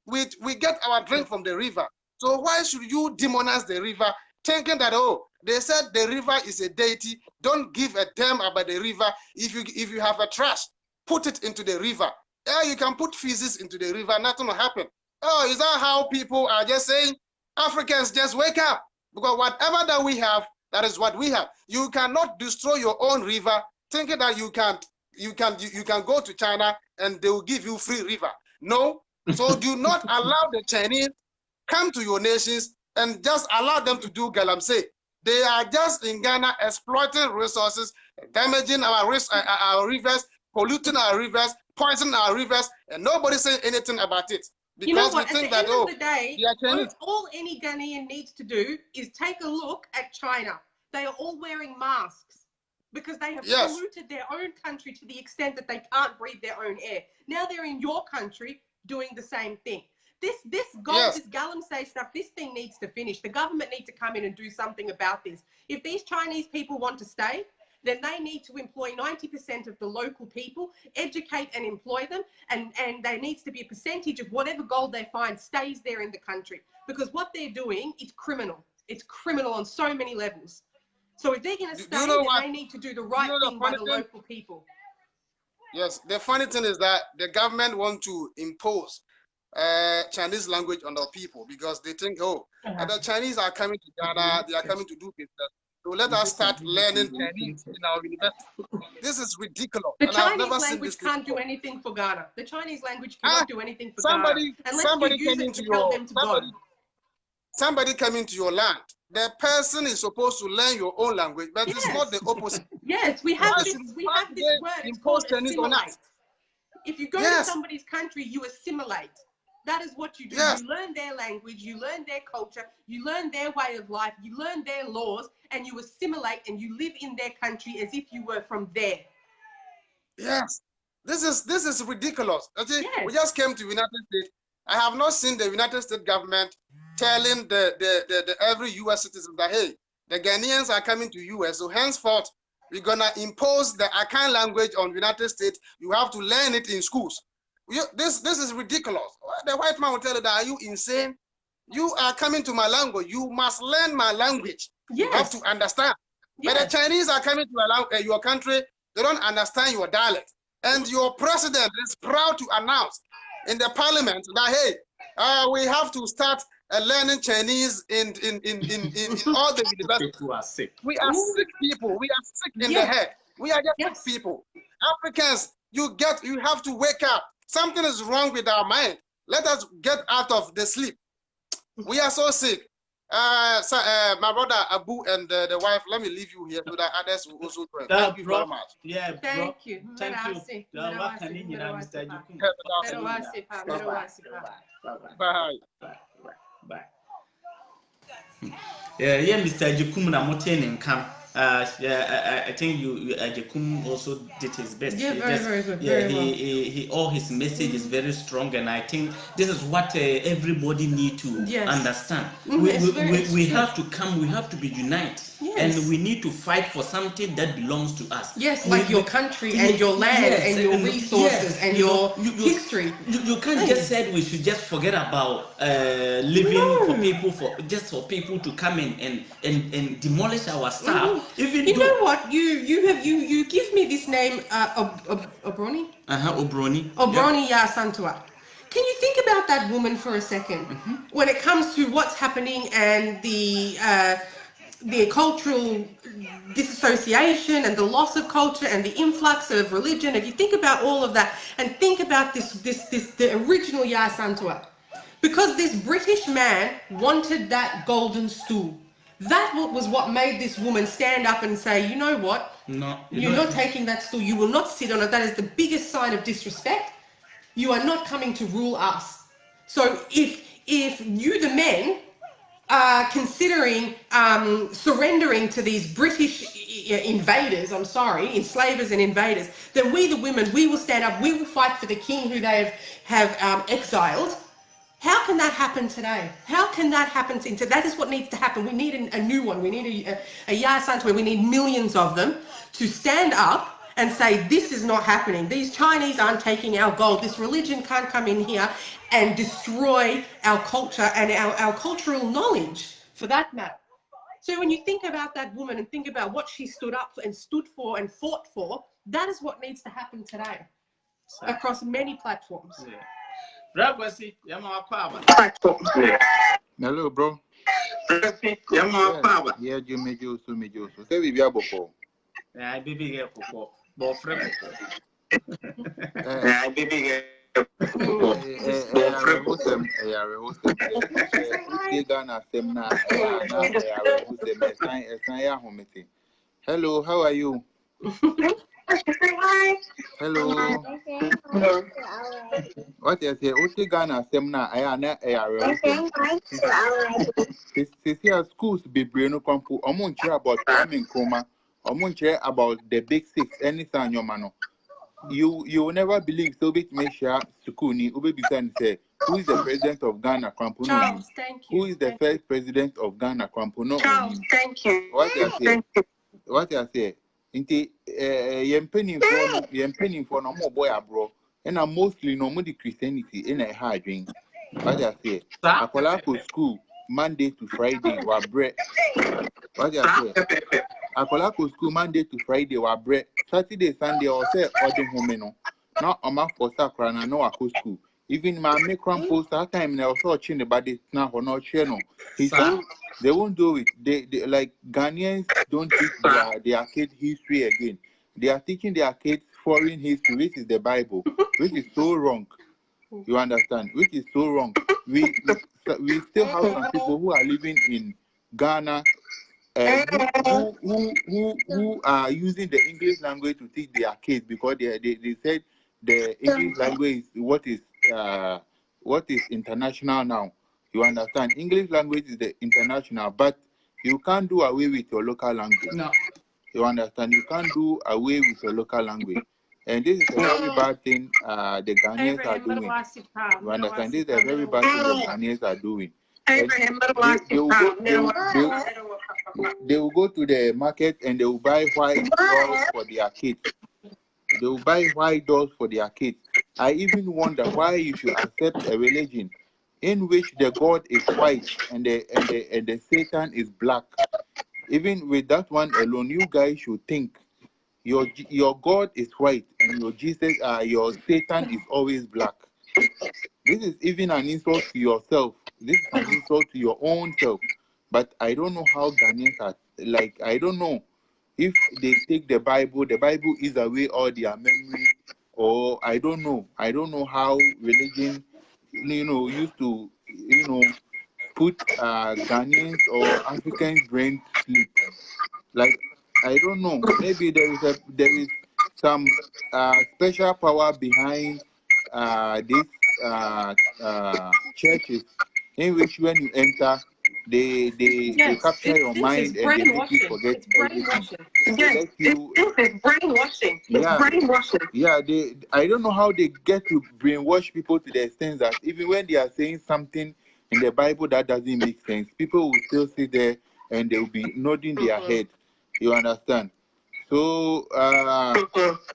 We get our drink from the river. So why should you demonize the river, thinking that, oh, they said the river is a deity, don't give a damn about the river. If you have a trash, put it into the river. Yeah, you can put feces into the river, nothing will happen. Oh, is that how people are just saying? Africans, just wake up. Because whatever that we have, that is what we have. You cannot destroy your own river, thinking that you can go to China and they will give you free river. No. So do not allow the Chinese come to your nations and just allow them to do galamsey. They are just in Ghana exploiting resources, damaging our rivers, polluting our rivers, poisoning our rivers, and nobody saying anything about it. Because you know what? we think At the that, end of the day, Chinese. all any Ghanaian needs to do is take a look at China. They are all wearing masks because they have polluted their own country to the extent that they can't breathe their own air. Now they're in your country doing the same thing. this gold, this galamsey stuff, this thing needs to finish. The government needs to come in and do something about this. If these Chinese people want to stay, then they need to employ 90% of the local people, educate and employ them, and there needs to be a percentage of whatever gold they find stays there in the country. Because what they're doing is criminal. It's criminal on so many levels. So if they're going to stay, then they need to do the right thing by the local people. Yes, the funny thing is that the government want to impose Chinese language on our people because they think, oh, the Chinese are coming to Ghana, they are coming to do business. So let us start learning Chinese in our university. This is ridiculous. The Chinese language can't do anything for Ghana. The Chinese language cannot do anything for Ghana. Somebody coming to your somebody coming to your land. The person is supposed to learn your own language, but it's not the opposite. Yes, we have this word. It's called assimilate. If you go to somebody's country, you assimilate. That is what you do. You learn their language, you learn their culture, you learn their way of life, you learn their laws, and you assimilate and you live in their country as if you were from there. Yes, this is ridiculous. We just came to the United States. I have not seen the United States government telling the every U.S. citizen that, hey, the Ghanaians are coming to U.S., so henceforth we're gonna impose the Akan language on the United States. You have to learn it in schools. This is ridiculous. The white man will tell you that, are you insane? You are coming to my language. You must learn my language. You have to understand. But the Chinese are coming to your country. They don't understand your dialect. And your president is proud to announce in the parliament that, hey, we have to start learning Chinese in all the universities. People are sick. We are sick people. We are sick in the head. We are just sick people. Africans, you have to wake up. Something is wrong with our mind. Let us get out of the sleep. We are so sick. My brother Abu and the wife, let me leave you here so that others will also join. Thank you very much. Yeah, thank you. Thank you. Bye. Bye. Yeah, Mr. Jekum na moten come. I think Jekum also did his best. Yeah, very good. He all his message is very strong, and I think this is what everybody need to understand. We have to come. We have to be united, and we need to fight for something that belongs to us. Yes, like your country and your land and your resources and your history. You can't just say we should just forget about living for people, for people to come in and demolish our stuff. Even you know what, you give me this name, OBRONI. OBRONI. OBRONI ASANTEWAA. Can you think about that woman for a second? When it comes to what's happening and the cultural disassociation and the loss of culture and the influx of religion, if you think about all of that and think about the original ASANTEWAA, because this British man wanted that golden stool. That was what made this woman stand up and say, you know what? No, you're not taking that stool. You will not sit on it. That is the biggest sign of disrespect. You are not coming to rule us. So if you, the men, are considering surrendering to these British invaders, enslavers and invaders, then we, the women, we will stand up. We will fight for the king who they have exiled. How can that happen today? How can that happen? That is what needs to happen. We need a new one. We need a ASANTEWAA. We need millions of them to stand up and say, this is not happening. These Chinese aren't taking our gold. This religion can't come in here and destroy our culture and our cultural knowledge, for that matter. So when you think about that woman and think about what she stood up and stood for and fought for, that is what needs to happen today across many platforms. Hello, bro. Yeah, you may do so. Say we are before. Baby, here for friend. Baby, hello, how are you? Hello. What is it? Uti Ghana semna ayana ayare. This year schools be breno kampu. Omunche about coming coma. Omunche about the big six. Anything your mano. You will never believe so bit me share sukuni ube bisan say Who is the president of Ghana? Krampo? Charles, thank you. Who is the first president of Ghana? Krampo? No. Charles, thank you. What I say? What I say? Inti yempeni for no more boy abro. And I mostly no more the Christianity in a hard drink. What I say? Akola to school Monday to Friday wa bread. What I say? Akola to school Monday to Friday wa bread. Saturday, Sunday or say or the home no. Now I'm out for Sakrana no ako school. Even my make post that time I was watching the body now or not channel. He said they won't do it. They like Ghanaians don't teach their kids history again. They are teaching their kids foreign history, which is the Bible, which is so wrong. You understand? Which is so wrong. We still have some people who are living in Ghana who are using the English language to teach their kids because they said the English language is what is international now. You understand? English language is the international, but you can't do away with your local language. No. You understand? You can't do away with your local language. And this is a very bad thing the Ghanaians are doing. You understand? This is a very bad thing the Ghanaians are doing. They will go to the market and they will buy white dolls for their kids. They will buy white dolls for their kids. I even wonder why you should accept a religion in which the God is white and the Satan is black. Even with that one alone, you guys should think your God is white and your Satan is always black. This is even an insult to yourself. This is an insult to your own self. But I don't know how Ghanaians are like. I don't know if they take the Bible is away all their memory, or I don't know. I don't know how religion, used to, put Ghanaians or Africans' brain to sleep. Like, I don't know. Maybe there is some special power behind these churches in which when you enter, they capture your mind and they make you forget everything. They let you. This is brainwashing. Yeah. Brainwashing. Yeah, I don't know how they get to brainwash people to the extent that even when they are saying something in the Bible that doesn't make sense, people will still sit there and they will be nodding their head. You understand? So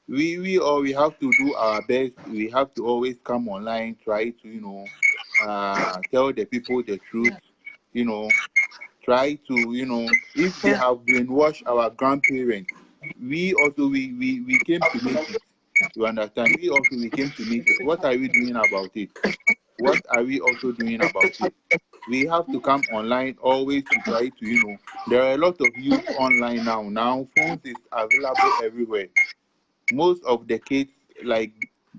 we have to do our best. We have to always come online, try to tell the people the truth. Try to if they have brainwashed our grandparents, we came to meet it. You understand? We came to meet it. What are we doing about it? What are we also doing about it? We have to come online always to try to, there are a lot of youth online now. Now, phones is available everywhere. Most of the kids, like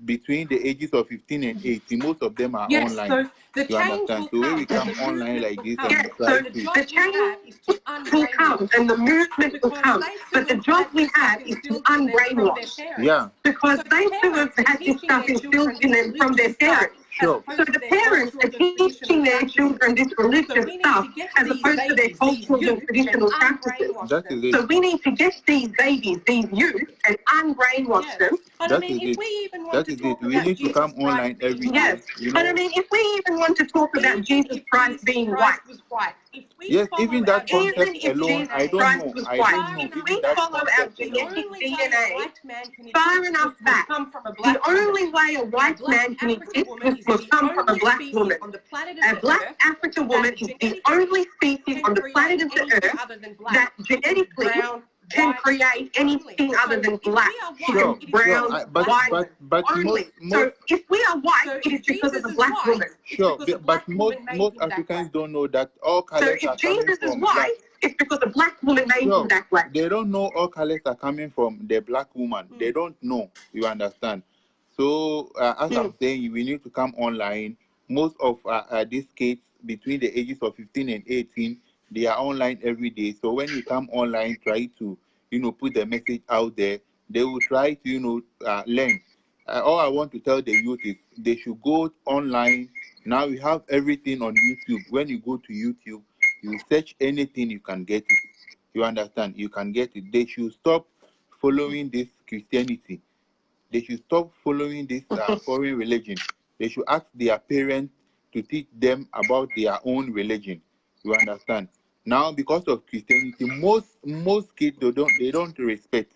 between the ages of 15 and 18, most of them are online. So the you understand? So when we come online like this and try to... The change will come and the movement will come. But the job we have is to unbrainwash. Yeah. Because they too have had this stuff instilled in them from their parents. Sure. So the parents are teaching their children this religious stuff as opposed to their cultural and traditional practices. That is it. So we need to get these babies, these youth, and unbrainwash them. That is it. We need to come online every day. Yes. But I mean, if we even want to talk about Jesus Christ being white. Yes, even that concept alone, I don't know. If we follow our genetic DNA far enough back, the only way a white man can exist will come from a black woman. A black African woman is the only species on the planet of the earth that genetically can create anything other than black, brown, white, only. So if we are white, it is because of the black woman. Sure, but most Africans don't know that all colors so are if Jesus is from white, black. it's because the black woman made him that way. They don't know all colors are coming from the black woman. They don't know. You understand? So as I'm saying, we need to come online. Most of these kids between the ages of 15 and 18, they are online every day. So when you come online, try to put the message out there. They will try to learn. All I want to tell the youth is they should go online. Now we have everything on YouTube. When you go to YouTube, you search anything, you can get it. You understand? You can get it. They should stop following this Christianity. They should stop following this foreign religion. They should ask their parents to teach them about their own religion. You understand? Now, because of Christianity, most kids they don't respect,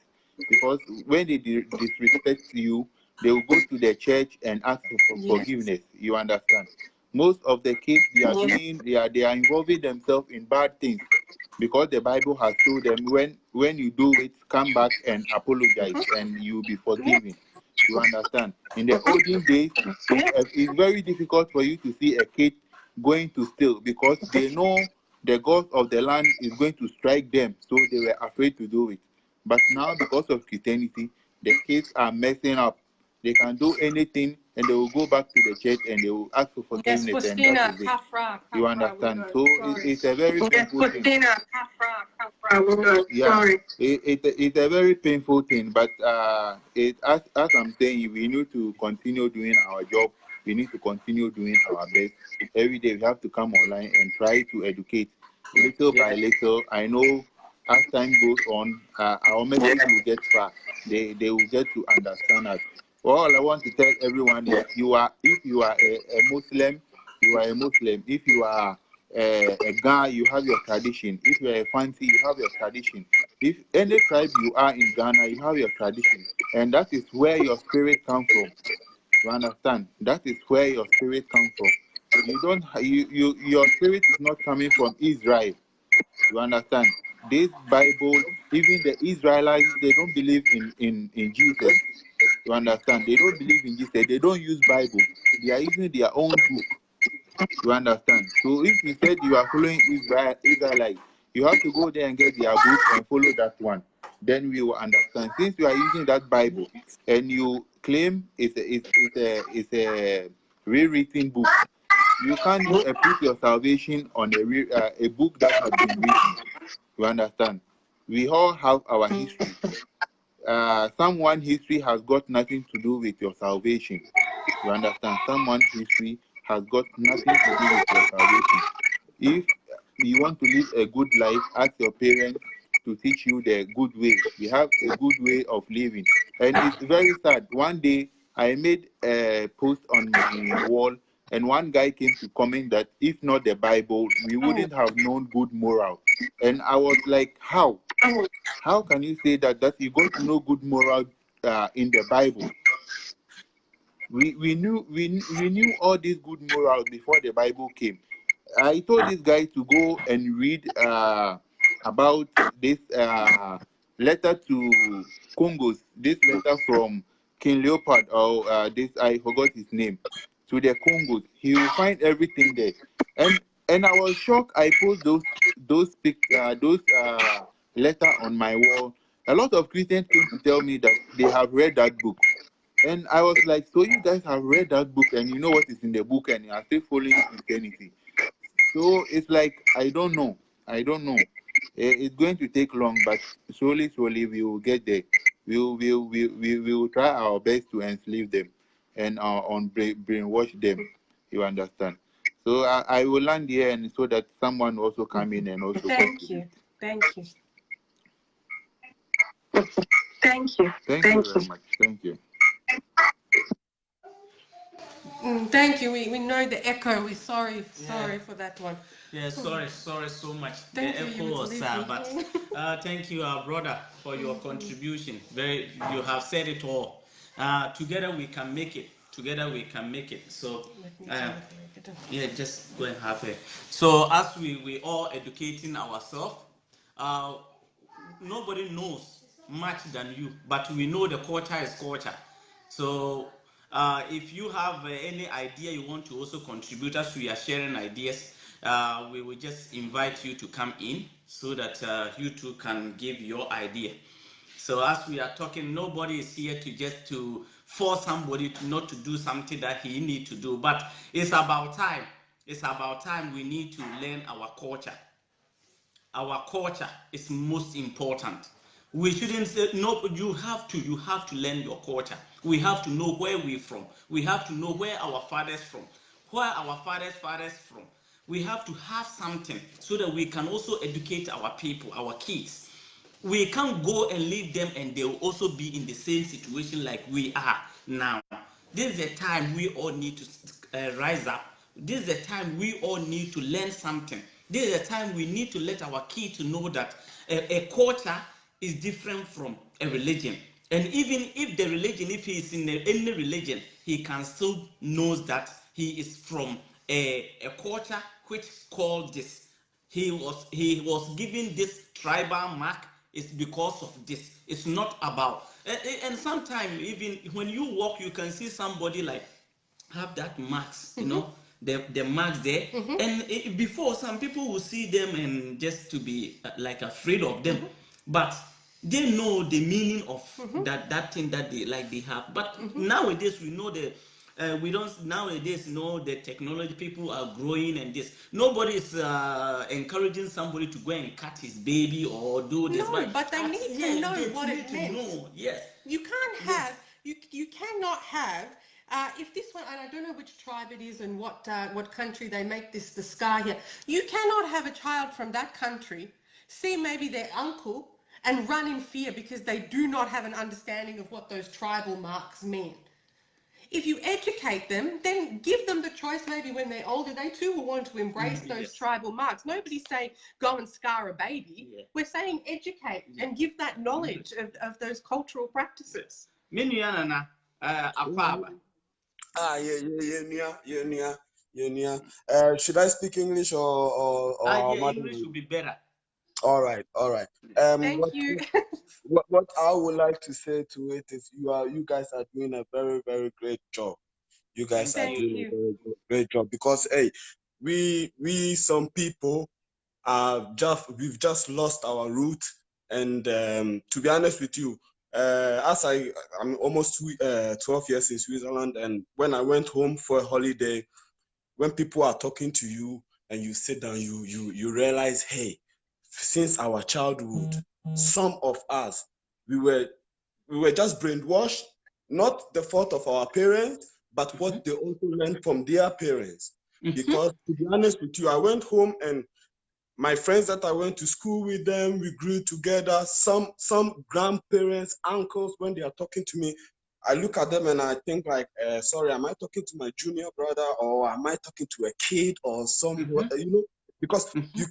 because when they disrespect you, they will go to the church and ask for forgiveness. You understand? Most of the kids they are involving themselves in bad things, because the Bible has told them when you do it, come back and apologize and you'll be forgiven. You understand? In the olden days, it's very difficult for you to see a kid going to steal, because they know the God of the land is going to strike them, so they were afraid to do it. But now, because of Christianity, the kids are messing up. They can do anything, and they will go back to the church and they will ask for forgiveness, and that is it. You understand? So it's a very painful thing. Yeah, it's a very painful thing. But as I'm saying, we need to continue doing our job. We need to continue doing our best. Every day we have to come online and try to educate little by little. I know as time goes on, our message will get far. They will get to understand us. All I want to tell everyone is, if you are a Muslim, you are a Muslim. If you are a Ghana, you have your tradition. If you are a Fanti, you have your tradition. If any tribe you are in Ghana, you have your tradition, and that is where your spirit comes from. You understand? That is where your spirit comes from. Your spirit is not coming from Israel. You understand? This Bible, even the Israelites, they don't believe in Jesus. You understand? They don't believe in Jesus. They don't use Bible. They are using their own book. You understand? So if you said you are following Israelite, you have to go there and get their book and follow that one. Then we will understand. Since you are using that Bible and you claim it's a rewritten book, you can't put your salvation on a book that has been written. You understand? We all have our history. Someone's history has got nothing to do with your salvation. You understand? Someone's history has got nothing to do with your salvation. If you want to live a good life, ask your parents to teach you the good way. We have a good way of living. And it's very sad. One day, I made a post on my wall, and one guy came to comment that if not the Bible, we wouldn't have known good moral. And I was like, how? How can you say that you got to know good moral in the Bible? We knew all these good morals before the Bible came. I told this guy to go and read about this letter to Congos, this letter from King Leopold, or this, I forgot his name, to the Congos. He will find everything there. And I was shocked. I post those letter on my wall. A lot of Christians came to tell me that they have read that book. And I was like, so you guys have read that book and you know what is in the book and you are still following Christianity. So it's like, I don't know. It's going to take long, but slowly we will get there. We will try our best to enslave them and brainwash them. You understand? So I will land here, and so that someone also come in and also. Thank you. Thank you very much. Thank you. Thank you. We know the echo. We're sorry for that one. Yeah, sorry so much. Thank the you, echo was but thank you, our brother, for your contribution. You have said it all. Together we can make it. So yeah, just go and have it. So as we all educating ourselves, nobody knows much than you, but we know the culture is culture. So if you have any idea you want to also contribute, as we are sharing ideas, we will just invite you to come in so that you too can give your idea. So as we are talking, nobody is here to force somebody not to do something that he need to do, but it's about time. We need to learn our culture. Our culture is most important. We shouldn't say no. You have to learn your culture. We have to know where we're from. We have to know where our fathers from, from. We have to have something so that we can also educate our people, our kids. We can't go and leave them and they will also be in the same situation like we are now. This is the time we all need to rise up This is the time we all need to learn something. This is the time we need to let our kids to know that a culture is different from a religion. And even if the religion, if he is in any religion, he can still knows that he is from a culture which called this. He was given this tribal mark is because of this. It's not about and sometimes even when you walk, you can see somebody like have that marks, you know, the marks there. And before, some people will see them and just to be like afraid of them, but they know the meaning of that thing that they have. But nowadays we know the we don't nowadays know the technology, people are growing, and this nobody is encouraging somebody to go and cut his baby or do this. No, but they need to know what it meant. Yes, you can't have you cannot have if this one, and I don't know which tribe it is and what country they make the scar here. You cannot have a child from that country see maybe their uncle and run in fear because they do not have an understanding of what those tribal marks mean. If you educate them, then give them the choice maybe when they're older. They too will want to embrace those tribal marks. Nobody's saying go and scar a baby. We're saying educate and give that knowledge of those cultural practices. Should I speak English or English would be better. All right. Thank you. What I would like to say to it is you guys are doing a very, very great job. You guys are doing a very great job because hey, we some people we've just lost our root, and to be honest with you, as I'm almost 12 years in Switzerland, and when I went home for a holiday, when people are talking to you and you sit down, you realize, hey, since our childhood, some of us we were just brainwashed, not the fault of our parents, but what they also learned from their parents. Because to be honest with you, I went home and my friends that I went to school with them, we grew together. Some grandparents, uncles, when they are talking to me, I look at them and I think like, sorry, am I talking to my junior brother or am I talking to a kid or someone, you know, because you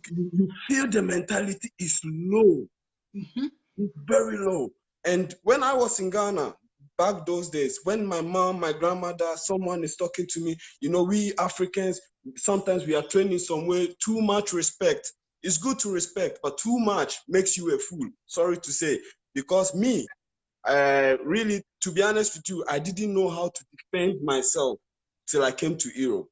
feel the mentality is low. It's very low. And when I was in Ghana, back those days, when my mom, my grandmother, someone is talking to me, you know, we Africans, sometimes we are trained in some way, too much respect. It's good to respect, but too much makes you a fool. Sorry to say, because me, really, to be honest with you, I didn't know how to defend myself till I came to Europe.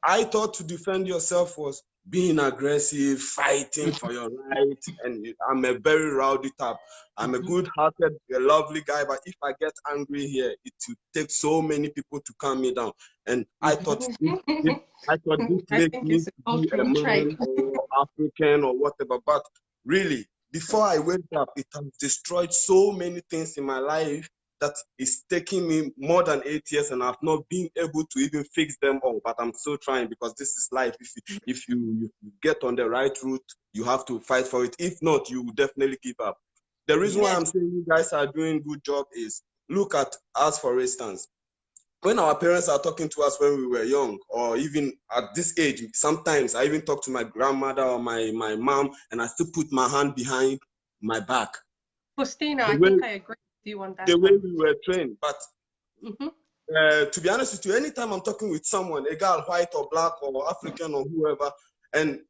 I thought to defend yourself was being aggressive, fighting for your right, and I'm a very rowdy type. I'm a good-hearted, a lovely guy, but if I get angry here, it will take so many people to calm me down. And I thought this makes me to be a man or African or whatever. But really, before I wake up, it has destroyed so many things in my life that is taking me more than 8 years, and I've not been able to even fix them all. But I'm still trying because this is life. If you get on the right route, you have to fight for it. If not, you will definitely give up. The reason why I'm saying you guys are doing good job is look at us, for instance. When our parents are talking to us when we were young, or even at this age, sometimes I even talk to my grandmother or my mom, and I still put my hand behind my back. Faustina, I think I agree with you on that. The way we were trained. But to be honest with you, anytime I'm talking with someone, a girl, white or black or African or whoever, and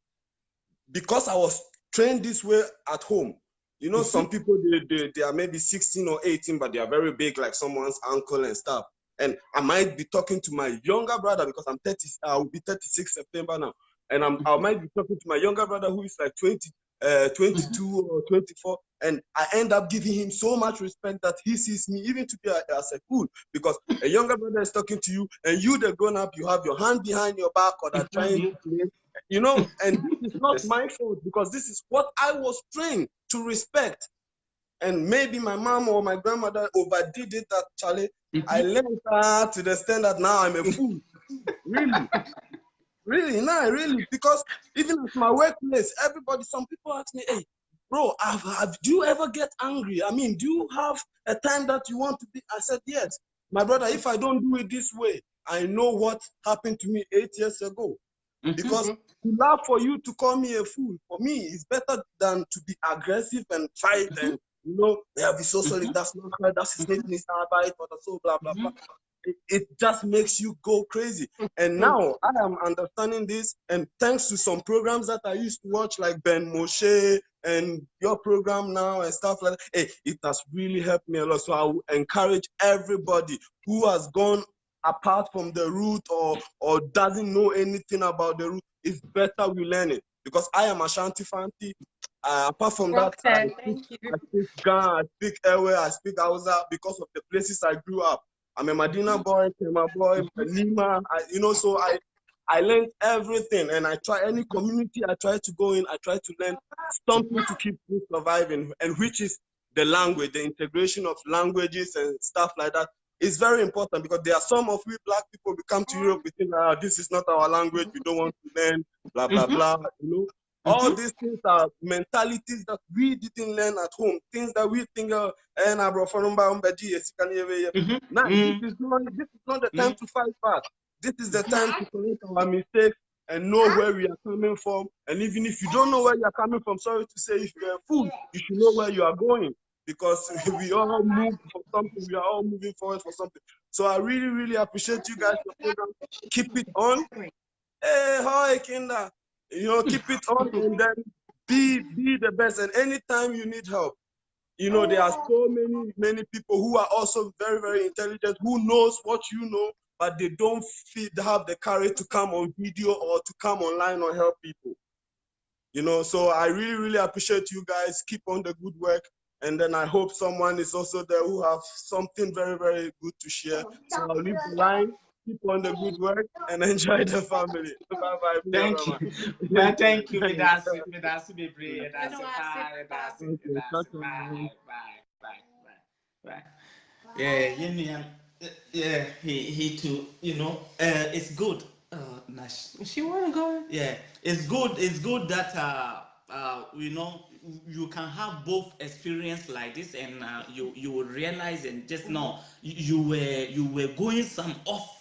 because I was trained this way at home, you know, some people, they are maybe 16 or 18, but they are very big, like someone's uncle and stuff. And I might be talking to my younger brother because I'm 30, I will be 36 September now. And I might be talking to my younger brother who is like 22 or 24. And I end up giving him so much respect that he sees me even today as a fool, because a younger brother is talking to you and you, the grown up, you have your hand behind your back or that trying to play, you know, and this is not my fault because this is what I was trained to respect. And maybe my mom or my grandmother overdid it at Charlie. I learned to the extent that now I'm a fool. Really, because even at my workplace, some people ask me, hey, bro, do you ever get angry? I mean, do you have a time that you want to be? I said, yes. My brother, if I don't do it this way, I know what happened to me 8 years ago. Because to laugh for you to call me a fool, for me, it's better than to be aggressive and fight and, yeah, be so solid. That's not right. That's his name, but so blah, blah, blah. It just makes you go crazy. And now I am understanding this, and thanks to some programs that I used to watch, like Ben Moshe and your program now and stuff like that, hey, it has really helped me a lot. So I will encourage everybody who has gone apart from the route or doesn't know anything about the route, it's better we learn it. Because I am Ashanti Fanti. Apart from that, I speak Ghana, I speak Ewe, I speak Hausa because of the places I grew up. I'm a Medina boy, Kema boy, Nima, so I learned everything, and I try any community I try to go in, I try to learn something to keep me surviving, and which is the language, the integration of languages and stuff like that is very important, because there are some of we black people, we come to Europe, we think, this is not our language, we don't want to learn, blah, blah, blah, All these things are mentalities that we didn't learn at home, things that we think, now, this is not the time to fight back. This is the time to correct our mistakes and know where we are coming from. And even if you don't know where you are coming from, sorry to say, if you're a fool, you should know where you are going. Because we all move for something, we are all moving forward for something. So I really, really appreciate you guys for the program. Keep it on. Hey, hi, Kinda. Keep it on, and then be the best. And anytime you need help, there are so many people who are also very, very intelligent, who knows what you know, but they don't have the courage to come on video or to come online or help people. So I really, really appreciate you guys. Keep on the good work. And then I hope someone is also there who have something very, very good to share. So I'll leave the line, keep on the good work, and enjoy the family. Bye-bye. Thank you. Thank you. Bye. Yeah, he too, it's good. Nash. She wanna go? Yeah, it's good that you can have both experience like this, and you will realize, and just know you were going some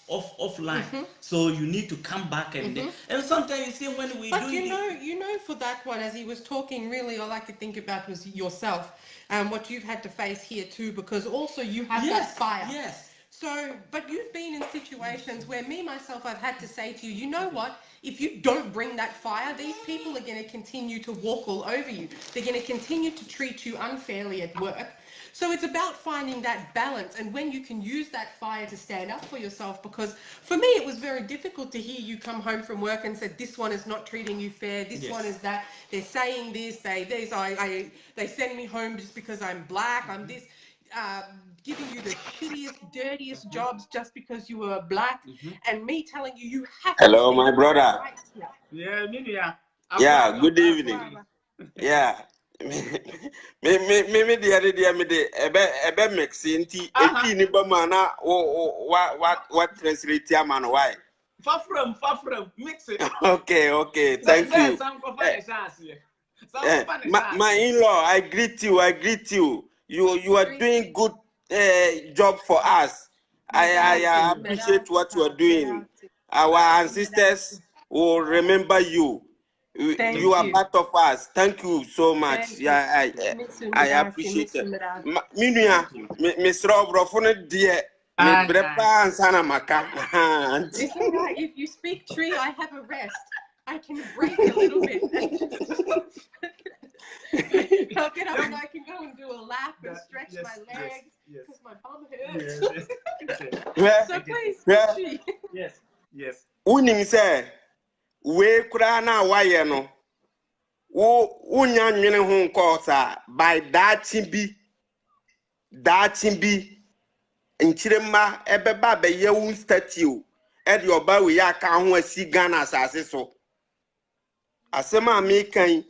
offline, so you need to come back and sometimes you see when we do it. For that one, as he was talking, really all I could think about was yourself and what you've had to face here too, because also you have that fire. Yes. So, but you've been in situations where myself, I've had to say to you, you know what? If you don't bring that fire, these people are going to continue to walk all over you. They're going to continue to treat you unfairly at work. So it's about finding that balance, and when you can use that fire to stand up for yourself, because for me, it was very difficult to hear you come home from work and said, this one is not treating you fair. This one is that. They're saying this. They send me home just because I'm black. I'm this. Giving you the shittiest, dirtiest jobs just because you were black, and me telling you have Hello, to my brother. Right. Yeah, good evening. Yeah. Me the other day, ebe mixinti eti ni bamana what translate ya man why? Far from mix it. Okay, thank you. My in-law, I greet you. You are doing good job for us. I appreciate what you are doing. Our ancestors will remember you. You are part of us. Thank you so much. Yeah, I appreciate it. Minya, Miss Robro, for the dear. It's all right. If you speak tree, I have a rest. I can breathe a little bit. I'll get up and I can go and do a lap and stretch my legs because my bum hurts. So please, tree. Yes. Unim say, we kurana wayeno. Unya nwene ho nkosa by datin bi nchirema ebeba be yewu statue e de oba we ya ka ho asi Ghana asase so asema me kan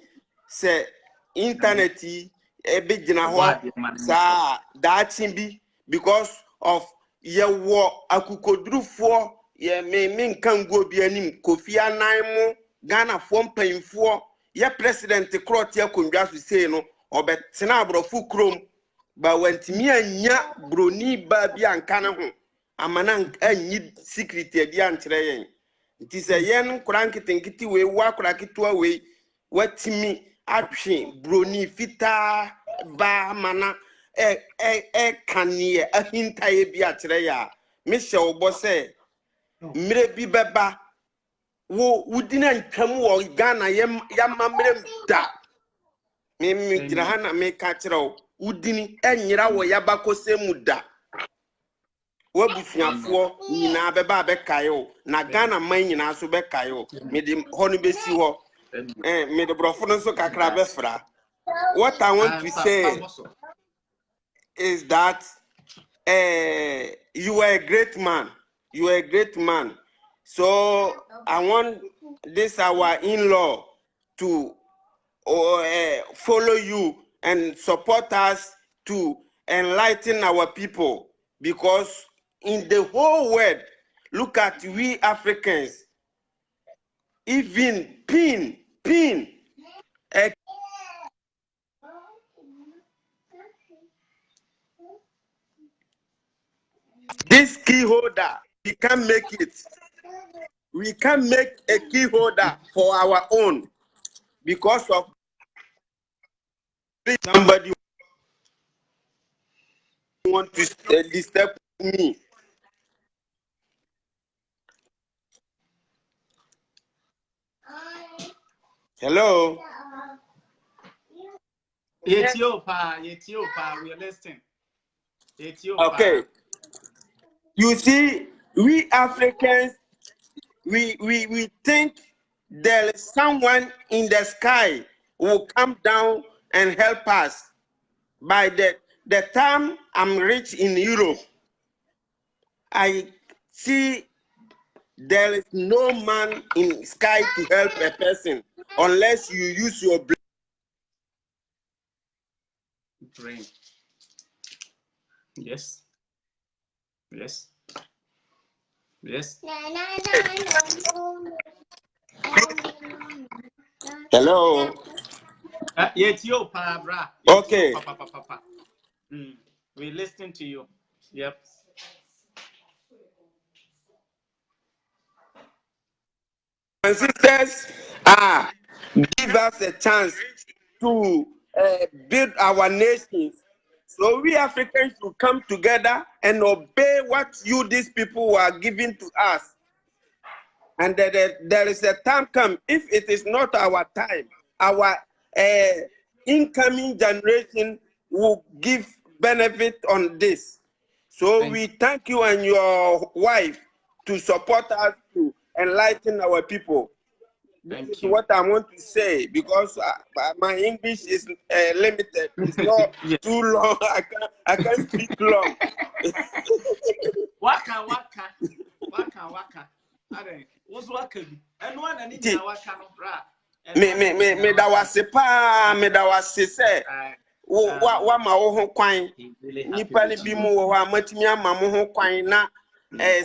se internet ebe gina ho sa datin bi because of yewo akukodrufo ye me nkan go bi anim Kofi Annan mo Ghana fo mpanfo ye president krot ya kondwa so sei no obetena abrofu krom ba wantimi anya broni ba bi anka ne ho amana anyi secret edi ankyerɛ yɛn nti sɛ yɛn nkora nketenkete wei wa akora ketewa wei watimi atwe broni fitaa ba amana kanie ahintaye bi akyerɛ yɛ a mehyɛ wo bɔ sɛ mmerɛ bi bɛba wo wudina ntwam wɔ Ghana yɛma mmerɛ da me gyina ha na meka kyerɛ wo wudini ɛnyera wɔ yabakɔsɛ mu da wabusuafoɔ nyinaa bɛba bɛkae wo na Ghana man nyinaa so bɛkae wo mede hɔ no bɛsi hɔ mede brɔfo no nso kakra bɛfra. What I want to say is that you are a great man. You are a great man. So I want this our in-law to follow you and support us to enlighten our people, because in the whole world, look at we Africans, even pin this key holder, we can make it. We can make a key holder for our own because of somebody who want to disturb me. Hello. Ethiopia, we are listening. Ethiopia. Okay. You see, we Africans, we think there is someone in the sky who will come down and help us. By the time I'm rich in Europe, I see there is no man in sky to help a person unless you use your brain. Yes. Yes. Yes. Hello. Ethiopia, bra. Okay. We listen to you. Yep. And sisters, give us a chance to build our nations. So we Africans should come together and obey what these people are giving to us. And there is a time come, if it is not our time, our incoming generation will give benefit on this. So we thank you and your wife to support us to enlighten our people. This is what I want to say, because my English is limited. It's not too long. I can't speak long. Waka. What's waka? And one and in waka no bra. Me da wase say. Wa ma wo ho kwan. Nipa ni bi mu wo ha matimi ama mo ho kwan na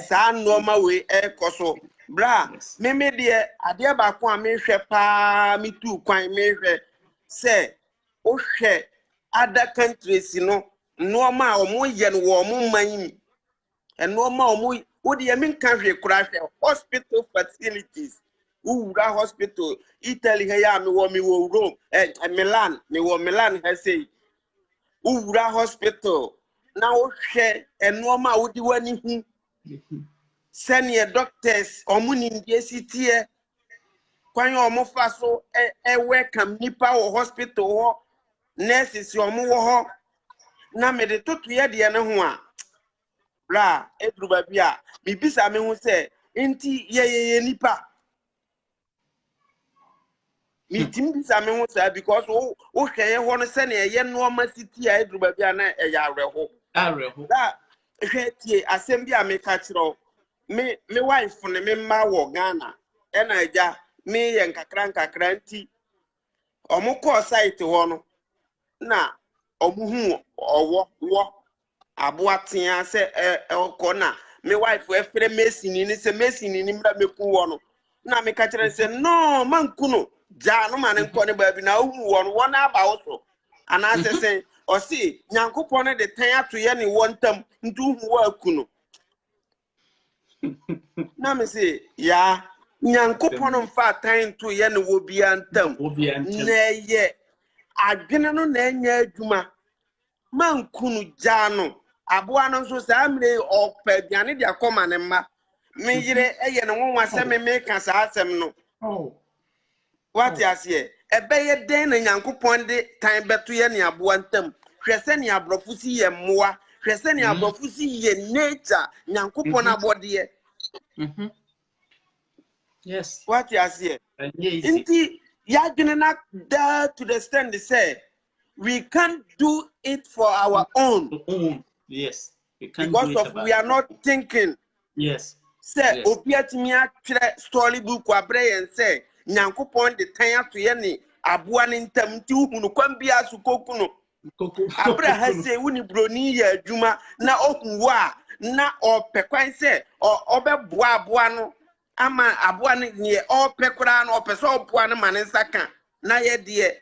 saa nneoma we ekoso. Bra, me de ade ba ko a me hwe pa me tu kwan me hwe say o hwe other countries no nneoma a omo ye no wo mo man and nneoma omo wo de me kan hwe kura hwe hospital facilities Ura hospital Italy here me wo Rome Milan me wo Milan ha say Ura hospital na wo hwe nneoma wo di wani hu senior doctors omunindie kwan omo fa so welcome nipa wo hospital ho nurses omo wo ho na me de totu ye de ne ho a bra edruba bia bibisa me hu se enti ye nipa mi timbisa me hu se because wo hweye ho no senior ye no ma city a edruba bia na ya areho da hwetie asem bia me ka kiro me wife ne me ma wo Ghana ena aja me ye nkakra nti omo call site ho no na omo hu owo aboatia se oko na me wife efre mesini ni se mesini ni mra meku wo no na me ka kire se no manku no ja no ma ne nko ne ba bi na hu wo no wona aba wo so ana se o si nyankopon ne de tan ato ye ne wontam ntu hu wo aku no Na me say, ya nyankopon mfa tan to ye ne wo bia ntam. Na ye adwene no na nya adwuma. Mankunu jano. Aboa no so sa mre opa aduane de akoma ne ma. Me yire eye ne wonwa se me ka sa asem no. Oh. What you say? Ebeye den na nyankopon de tan beto ye ne aboa ntam. Hwese ne abrofo si ye mmoa. Hwese ne abrofo si ye nature nyankopon abode. Yes. What you say? Inti ya gonna there to the stand say we can't do it for our own. Yes. We can't because do it of we are not thinking. Yes. Say obiatimi atwere story book abre and say nyankopon de tan ato ye ne aboa ne ntam nti hunu kwam bia su koku no abra ha say woni broni ya adwuma na ohunwo a na opekwan say obeboa aboa no ama aboa ne opekura na opese opoa ne mane nsaka na ye de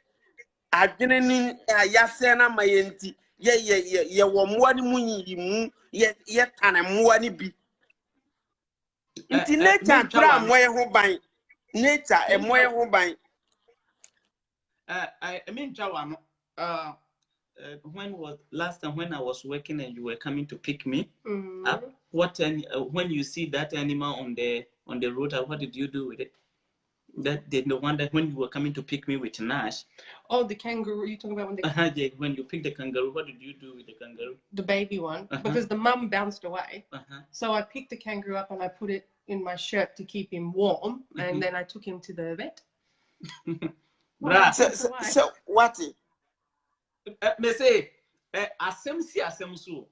adwene ni ayase na mayenti ye wo moa ni munyimu ye tane moa ni bi nti nature kura moye ho ban nature moye ho ban I mean Jawano when was last time when I was working and you were coming to pick me up, when you see that animal on the road, what did you do with it? That the one that when you were coming to pick me with Nash. Oh, the kangaroo. You talking about when you picked the kangaroo, what did you do with the kangaroo? The baby one, because the mum bounced away. So I picked the kangaroo up and I put it in my shirt to keep him warm, and then I took him to the vet. So what? Me say, asem so.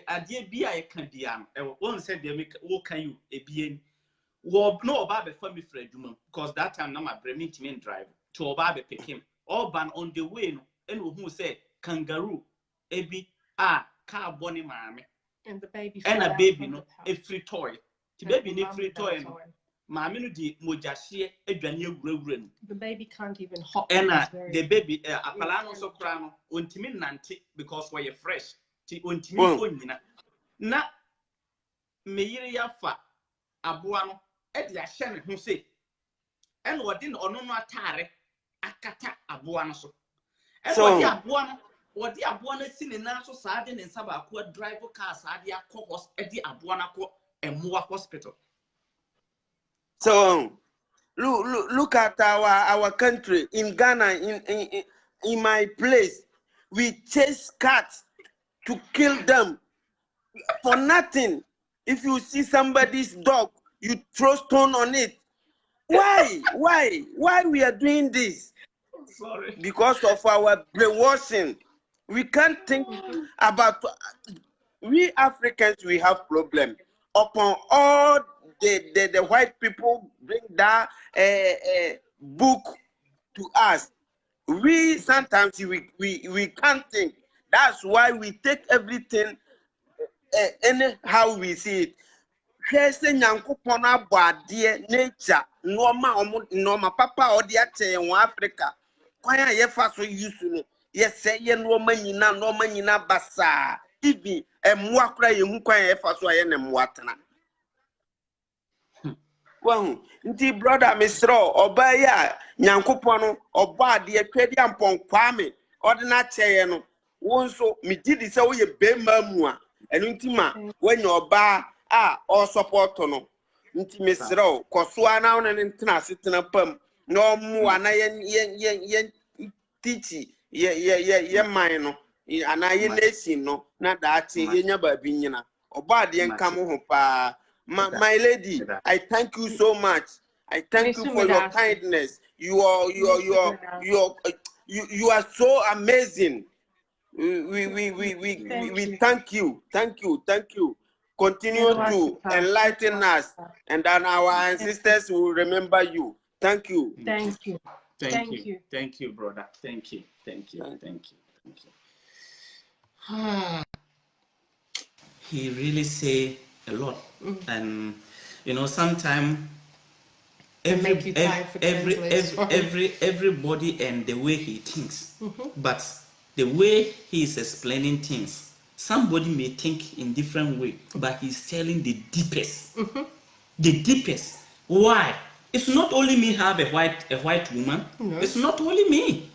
Adie bi a can dia no. One said they make what can you ebien. Wo no oba be fa me fra adwuma because that time na my brain to me drive to oba be pick him. All ban on the way no and who say kangaroo ebi car bonny mame. And the baby and a baby no a free toy. The baby need free toy no. Mame no di mojahye adwane awurawura no. The baby can't even hop. And the baby apala no so kra no ontimi nante because we are fresh. Ti ontimi onyina. Na me yire ya fa aboa no e de ahye ne ho se. And wodi no ono no atare akata aboa no so. And wodi aboa no wodi aboa no si ne na so saade ne nsa ba ko drive car saade akọ edi aboa na ko Emoa hospital. So look at our country in Ghana, in my place, we chase cats to kill them for nothing. If you see somebody's dog, you throw stone on it. Why we are doing this? Sorry. Because of our brainwashing. We can't think about. We Africans, we have problem. Upon all the white people bring that book to us. We sometimes we can't think. That's why we take everything anyhow we see it. Here's the nyankopon abade nature normal papa or the in Africa. Kwanya ye fa so use no. Yes say ye normal nyina basa. Even emwa kra ye hu kwanya ye fa so aye ne mwatena. Well, nti brother Misro obaya nyankopon no obade twedi ampon kwame ordinary cheye no wonso mi didi se wo ye bema mu a enu ntima wanya oba or support no nti Misro koso ana wona ntina setena pam no mu ana yen teach ye man no ana ye nation no na daati ye nya ba bi nyina obade nka mo ho pa. My lady, I thank you so much. I thank you for your kindness. You are so amazing. We thank you. Thank you. Continue to enlighten us, and then our ancestors will remember you. Thank you. Thank you, brother. Thank you. He really say a lot, and sometimes everybody and the way he thinks, but the way he is explaining things somebody may think in different way, but he's telling the deepest. The deepest. Why? It's not only me have a white woman. No. It's not only me.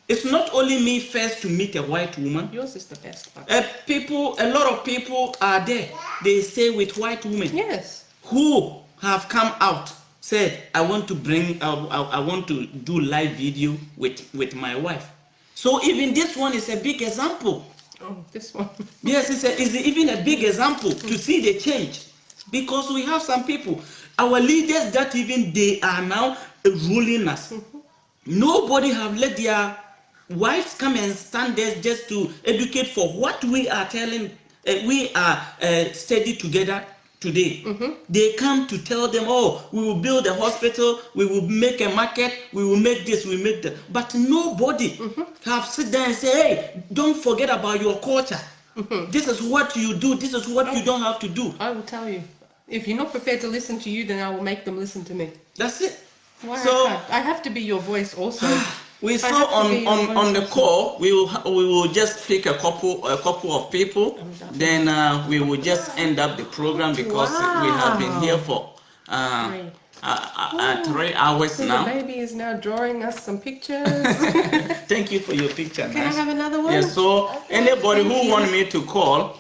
It's not only me first to meet a white woman. Yours is the best. A lot of people are there. They stay with white women. Yes. Who have come out, said, I want to do live video with my wife. So even this one is a big example. Oh, this one. Yes, it's even a big example to see the change. Because we have some people, our leaders that even they are now ruling us. Nobody have let their wives come and stand there just to educate for what we are telling. We are study together today. They come to tell them, oh, we will build a hospital, we will make a market, we will make this, we make that. But nobody have sit there and say, hey, don't forget about your culture. This is what you do. This is what you don't have to do. I will tell you. If you're not prepared to listen to you, then I will make them listen to me. That's it. Why so I have to be your voice also. We saw on the call. We will just pick a couple of people. Then we will just end up the program because we have been here for 3 hours now. The baby is now drawing us some pictures. Thank you for your picture. Can I have another one? Yeah, so anybody who want me to call,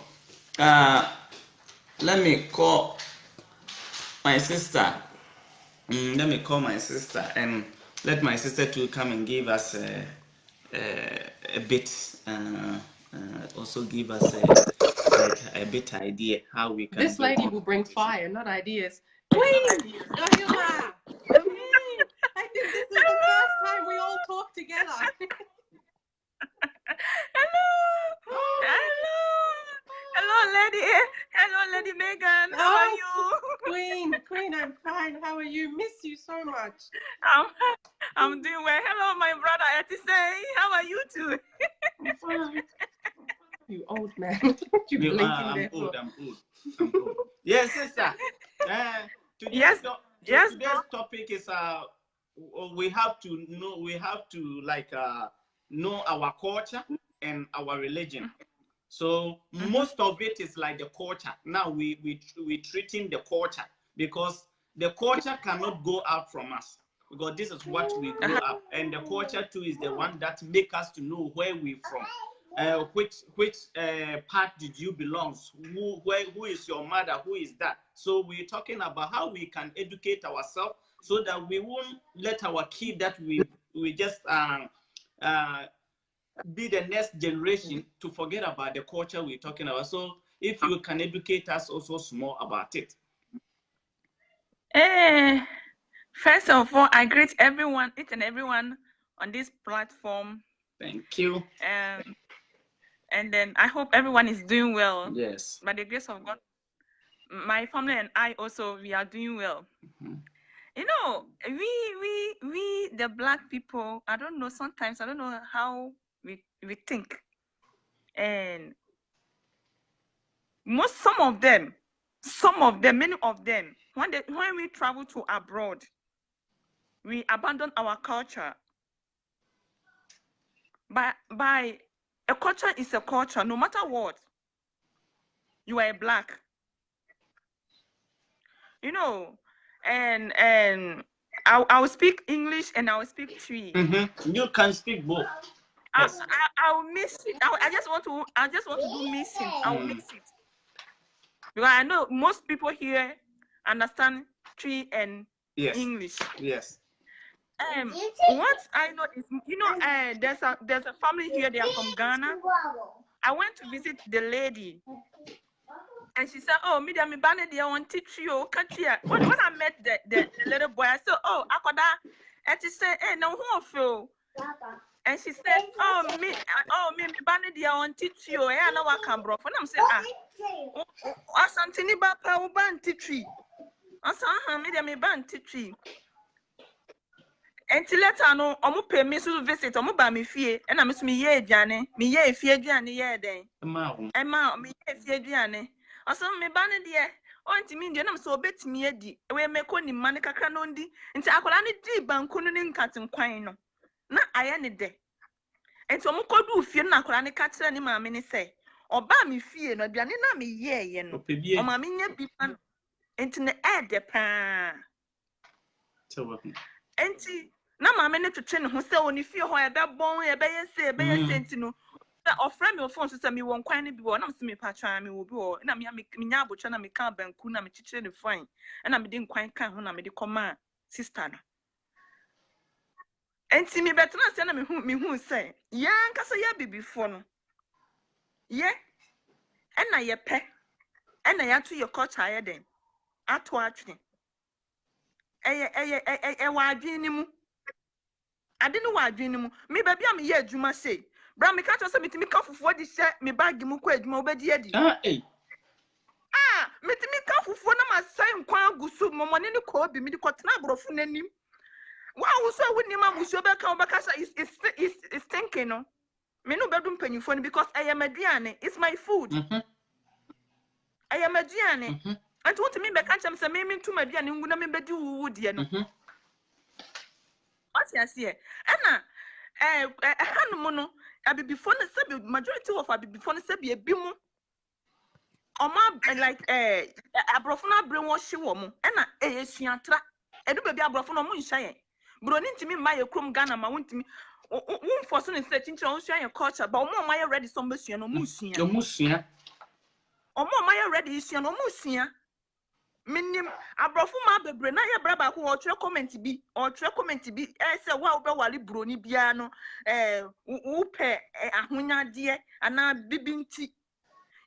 let me call my sister. Let me call my sister and let my sister to come and give us a bit, also give us a bit idea how we can. This lady will bring fire, not ideas. Queen, I think this is the first time we all talk together. Hello, lady. Hello, Lady Megan. How are you? Queen, I'm fine. How are you? Miss you so much. I'm doing well. Hello, my brother Etisei. How are you too? I'm fine. You old man. I'm old. Yes, sister. Today's topic is we have to know. We have to know our culture and our religion. So most of it is like the culture. Now we treating the culture because the culture cannot go out from us because this is what we grow up, and the culture too is the one that make us to know where we from, which part did you belong, who is your mother, who is that. So we're talking about how we can educate ourselves so that we won't let our kid that we just be the next generation to forget about the culture we're talking about. So if you can educate us also small about it. First of all, I greet everyone, each and everyone on this platform. Thank you. And then I hope everyone is doing well. Yes. By the grace of God, my family and I also, we are doing well. You know, we the Black people, I don't know, sometimes I don't know how we think, and some of them, many of them, when we travel to abroad, we abandon our culture. By a culture is a culture, no matter what. You are a Black, you know, and I will speak English and I will speak Twi. You can speak both. Yes. I will mix it. I just want to do mixing. I will mix it because I know most people here understand Twi and English. Yes. What I know is, you know, there's a family here. They are from Ghana. I went to visit the lady, and she said, "Oh, me banned the one teach you country." When I met the little boy, I said, "Oh, Akoda," and she said, "Hey, no who feel." And she said, "Oh, me banned the one teach you. I know what can bro." And I'm saying, "Asantini bapa uban teach." I said, "Me ban teach." And later no, omu pay me to visit, omu ba me fie, and I miss me ye jane, me ye fie jane ye den. Emma, me ye fie jane. Also me bane de, o nti me de na so betimi edi. We me ko ni mane kakra no ndi. Nti akola ne di banku no ne nkatin kwan no. Na aye ne de. Enti omu kodu fie na akola ne ka kire ne maame ne say, oba me fie no aduane na me ye no o ma me nya bi man enti ne ede pa enti na ma me ne twetwe ne ho se oni fie ho ebe bon ebe ye se enti no ofra me phone so se me won kwan ne bi wo na me pa twa me wo bi wo na me nya abotwa na me ka banku na me chichire ne fine na me de nkwan kan ho na me de koma sister no enti me betena se na me hu se ya nkasa ya bibifo no ye na ye pe na ya to ye culture ye den ato atwe wa adwen ni mu ade no wa adwen ni mu me ba bia me ye adwuma sei bra me ka to se metimi ka fufuo di se me bag mu kwa adwuma obedi adi metimi ka fufuo na ma sai nkwan agusu momone ne ko bi me di kotena abrofo nanim wa wo so woni ma musuo be ka obaka sa is thinking no me no bedum panyufo no because I am aduane it's my food I am aduane and what me be ka cham se me ntum aduane ngu na me bedi wuwu de no what you see na hanum no abibifo no se majority of abibifo no se bi ebi mu oma like abrofo na bre won hye wo mu na esuatra edu be bi abrofo no mu nhya broni ntimi ma ye krom Ghana ma wontimi won force no say chinchira won sua ye culture but omo ma ye ready some besua no mu sua omo ma ye ready sua no mu sua minim abrofo ma bebre na ye bra ba ko o tire comment bi say wa obe wale broni bia no wo pe ahonyade ana bibinti.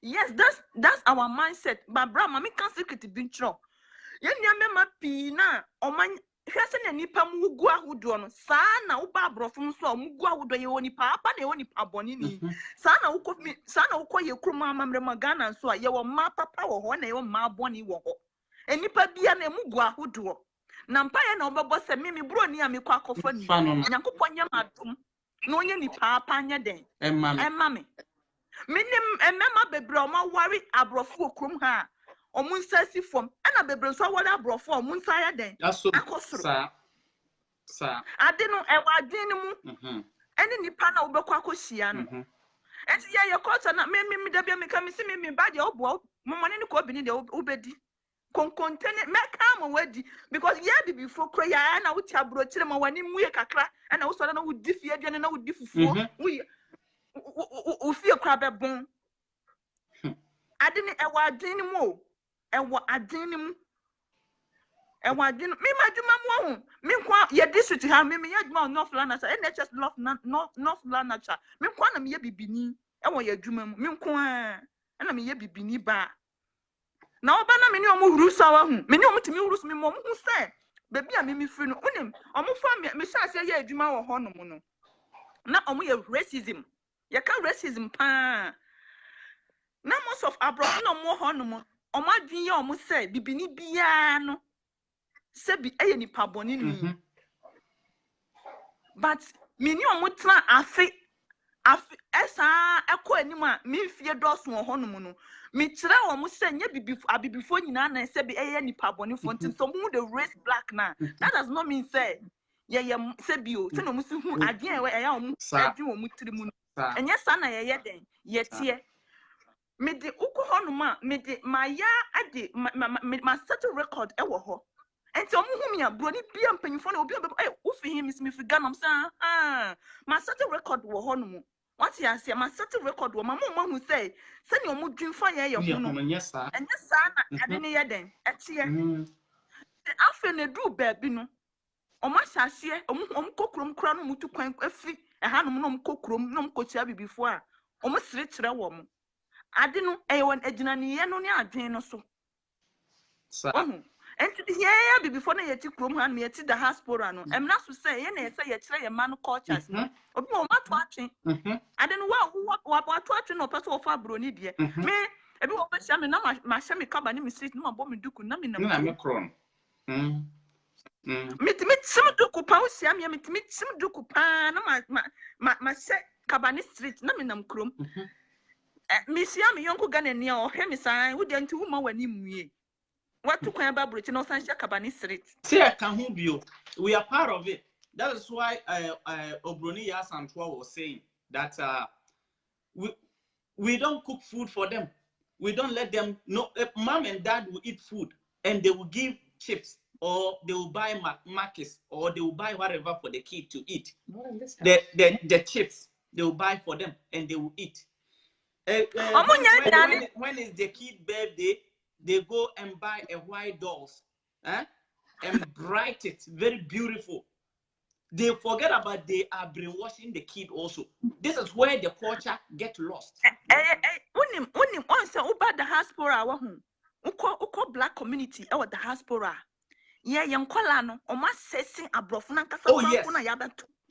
Yes, that's our mindset but bra ma me kan secret bi ntro ye nia me ma pi na oman hwese na nipa mu gu ahodo no saa na wo ba abrofo nso o mu gu ahodo ye woni pa apa na ye woni pa boni ni saa na wo ye krum amamre ma Ghana nso a ye wo ma papa wo ho na ye wo ma boni wo ho enipa bia na mu gu ahodo na mpa ye na obebo se me bro ni a me kwa kofa ni nyankopon nya madum na onye ni pa apa nya den emma me minim emma bebre o ma wari abrofo krum ha omun sasi fom na bebre so wari abrofo omun sa ya den akosoro sa ade no e wa adwen ni mu ene nipa na obekwa akohia no enti ye culture na me da bia me ka me si me ba de obo momone ni ko obi ni de obedi konkontene me ka mo wadi because ye bi before kro ya na wuti abro kire mo wani mu ye kakra na wo so na wo di fie aduane na wo di fufuo wo fie kra be bon ade ni e wa adwen ni mu ewa adwen ni mu ewa adwen me madwuma mu ho me kwa ye district ha me ye adwuma North Lanacha NHS North Lanacha me kwa na me ye bibini ewa ye adwuma mu me kwa na me ye bibini ba na oba na me ni omo hurusa wa hu me ni omo timi hurusa me mo hu se bebi a me free no unim omo fa me sha se ye adwuma wo ho no mu no na omo ye racism ye ka racism pa na most of abroad no mo ho no mu omo adwen ye omo se bibini bia no se bi eye ni paboni ni but me ni omo tra afi esa ekọ anim a me fie doso ho no mu no me kire omo se nya abibifo nyina na se bi eye ni paboni fo ntin so mu the race black na that does not mean say ye se bi o se no mu si hu adwen e ya omo adwen omo tiri mu enye sa na ye den ye tie me de uko ho no ma me de maya ade ma set record e wo ho enti omo hu me abroni bia mpanyifo na obi wo fi him me fi Ghana am say ma set record wo ho no mu what you say ma set record wo ma hu say se ni omo dwinfa ye ho no enye sa na ade ne ye den etie afa na du ba bi no omo hyase omo kokrom kra no mutu kwan afi ha no no omo kokrom no omo kochia bibifo a omo sire kire wo mo ade no won agina ne ye no ne adwen no so sa enti here bibifo na ye ti krom ha no ye ti da diaspora no emna so say ye na ye say ye kire ye man cultures no obi mo ma to atwen ade no wa to atwen no person of abroni de me ebi wo be sha me na ma sha me kaba ni me street no ma bo me duku na me na me kron mitimi sim duku pa wo sia me mitimi sim duku pa na ma se kaba ni street na me nam krom me sia me yonko Ghana ni o hwe me san wo de nti wo ma wani muye what to kwan ba brochi no san sha kaba ni street see I can hu bio we are part of it. That is why Obroni AsantewaA was saying that we don't cook food for them. We don't let them know. Mom and dad will eat food and they will give chips, or they will buy markets, or they will buy whatever for the kid to eat. The chips they will buy for them and they will eat. When is the kid birthday, they go and buy a white dolls, and bright it, very beautiful. They forget about they are brainwashing the kid also. This is where the culture get lost. Once about the diaspora, uko black community, our diaspora. Yeah, young colano, or my sessing a brofuna. Oh yes,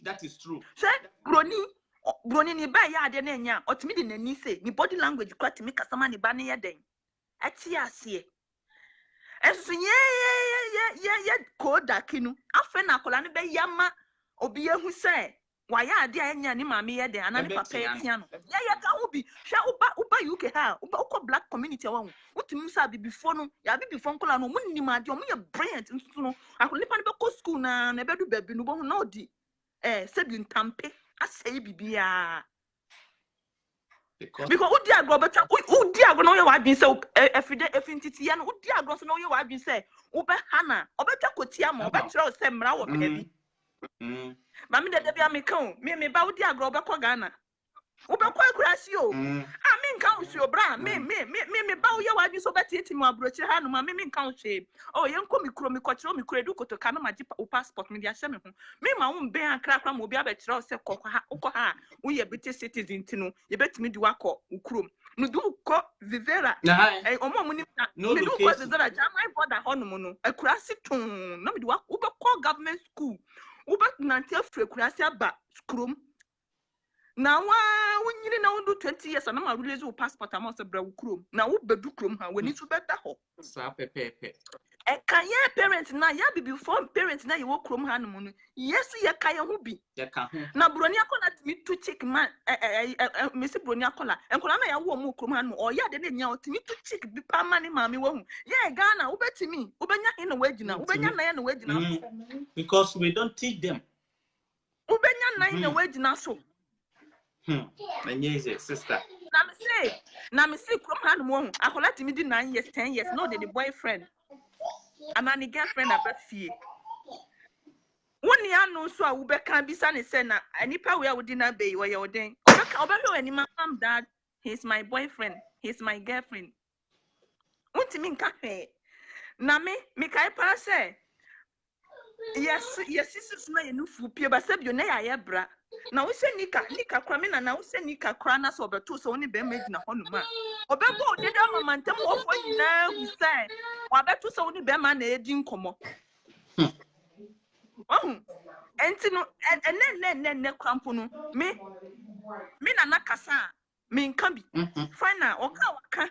that is true. So, Brony ni ba ya de nenya, or to me the nise, ni body language quite to make a samani banny a day. At see. And so, yeah, code that kinu. Afena colani be yama. Obi who say why are there any mammy there and I papa piano? Yeah, can be shall uba UK ha uba black community one. What to Musa be before no, ya be before Colano, when you might your brilliant no. I could live on the school now, never do baby no no di. Sebin tampe, I say bibia. Because who dear go better, who dear go know your wife been so every day, if inti and who dear go know your wife been say, Uber Hannah, or better cotiamo, better send Mraw baby. Mammy, that be a mecon, me bout the agro back Ghana. Uber quite grassio. I mean, count your bra, me bow your wife so better eating my brooch, hand, my mean count shape. Oh, young come me chrome, me credo to Canama passport, me the semi. Me my own bear and crack will be a better say cocoa. We are British citizens to know. You bet me do a call, ukrum. No do call Vivera. I almost no do cause that I jam my brother honeymoon, a crassy tone. No do Uber call government school. Uber nantia frequency ba scrum. Now, when you know do 20 years and I'm release your passport, I must have brown crum. Now, Uber do crum when it's better. Sape. And can ya parents now? Ya be before parents now you walk crum honeymoon. Yes, ya kaya hubi. Now, Bronia cannot meet to chick man, Mr. Bronia collar, and Colana ya won't crum honeymoon, or ya didn't know to meet to chick be palmani, mammy won't. Yeah, Ghana, Uber to me, Ubanya in a wedding now, Ubanya in a wedding now. Because we don't teach them. Ubenya in a wedding now so. And yes, sister. Now me say, come hand one. I call it me 9 years, 10 years. No, the boyfriend. I'm a girlfriend about fear. 1 year no so I will be can be sunny sena. Any power I would dinner bay where you're doing. Over any mom, dad. He's my boyfriend. He's my girlfriend. What do you mean, cafe? Na me kai pa say. Yes, sisters no you fu pie ba se bi na ya bra. Na wo se nika kwa me na wo se nika kra na so obeto so oni be magina honuma. Obebo de da mama ntem ofo nyina hu say. Wa beto so oni be ma na edi nkomo. Enti no ene krampo no me na nakasa me nka bi. Final waka.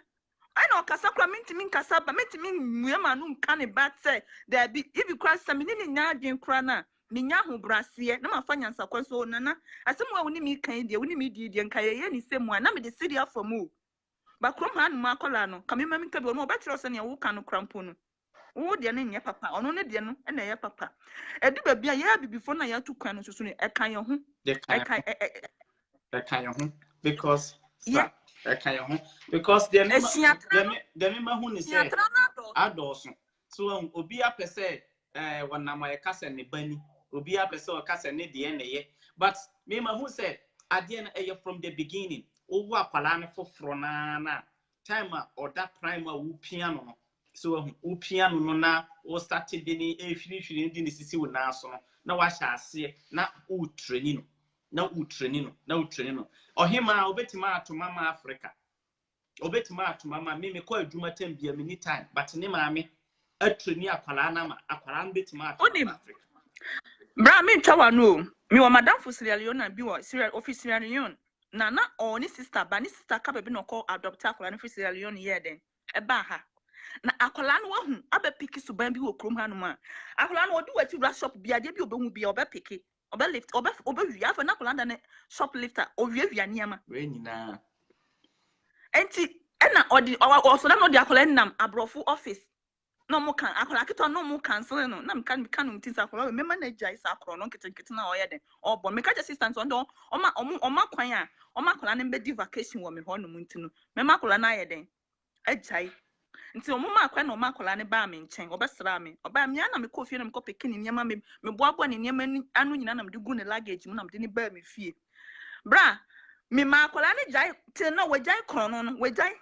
I know Casacra minti Casaba, meeting women can bad say there be if you cross some in Nadian crana, Minahu Brassier, no my finance are so nana. As someone when me can dear, when me did and Cayenne is same one, I'm the city of for move. But Cromhan Marcolano, come in, mammy, no better than your can crampono. Oh, dear name, your papa, or no, dear, and your papa. I do be a year before I had to cram so soon. I can't, because, yeah. Because the member who is adults. So, Obia per se, one na my cousin, Bunny, Obia per se, or cousin, DNA. But Mima who said, at the end from the beginning, over Palana for Fronana, timer or that primer who piano. So, who piano na or started any if you didn't see with Nassau. Now I shall see, not who training. No training. Or him, I'll bet him out to Mama Africa. Obet ma to Mama, me call Jumatem be a many time, but name me a trainee a Palanama, a Palan bit ma to Africa. Bramin Tower no, me or Madame for Sierra Leone and be a serial office Sierra Leone. Nana or any sister, but any sister cabin call adopt Aqualan for Sierra Leone here then. A baha. Na Aqualan one, Abbe Picky to Bambi or Crumhanuma. Aqualan will do a 2 rush up be a debut be over picky. Obe lift, obe you have an Aqualan shoplifter or Vivianiama. Rainina. Enti, ena or the also not the Aqualan nam abrofu office. no more can akola kito no more cancel no na meka no nti sa akola me manage isa akoro no kete na oye den obo me ka assistant on don oma kwan a oma akola ne be vacation wo me ho no nti no me makola na aye den ajai nti omuma akwa na omakola ne ba me nchen obesra me oba me na me ko fie na me ko pekini niam me boabo ne niam anu nyina na me de gu ne luggage mu na me de ne ba me fie bra me makola ne jai till na wajai krono no wajai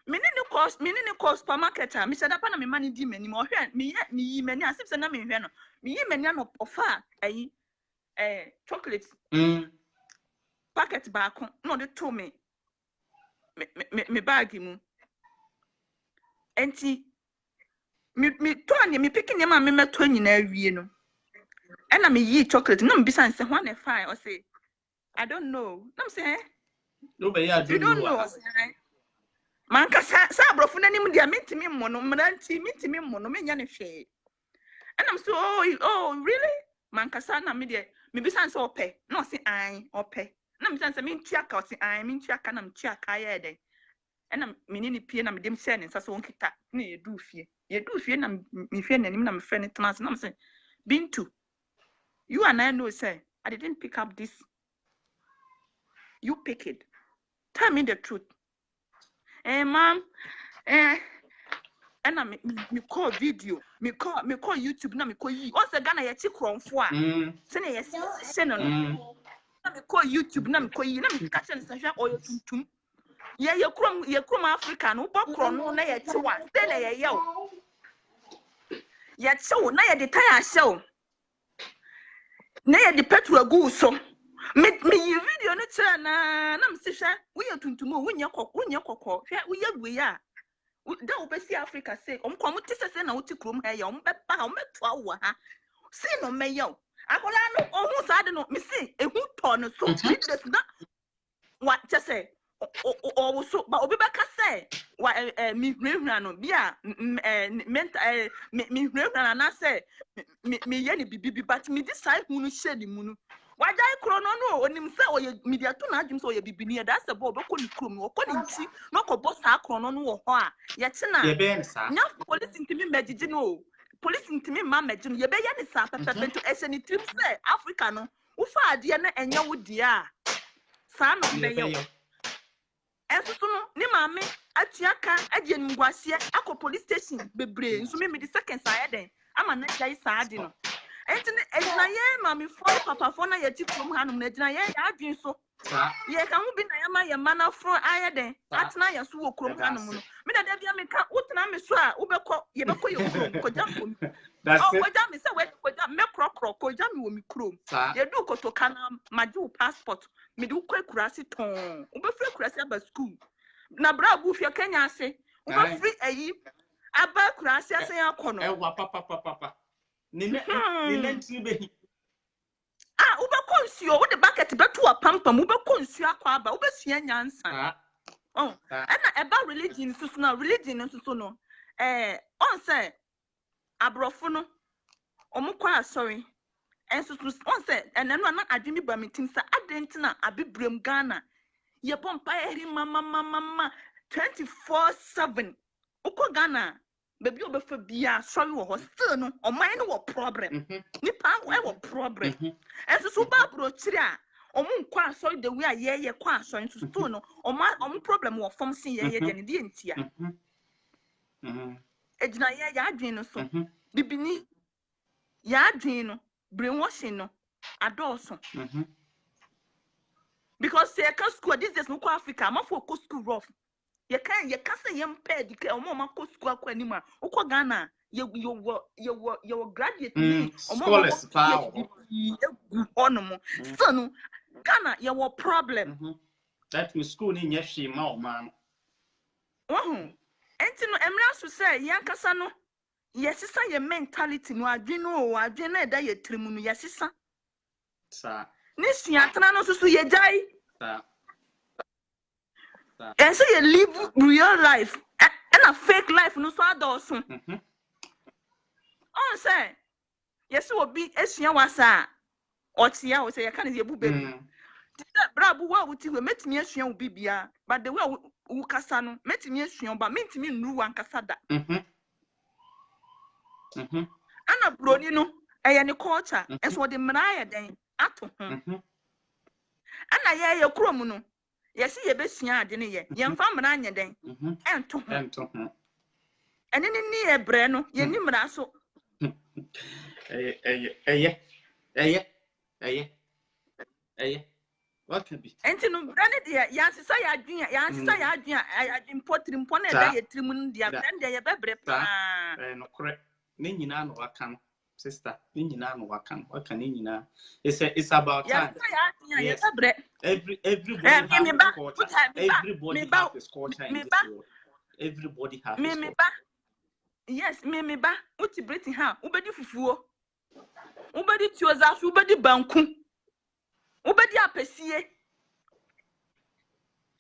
me ne cost supermarket a me shada pa na me mani di mani mo hwe me yi mani asip se na me hwe no me yi mani no ofa ayi chocolate packet ba ko no de to me bag mu enti me to anya me pikin ma me meto nyina awie no na me yi chocolate na me bisa nse ho na fine o say I don't know na me say no be ya you don't know man ka sa brofu na nim dia mentimi mo no mranti mentimi mo no menya ne hwe and I'm so oh really man ka sa na me dia me bisa nse ope na o say an ope na me bisa nse me ntua ka o say an me ntua ka na me tua ka ya den and me ni pie na me dem share ne nsa so nkita na ye du fie na me fie na nim na me fre ne trans na me say Bintu you and I know say I didn't pick up this you pick it tell me the truth ma'am and I me call video me call YouTube na me call yi o say Ghana ye chi kronfo a se na ye se no na me call YouTube na me call yi na me catch and say oyo tuntum ye krom Africa no bo kro no na ye chi wa stay na ye ye chi na ye de tire show na ye de petrol go so me yi video no tira na me se hwa we ye tuntum o wonye kokko hwa we ye gwe ya da obesi Africa say omkom tise na wuti krom ha ye ombepa ometo awo ha si no me ye akola no ohun sa de no me si ehu to no so business na what just say o so ba obi beka say wa mi hwehwa no bia mental mi hwehwa na say me ye ne bibi but me decide hu no hye ni mu no wajai krono no onim say oye media to na adwum say oye bibi ni da say bo obeko ni krom no ko ni nti no ko boss akrono no wo ho a ye che na ye be nsa nya police ntimi magigi no police ntimi ma magigi no ye be ye ni sa pepe to ese ni trim say Africa no wo fa ade na enya wo dia sa no be ye enso no ni maame atuaka agye ngwase akọ police station bebre nso me di seconds ayeden ama na jai sa ade no enti na ye maame fo papa fo na ye ti krom hanom na gina ye ya adwen so ye ka ho bi na ye ma ye mana fro ayeden atena ye so wo krom hanom no me da bia me ka utena me so a ubekọ ye bekọ ye krom ko jam ko mi ko jam me se we ko jam me krokro ko jam wo mi krom ye du ko to kana maju passport me du ko kurasi ton ubefre kurasi aba school na bra bu fie Kenya ase ubefre ayi aba kurasi ase yakọ no ewa papa ni nantri be ubekọ nsuo wo de bucket beto apampam ubekọ nsuo akọ aba ubesua nyansa na eba religion susu na religion susu no on say abrofo no omukwa asori ensusu on say enenu na adwemi ba metim sa adentina abibrem Ghana ye bompa eri mama 24/7 uko Ghana baby obefa bia sorry wo hostel no oman no wo problem nipa wo problem ensusu ba bro chiri a nkwa asori the way ye kwa asori ensusu no omu problem wo form sin ye de ne de ntia ejina ye ya adwen no so bibini ya adwen no brainwashing no adults because say can school this is no Africa ma for school rough ye can say yam pay the omo ma ko school akwa ni ma ukọ Ghana ye graduate scholars power onomo so no Ghana ye wo problem that means school ni nyehwe ma o man enti no emra so say yankasa no yesisa ye mentality no adwen na da ye trimu no yesisa sa ni suatana no so ye jai sa and so you live real life and a fake life no so adults on say yes will be esua wasa otia we say you can ye bu baby bra bu wa wuti we metimi esua wo bibia but the way wo kasa no metimi esua ba metimi nru wan kasa da Ana broni no eye ne culture eso de mra ya den ato ho ana ye krom no ye se ye besua ade ne ye mfa mra anya den ento ho ene ni ye bre no ye ni mra so What can be? Enti no brane de ya sisa ya adwen adwen potri mpo na da ye trimu de brane de ye bebre pa No correct. Ni nyina no waka sister. Ni nyina no waka ni nyina. It's about time. Yes. Everybody has his culture. Everybody has his culture in this world. Everybody has his culture. Yes, me ba. Uti Britain ha, ubedi fufuo. Ubedi tiozafu, ubedi banku. Ubedi apesie.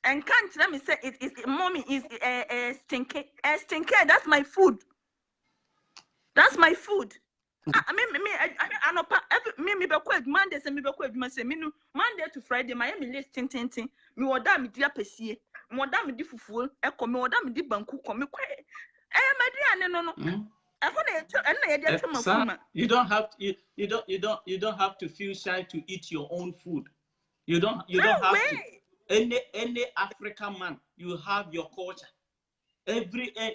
And can't let me say it mommy is stinky. Stinky, that's my food. That's my food. I know me be quite Monday say me be quite say me no Monday to Friday my me list tin me woda me dia pesie me woda me di fufuo e ko me woda me di banku ko me kwa maduane no you don't have to, you don't have to feel shy to eat your own food. You don't have to. Any African man, you have your culture.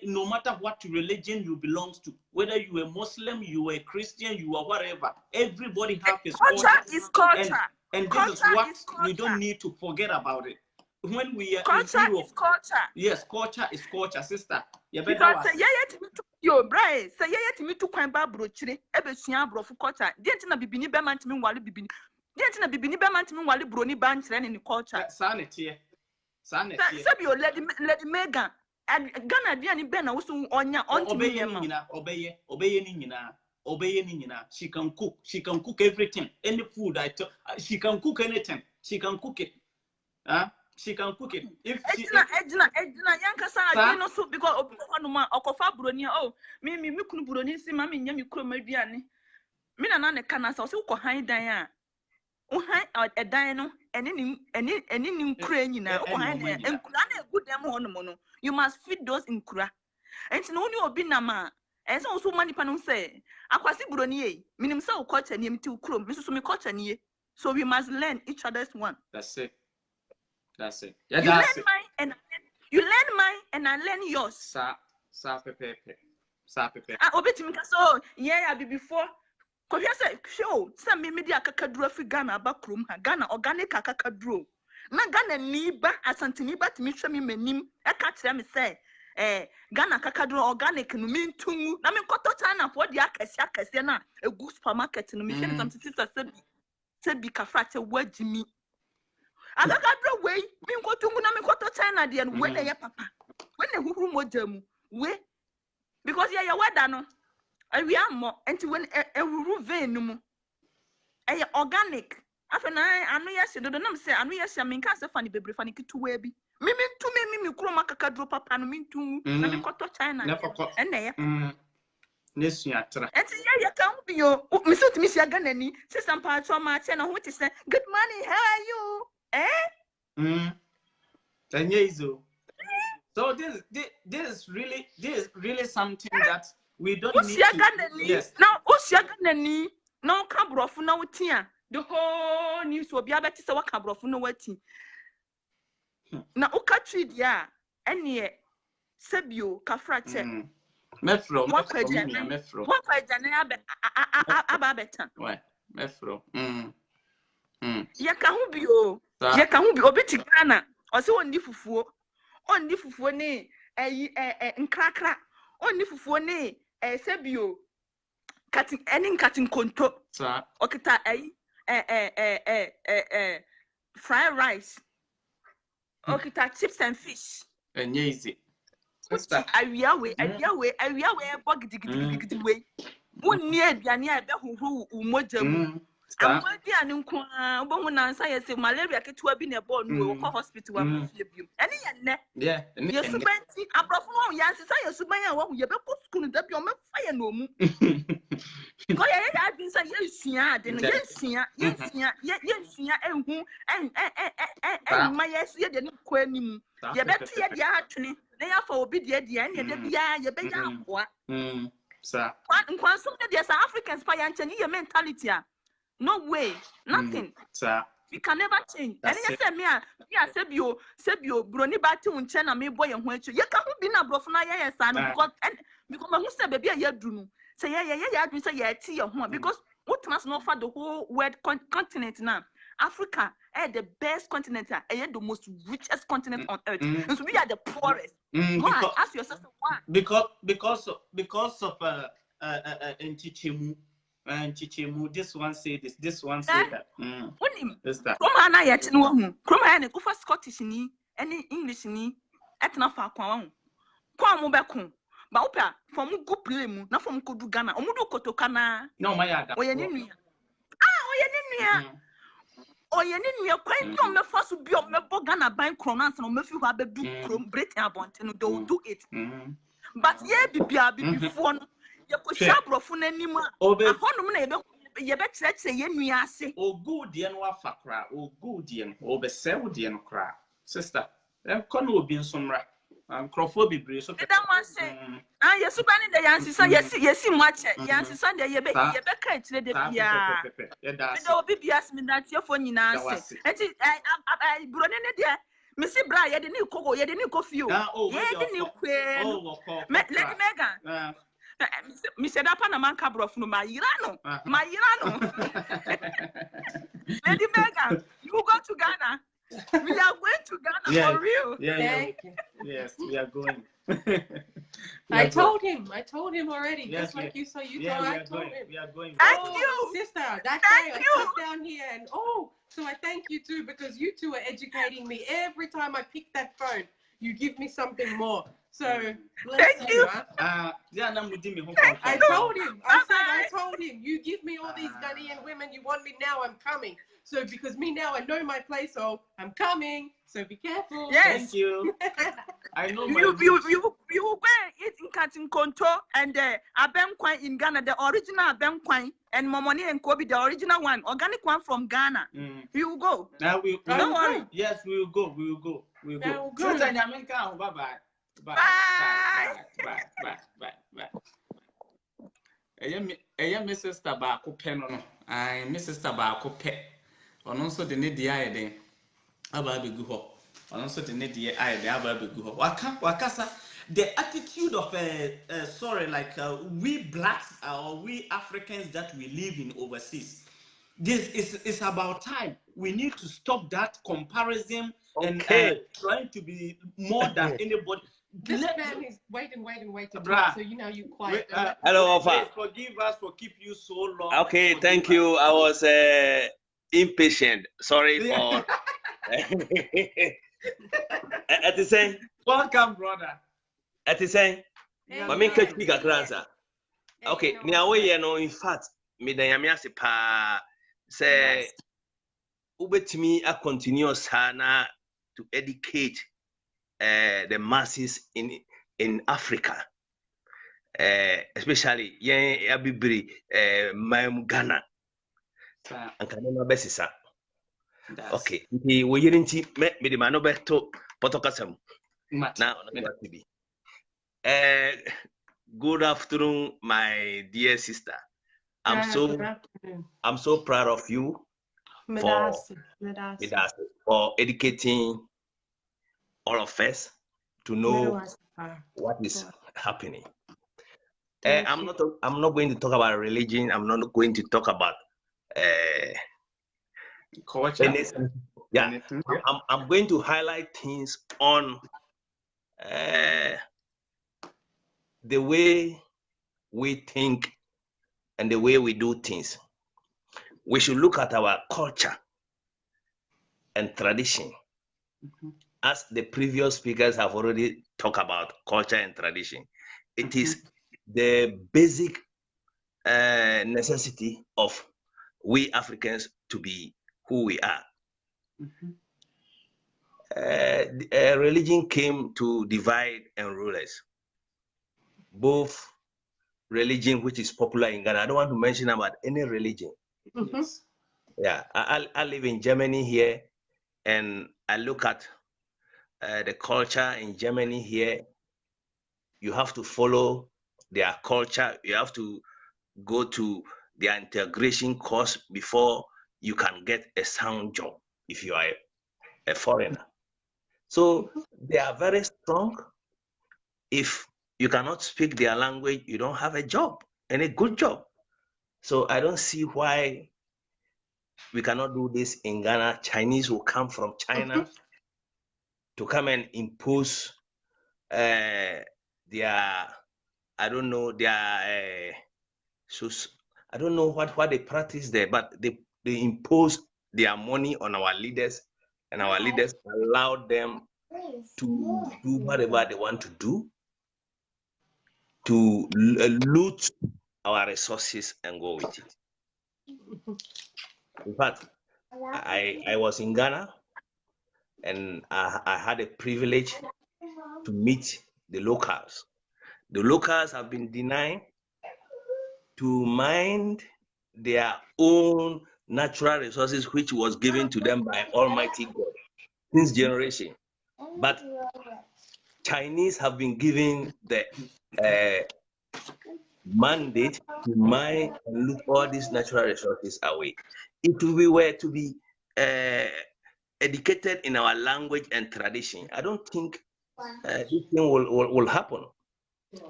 No matter what religion you belong to, whether you are Muslim, you are Christian, you are whatever, everybody has his culture. Is culture. And culture this is what culture. we don't need to forget about it. When we are culture in Europe, is culture. Yes, culture is culture, sister. Because say Bray, say to me to kwan ba brochire, ebesua abrofu culture. Dient na bibini be man timi wale bibini. Dient na bibini be man timi wale broni ba nkyere ne culture. Sanity. Sabi o lady Megan. Ghana diani be na wo so onya ontimi nyema. Obeye ni nyina. She can cook everything. Any food she can cook anything. She can cook it. She can cook it. If she Edna yankasa adi no so because obikonuma okofa broni me kunu broni si ma me nya me kuro maduane me na ne kana sa o se ko han dan a o han edan no ene ni nkura nyina o ko han nkura na egu dem ho no you must feed those nkura enti no oni obi na ma ense o so mani pa no say akwasi broni e minim say o culture ni emti ukuro me so me culture ni e so we must learn each other's one. That's it. Yeah, you learn mine and I learn yours. Sa pepe. Obetimi kaso yeah be before. Ko hia say show some media kakaduro fi Ghana abakrom ha Ghana organic kakaduro. Na Ghana ni ba asantini ba timi hwe me manim e ka kire me say Ghana kakaduro organic no me ntungu na me koto China for dia akase na egu supermarket no me hwe some sister sabi kafrate wajimi. Akakadro way me nkotungu na me koto China de no we ye papa when the huru mojamu we because ya weda no awi ammo enti when ehuru vein no mu eye organic afena anu ya se do na me say anu ya se me nka se fani bebre fani kituwa bi me ntu me kuro makakadro papa no me ntu na me koto China enne ye Nesuatra. Enti ya kan bio me so timi sia Ghana ni se sampa atwa ma che na ho ti say good morning how are you So this is really something that we don't need to. Yes. Now Osiaganani no cabrofu na wutia the whole news will be able to say what cabrofu no wati. Na uka tree dia ene sebio kafrache. Mefro. What kwajana ababeta. Why? Mefro. Yaka hu bio obeti Ghana o se won di fufuo ne nkrakra onni fufuo ne sebio katin konto okita fried rice okita chips and fish easy sister awia we gidigidi we wonni aduane a be hohoro umojamu amadi anunku obohu na nsa yesi malaria ketua bi na ball no we hospital wa mafie biom ene ye nne yesubanti abrofo no yansi sa yesuban a wo ye be ko school da bi o me fa ye no mu ko ye ya bin sa yesua ade no yesua ehu ma yesu ye de no ko anim ye betu ye de atwene na ya fa obi de ene de bia ye be ya akoa Sir. There's Africans by your mentality. No way, nothing. Sir. We can never change. And you say me, Sebio, Brony Bati Unchena, me boy and when you can't be na brofna, yes, because my sister baby, I do. Say, yeah, you say, yeah, tea your home because what must not for the whole world continent now. Africa is the best continent, and the most richest continent on earth. And so we are the poorest. Why? Ask yourself why. Because of Chichimu, this one say this one say that. Kroma yet no one. Kroma go for Scottish ni, any English ni, etna fa kwa mobekun. Ba opa from go play mu, na from ko du Ghana. Omudu kotoka na. No my ada. Oye ni nua. Oye ni nua kwan bi o me fa so bi o me bo Ghana ban kron na no me fi ho abedu krom Britain abonte no they will do it. But ye bibia bibifo no ye ko shabrofo na nim a ahonom na ye be kyerɛkyerɛ ye nua ase. O good ye no afa kra, o good ye no be sew de no kra. Sister, ko no obi nsomra. Crofo bibre so that one say yesu ba ni de yansisa yesi mu ache yansisa de ye be ka kyerɛ de bia de obi bias mi na tie fo nyina ase enti broni ne de me si bra ye de ni koko ye de ni kofio ye de ni kwe lady Megan me said up na man ka brof no ma yira no Lady Megan, you go to Ghana. We are going to Ghana for real. Yes, we are going. I told him already. Yes, just like you saw I told him. We are going. Thank you, sister. That day I sit down here and so I thank you too because you two are educating me. Every time I pick that phone, you give me something more. So thank you. I told him, you give me all these Ghanaian women, you want me now, I'm coming. So because me now, I know my place, so I'm coming. So be careful. Yes. Thank you. I know you go eat in Katin Konto and the Abemquine in Ghana, the original Abemquine and Momoni and Kobe, the original one, organic one from Ghana. You will go. Now don't worry. Yes, we will go. We will go. Bye. Mrs. Tobacco pen on. I Mrs. Tobacco pet. On also the need the eye then. About be good. On also the need the eye there about be good. Wakasa. The attitude of we blacks or we Africans that we live in overseas. This is about time. We need to stop that comparison and trying to be more than anybody. This man is waiting. So you quiet. Hello, Please forgive us for keep you so long. Okay, thank you. I was impatient. Sorry for. At the same. Welcome, brother. At the same. Mami catch me kakransa. Okay, now we in fact, me da yamiase pa say ubetimi a continuous hana to educate the masses in Africa, especially Abibri, Ghana, and Kanema Bessisa. Okay, we didn't met me the Manoberto Potokasam. Now, good afternoon, my dear sister. I'm so proud of you for educating all of us to know what is happening. I'm not going to talk about religion. I'm not going to talk about culture. I'm going to highlight things on the way we think and the way we do things. We should look at our culture and tradition. As the previous speakers have already talked about culture and tradition, it is the basic necessity of we Africans to be who we are. Religion came to divide and rule us. Both religion, which is popular in Ghana, I don't want to mention about any religion. Yeah, I live in Germany here, and I look at the culture in Germany here. You have to follow their culture. You have to go to their integration course before you can get a sound job if you are a foreigner. So they are very strong. If you cannot speak their language, you don't have a job, and a good job. So I don't see why we cannot do this in Ghana. Chinese will come from China to come and impose their, I don't know, their, so I don't know what they practice there, but they impose their money on our leaders, and our leaders allow them to do whatever they want to do, to loot our resources and go with it. In fact, I was in Ghana, and I had a privilege to meet the locals. The locals have been denied to mind their own natural resources, which was given to them by Almighty God since generation. But Chinese have been given the mandate to mine and loot all these natural resources away. If we were to be educated in our language and tradition, I don't think this thing will happen.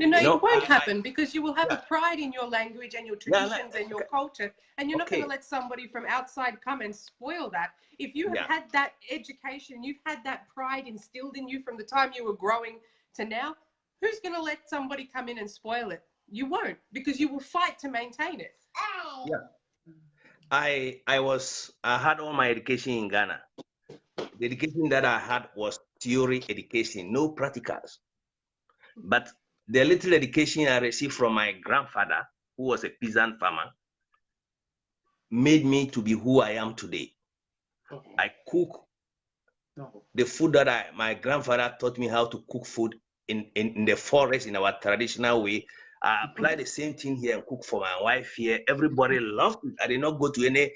No, it won't happen because you will have a pride in your language and your traditions and your culture, and you're not going to let somebody from outside come and spoil that. If you have had that education, you've had that pride instilled in you from the time you were growing to now, who's going to let somebody come in and spoil it? You won't, because you will fight to maintain it. Yeah. I had all my education in Ghana. The education that I had was theory education, no practicals. But the little education I received from my grandfather, who was a peasant farmer, made me to be who I am today. I cook the food that my grandfather taught me how to cook food in the forest in our traditional way. I apply the same thing here and cook for my wife here. Everybody loved it. I did not go to any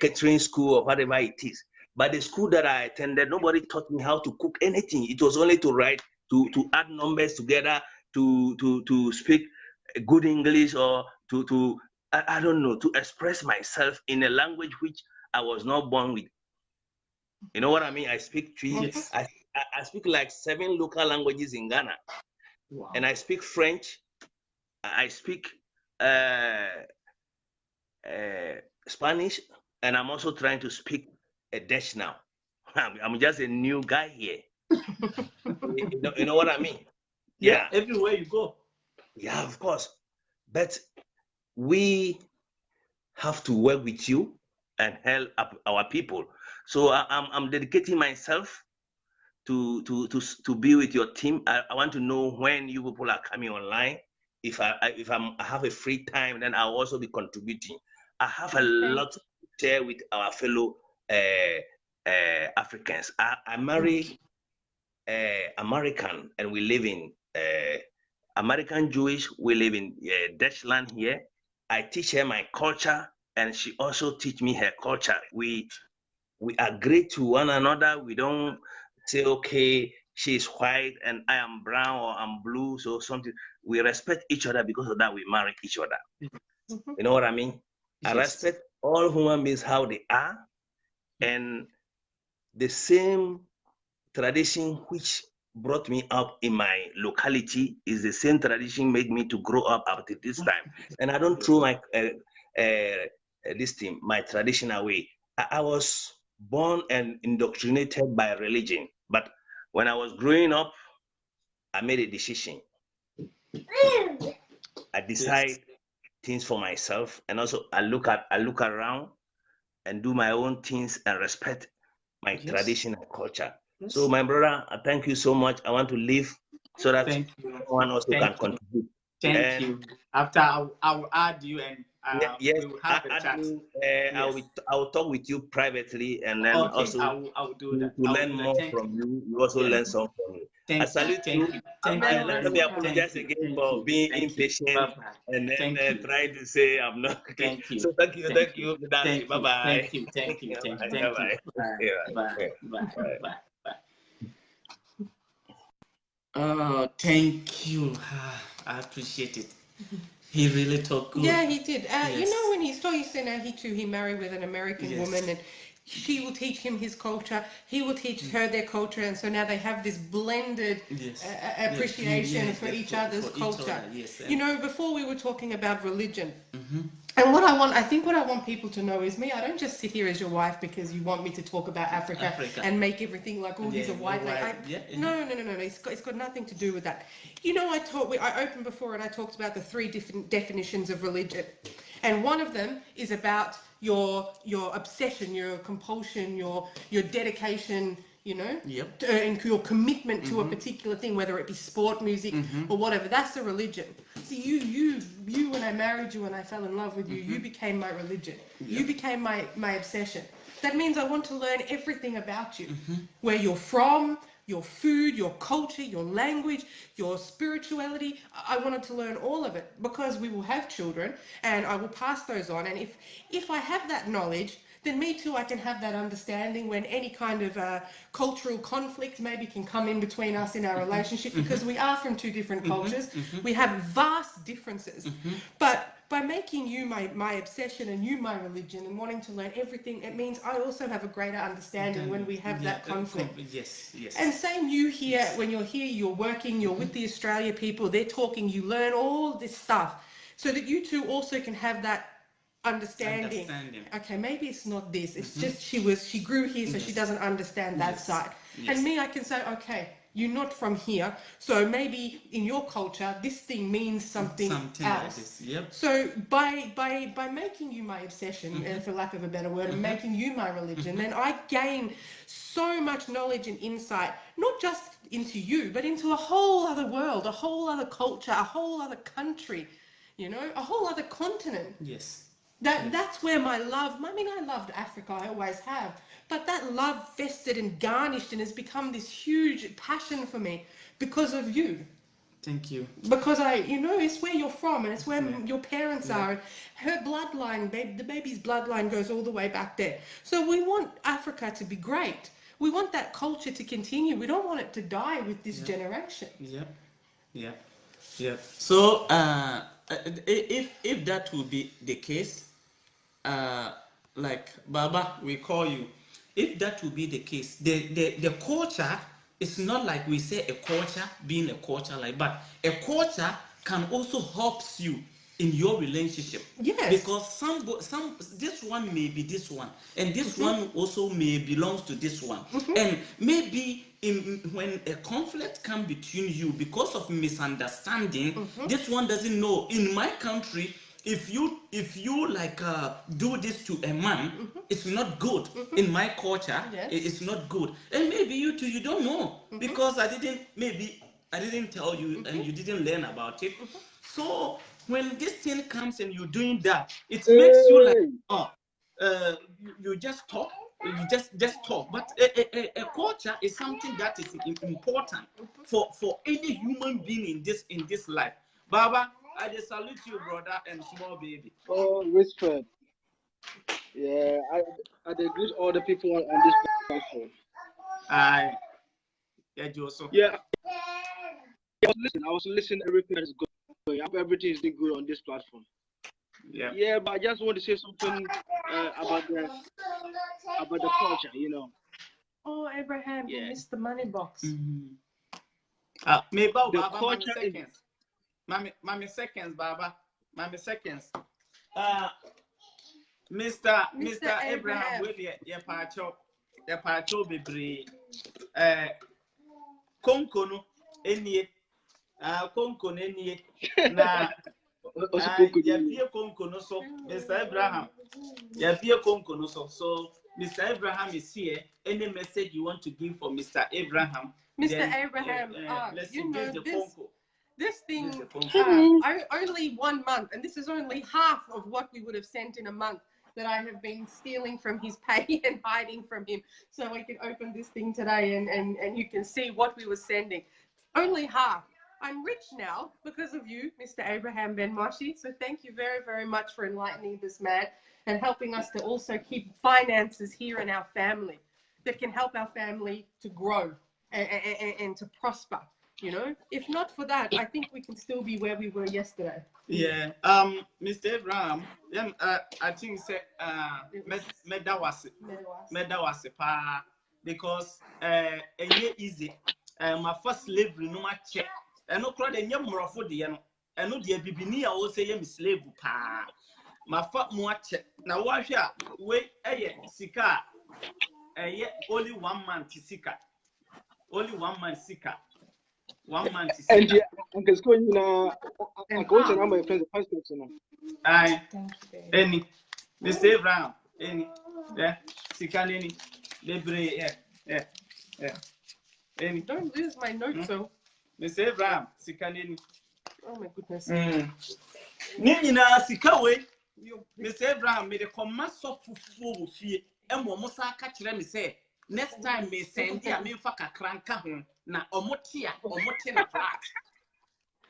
catering school or whatever it is. But the school that I attended, nobody taught me how to cook anything. It was only to write, to add numbers together, to speak good English, or I don't know, to express myself in a language which I was not born with. You know what I mean? I speak three. Yes. I speak like 7 local languages in Ghana. Wow. And I speak French. I speak Spanish, and I'm also trying to speak a Dutch now. I'm just a new guy here. You know what I mean? Yeah, everywhere you go. Yeah, of course. But we have to work with you and help our people. So I'm dedicating myself to be with your team. I want to know when you people are coming online. If I have a free time, then I'll also be contributing. I have a lot to share with our fellow Africans. I marry American, and we live in American Jewish. We live in Dutchland here. I teach her my culture, and she also teach me her culture. We agree to one another. We don't say, okay, she's white and I am brown, or I'm blue, so something. We respect each other. Because of that, we marry each other. You know what I mean? Yes. I respect all human beings how they are, and the same tradition which brought me up in my locality is the same tradition made me to grow up to this time. And I don't throw my my tradition away. I was born and indoctrinated by religion, but when I was growing up, I made a decision. I decide things for myself, and also I look around and do my own things and respect my tradition and culture. So my brother, I thank you so much. I want to leave so that someone also can contribute. Thank you. After I will add you, and we will have a chat. I will talk with you privately, and then also I will do that. To learn more from you. You also learn some from you. I salute you. Let me apologize again for being impatient and then trying to say I'm not. Thank you. So thank you. Bye bye. Thank you. Bye. Oh, thank you. I appreciate it. He really talked good. Yeah, he did. Yes. You know, when he said now he married with an American Yes. woman, and she will teach him his culture. He will teach her their culture, and so now they have this blended Yes. appreciation for each other's for culture. Each other, yes. You know, before we were talking about religion. Mm-hmm. And I think what I want people to know is me. I don't just sit here as your wife because you want me to talk about Africa. And make everything like, oh, he's a white lady. No. It's got nothing to do with that. You know, I opened before and I talked about the 3 different definitions of religion, and one of them is about your obsession, your compulsion, your dedication. You know, and your commitment to a particular thing, whether it be sport, music, or whatever. That's a religion. See, you, when I married you and I fell in love with you, you became my religion. You became my obsession. That means I want to learn everything about you, where you're from, your food, your culture, your language, your spirituality. I wanted to learn all of it because we will have children, and I will pass those on. And if I have that knowledge, then me too, I can have that understanding when any kind of cultural conflict maybe can come in between us in our relationship, because we are from 2 different cultures. We have vast differences. But by making you my obsession and you my religion and wanting to learn everything, it means I also have a greater understanding when we have that conflict. Yes. And same you here, when you're here, you're working, you're with the Australia people, they're talking, you learn all this stuff so that you two also can have that understanding. Okay, maybe it's not this, it's just she grew here, so she doesn't understand that side. And me, I can say, okay, you're not from here, so maybe in your culture this thing means something else. Like this. So by making you my obsession, for lack of a better word, and making you my religion, then I gain so much knowledge and insight, not just into you, but into a whole other world, a whole other culture, a whole other country, you know, a whole other continent. That's where my love, I mean, I loved Africa, I always have, but that love festered and garnished and has become this huge passion for me because of you. Thank you. Because you know, it's where you're from and it's where your parents are. Her bloodline, the baby's bloodline goes all the way back there. So we want Africa to be great. We want that culture to continue. We don't want it to die with this generation. So if that will be the case, like Baba, we call you. If that will be the case, the culture is not like we say a culture being a culture like, but a culture can also helps you in your relationship. Because some this one may be this one, and this one also may belongs to this one, and maybe when a conflict comes between you because of misunderstanding, this one doesn't know. In my country, if you like do this to a man, it's not good. In my culture, it's not good. And maybe you too, you don't know, because I didn't tell you, and you didn't learn about it. So when this thing comes and you're doing that, it makes you like, you just talk. You just talk. But a culture is something that is important for any human being in this life. Baba, I just salute you, brother, and small baby. Oh, respect. Yeah, I greet all the people on this platform. Yeah. I was listening. Everything is going. Everything is doing good on this platform. Yeah, but I just want to say something about the culture, you know. Oh, Abraham, you missed the money box. Maybe the culture seconds. Mommy seconds, Baba. Mommy seconds. Mr. Abraham, will you pacho bebre konkono enie konkono enie na ya bie konkono so Mr. Abraham ya bie konkono so Mr. Abraham is here. Any message you want to give for Mr. Abraham? Mr. Abraham, you know this thing, only 1 month, and this is only half of what we would have sent in a month that I have been stealing from his pay and hiding from him, so we can open this thing today and you can see what we were sending. Only half. I'm rich now because of you, Mr. Abraham Ben Moshi, so thank you very, very much for enlightening this man and helping us to also keep finances here in our family that can help our family to grow and to prosper. you know. If not for that, I think we can still be where we were yesterday. Yeah. Mr. Abraham, I think say meda was pa because easy. My first slavery no ma check. No crowd and yam for the and no dear bibini I will say yam slave pa. My fat more check. Now watch ya wait sika only 1 month sika. Only 1 month sika. 1 month sika. And yeah, Uncle School, you know, I go to my friends the first person. Aye. Any Mr. Abraham, any sika any lebre any. Don't lose my notes, so. Mr. Abraham, sika any. Oh my goodness. Nina sika we. Mr. Abraham made a command so full fee. And one must catch them say next time me send ya me faka cranka na omotia na flat.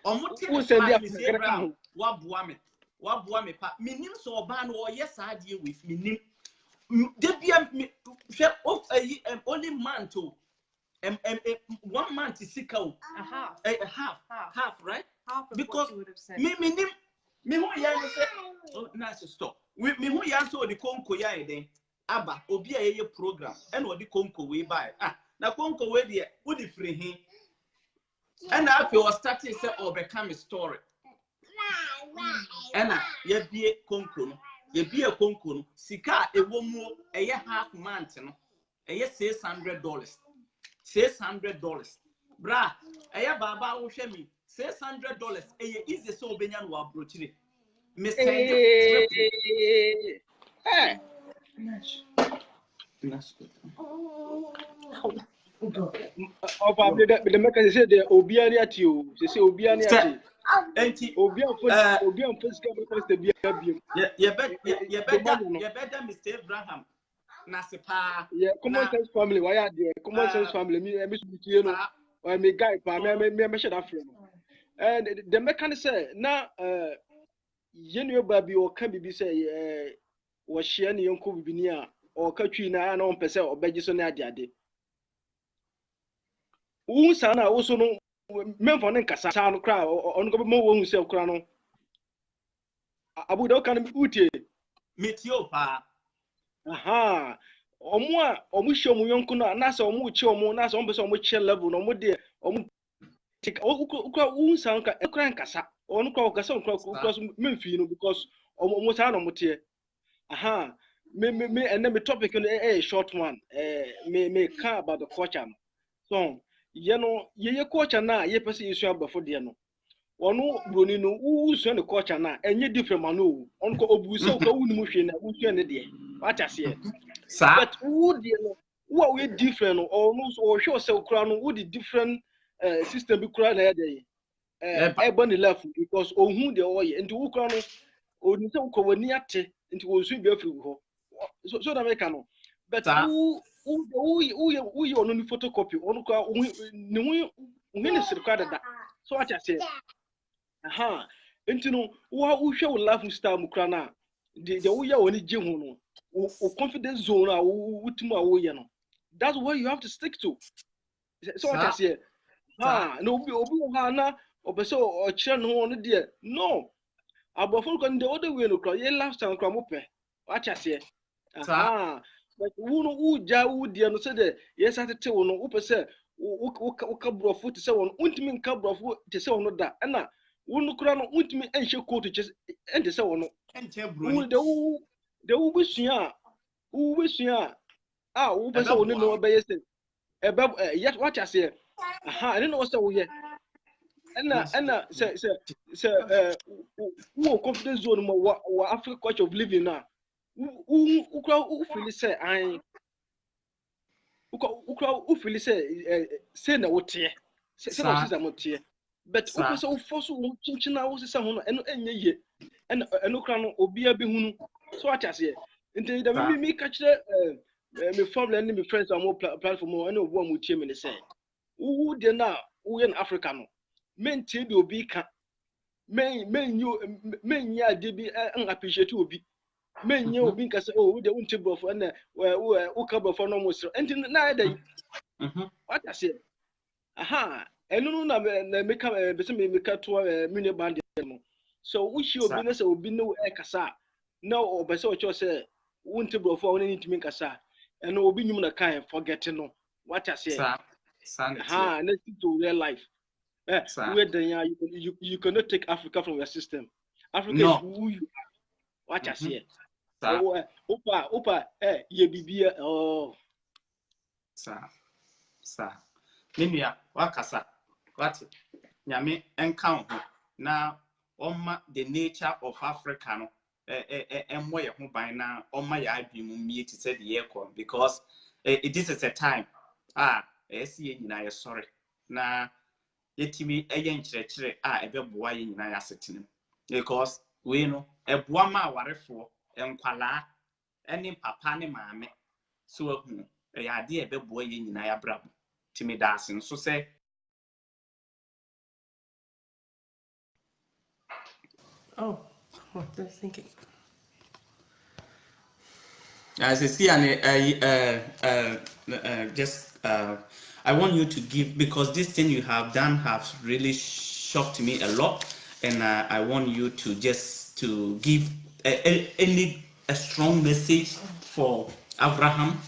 Omotia send ya Mr. Abraham wabua me pa minim so oba no yes idea with minim debia me only man to 1 month is sick out half right Half of because what you would have said. minim me who ya say oh nice stop me who ya so the konko ya den aba obi a ye program and what the konko we buy na konko we there wo di free hin and now if you starting say or become a story and ye bie konko no sika ewo mu eye half month no eye $600 bra eye baba wo hwe mi $600 eye easy so obenya no abrochire me send Hey. The mechanic said the Obiani at you. They say Obiani at you. Obian first come the BM. You better Mr. Abraham. Nasipa. Yeah, common sense family. Why are there? Common sense family. Me, you know, or me guy, me share that friend. And the mechanic said, now, you baby or can be say, was she any uncle Binia or Katrina and on Pesa or Begison Adiade. Sana also no men for Casa crowd or on more who sell crown. Abu can be uti. Meet you, pa. Aha. Omwa omusho mu yonkuna nasa omuchi omu nasa ombese omuchi level no mode omu tik ukra unsanka ekra nkasa onu kwa okasa ukra memfi no because omu sa no motie aha me and me topic no short one me ka about the culture so you know ye culture na ye pese isu abafo de no onu broni no usu ne culture na enye different man no onu ko obuso ko wunimu hwe na usu ne de what I say but who the what we different or no or show say kura no the different system be kura na dey ebony left because ohun the oil and who kura no oni say ko wani ate nti wo su be afiri ho so that make no but who onu ni photocopy onu kura ni hu ne sirka da so what I say aha nti no wo hwe laugh star mu kura na the wo ya oni je hu no confidence zone that's what you have to stick to. So what I say, no na obeso o chire no ono de no abofo ko nde odo we no kro ye last time kro mope what I say but who ja who de no say de yes atete wo no wo pese wo ka brofo te say wo untimi nka brofo te say wo no da na wo no kro no untimi enhye coat che ente say wo no enche broni the ubusua ubesa woni no be yese yet what I say I don't know what we here and say who confidence zone mo Africa culture of living now who feel say I who feel say na wotie say na wotie zamotie but who say who force who chinchina who say ho no eno enye ye eno kra no obi abi hunu so what I say until the me catch me family and me friends are more platform more and obo amutie me say who dey na who in Africa no men tie bi obi ka men ya de bi an appreciate obi men ya obi nka say oh dey unti brofo na wo ka brofo no mo sro until na dey what I say aha eno no na make to mini band no. So we should be say obi no e kasa na obese o cho say wonte brofo won need to make kasa eno obi nyum na kan forget no what I say ha let's to real life you cannot take Africa from your system. Africa is who you are. What I say opa ye bibia oh sa menua wakasa what nyame enka ho na oma the nature of Africa no emmo ye ho ban na oma ya adwemu mie ti said the aircon because this is a time esi nyina ye sorry na yetimi eye nkyerɛkyerɛ ɛbɛboa ye nyina ya setene because we no ɛboa ma awarefo enkwala ɛne papa ne maame so ahu ade ɛbɛboa ye nyina ya brabo timi dasen so say oh what was thinking as I see just I want you to give because this thing you have done has really shocked me a lot and I want you to just to give a strong message for Abraham,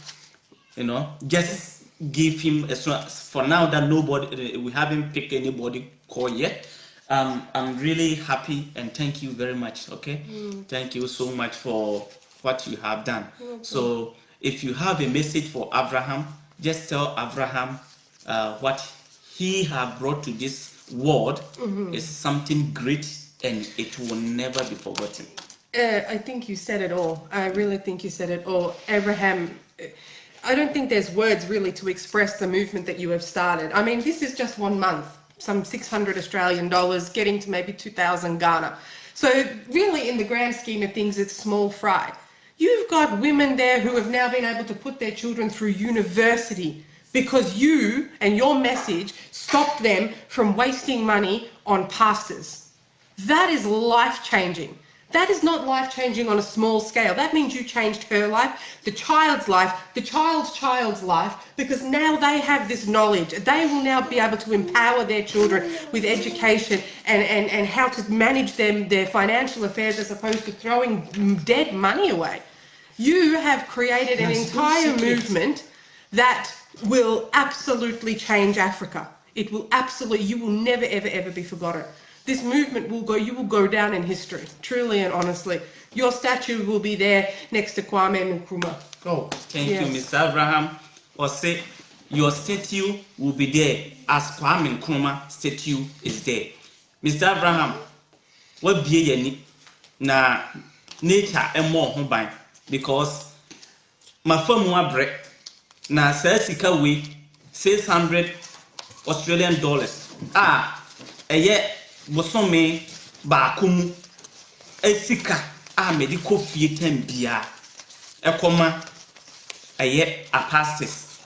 you know, just give him a strong, for now that nobody we haven't picked anybody call yet. I'm really happy and thank you very much. Okay, thank you so much for what you have done. So if you have a message for Abraham, just tell Abraham what he have brought to this world is something great and it will never be forgotten. I think you said it all. I really think you said it all. Abraham, I don't think there's words really to express the movement that you have started. I mean, this is just 1 month, some 600 Australian dollars, getting to maybe 2,000 Ghana. So really, in the grand scheme of things, it's small fry. You've got women there who have now been able to put their children through university because you and your message stopped them from wasting money on pastors. That is life-changing. That is not life-changing on a small scale. That means you changed her life, the child's life, the child's life, because now they have this knowledge. They will now be able to empower their children with education and how to manage their financial affairs as opposed to throwing dead money away. You have created an entire movement that will absolutely change Africa. It will absolutely, you will never, ever, ever be forgotten. This movement will go, you will go down in history, truly and honestly. Your statue will be there next to Kwame Nkrumah. Oh, thank you, Mr. Abraham. Or say, your statue will be there as Kwame Nkrumah statue is there. Mr. Abraham, what be ye na nature and more home because my firm one break na sika we 600 Australian dollars. Bosome baakum esika medical fee bia ekoma apastis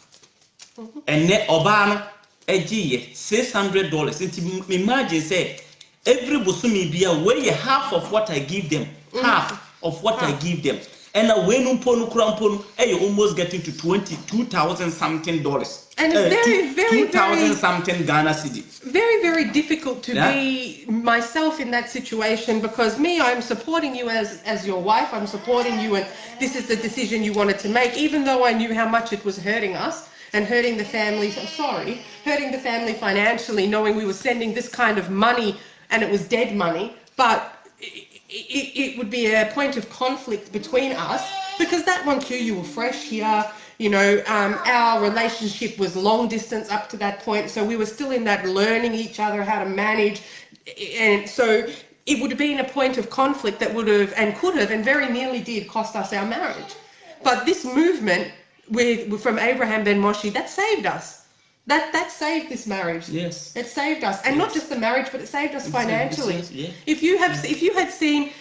ene oba no egiye $600 nti imagine say every bosome bia where half of what I give them half of what I give them and when almost getting to 22,000 something dollars. And very, 2,000 something Ghana cedi. Very, very difficult to be myself in that situation because I'm supporting you as your wife. I'm supporting you, and this is the decision you wanted to make, even though I knew how much it was hurting us and hurting the family. Hurting the family financially, knowing we were sending this kind of money and it was dead money. But it would be a point of conflict between us because that one too, you were fresh here. You know, our relationship was long distance up to that point. So we were still in that learning each other, how to manage. And so it would have been a point of conflict that would have and could have and very nearly did cost us our marriage. But this movement from Abraham Ben Moshe, that saved us. That saved this marriage. Yes. It saved us. And not just the marriage, but it saved us financially. If you had seen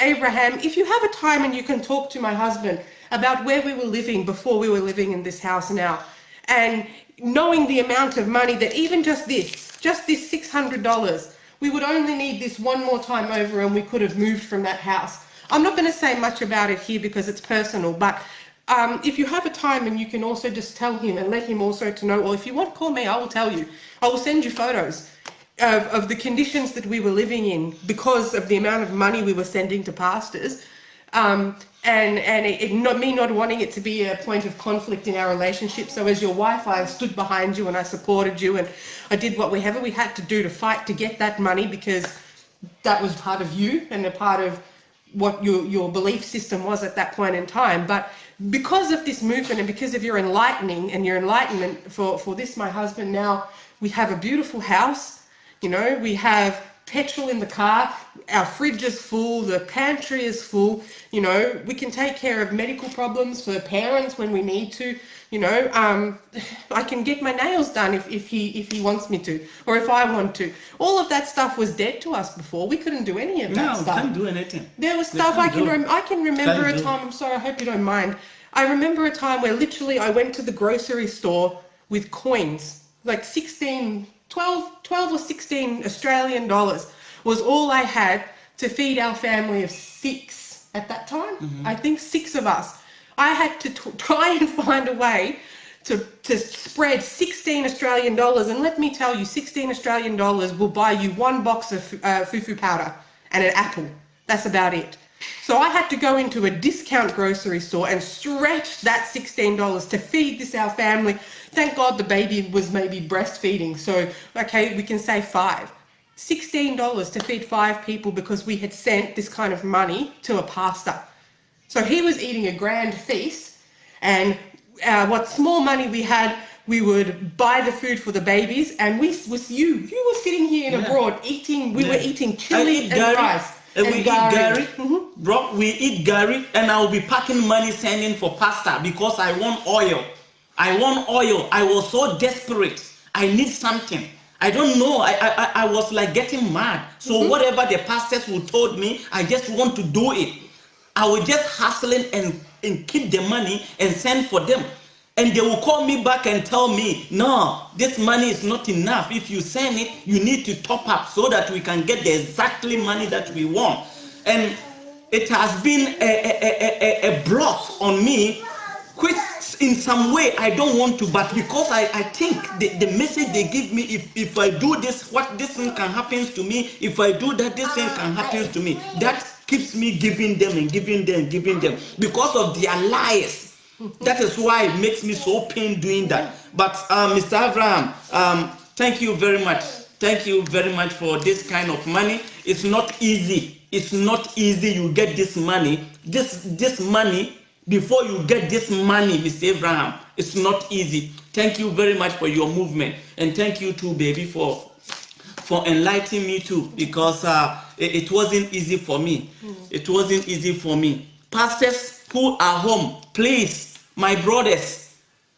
Abraham, if you have a time and you can talk to my husband about where we were living before we were living in this house now, and knowing the amount of money that even just this $600, we would only need this one more time over and we could have moved from that house. I'm not going to say much about it here because it's personal, but If you have a time, and you can also just tell him and let him also to know, or if you want, call me, I will tell you. I will send you photos of the conditions that we were living in because of the amount of money we were sending to pastors. Me not wanting it to be a point of conflict in our relationship. So as your wife, I stood behind you and I supported you, and I did whatever we had to do to fight to get that money, because that was part of you and a part of what your belief system was at that point in time. But because of this movement and because of your enlightening and your enlightenment for this, my husband, now we have a beautiful house, you know, we have petrol in the car, our fridge is full, the pantry is full, you know, we can take care of medical problems for parents when we need to, you know, I can get my nails done if he wants me to, or if I want to. All of that stuff was dead to us before. We couldn't do any of that stuff. No, can't do anything. There was stuff I can remember a time, I'm sorry, I hope you don't mind. I remember a time where literally I went to the grocery store with coins, like 12 or 16 Australian dollars was all I had to feed our family of 6 at that time. I think 6 of us. I had to try and find a way to spread 16 Australian dollars. And let me tell you, 16 Australian dollars will buy you 1 box of fufu powder and an apple. That's about it. So I had to go into a discount grocery store and stretch that $16 to feed this our family. Thank God the baby was maybe breastfeeding. So, okay, we can say 5. $16 to feed 5 people because we had sent this kind of money to a pastor. So he was eating a grand feast, and what small money we had, we would buy the food for the babies, and you were sitting here in abroad eating, we were eating chili and rice. And we eat Gary, bro, we eat Gary, and I'll be packing money sending for pasta because I want oil. I want oil. I was so desperate. I need something. I don't know. I was like getting mad. So whatever the pastors would told me, I just want to do it. I was just hustling and keep the money and send for them. And they will call me back and tell me, no, this money is not enough. If you send it, you need to top up so that we can get the exactly money that we want. And it has been a block on me, which in some way I don't want to, but because I think the message they give me, if I do this, this thing can happen to me. If I do that, this thing can happen to me. That keeps me giving them and giving them because of their lies. That is why it makes me so pain doing that. But Mr. Abraham, thank you very much. Thank you very much for this kind of money. It's not easy. It's not easy. You get this money. This money, before you get this money, Mr. Abraham, it's not easy. Thank you very much for your movement, and thank you too, baby, for enlightening me too, because it wasn't easy for me. It wasn't easy for me. Pastors who are home, please, my brothers,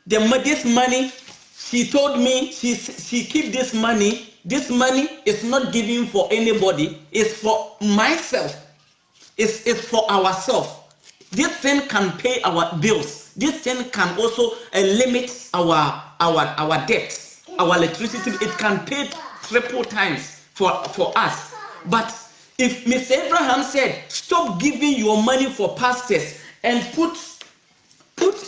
this money, she told me she keep this money. This money is not given for anybody. It's for myself. It's for ourselves. This thing can pay our bills. This thing can also limit our debts, our electricity. It can pay triple times for us. But if Mr. Abraham said, stop giving your money for pastors and put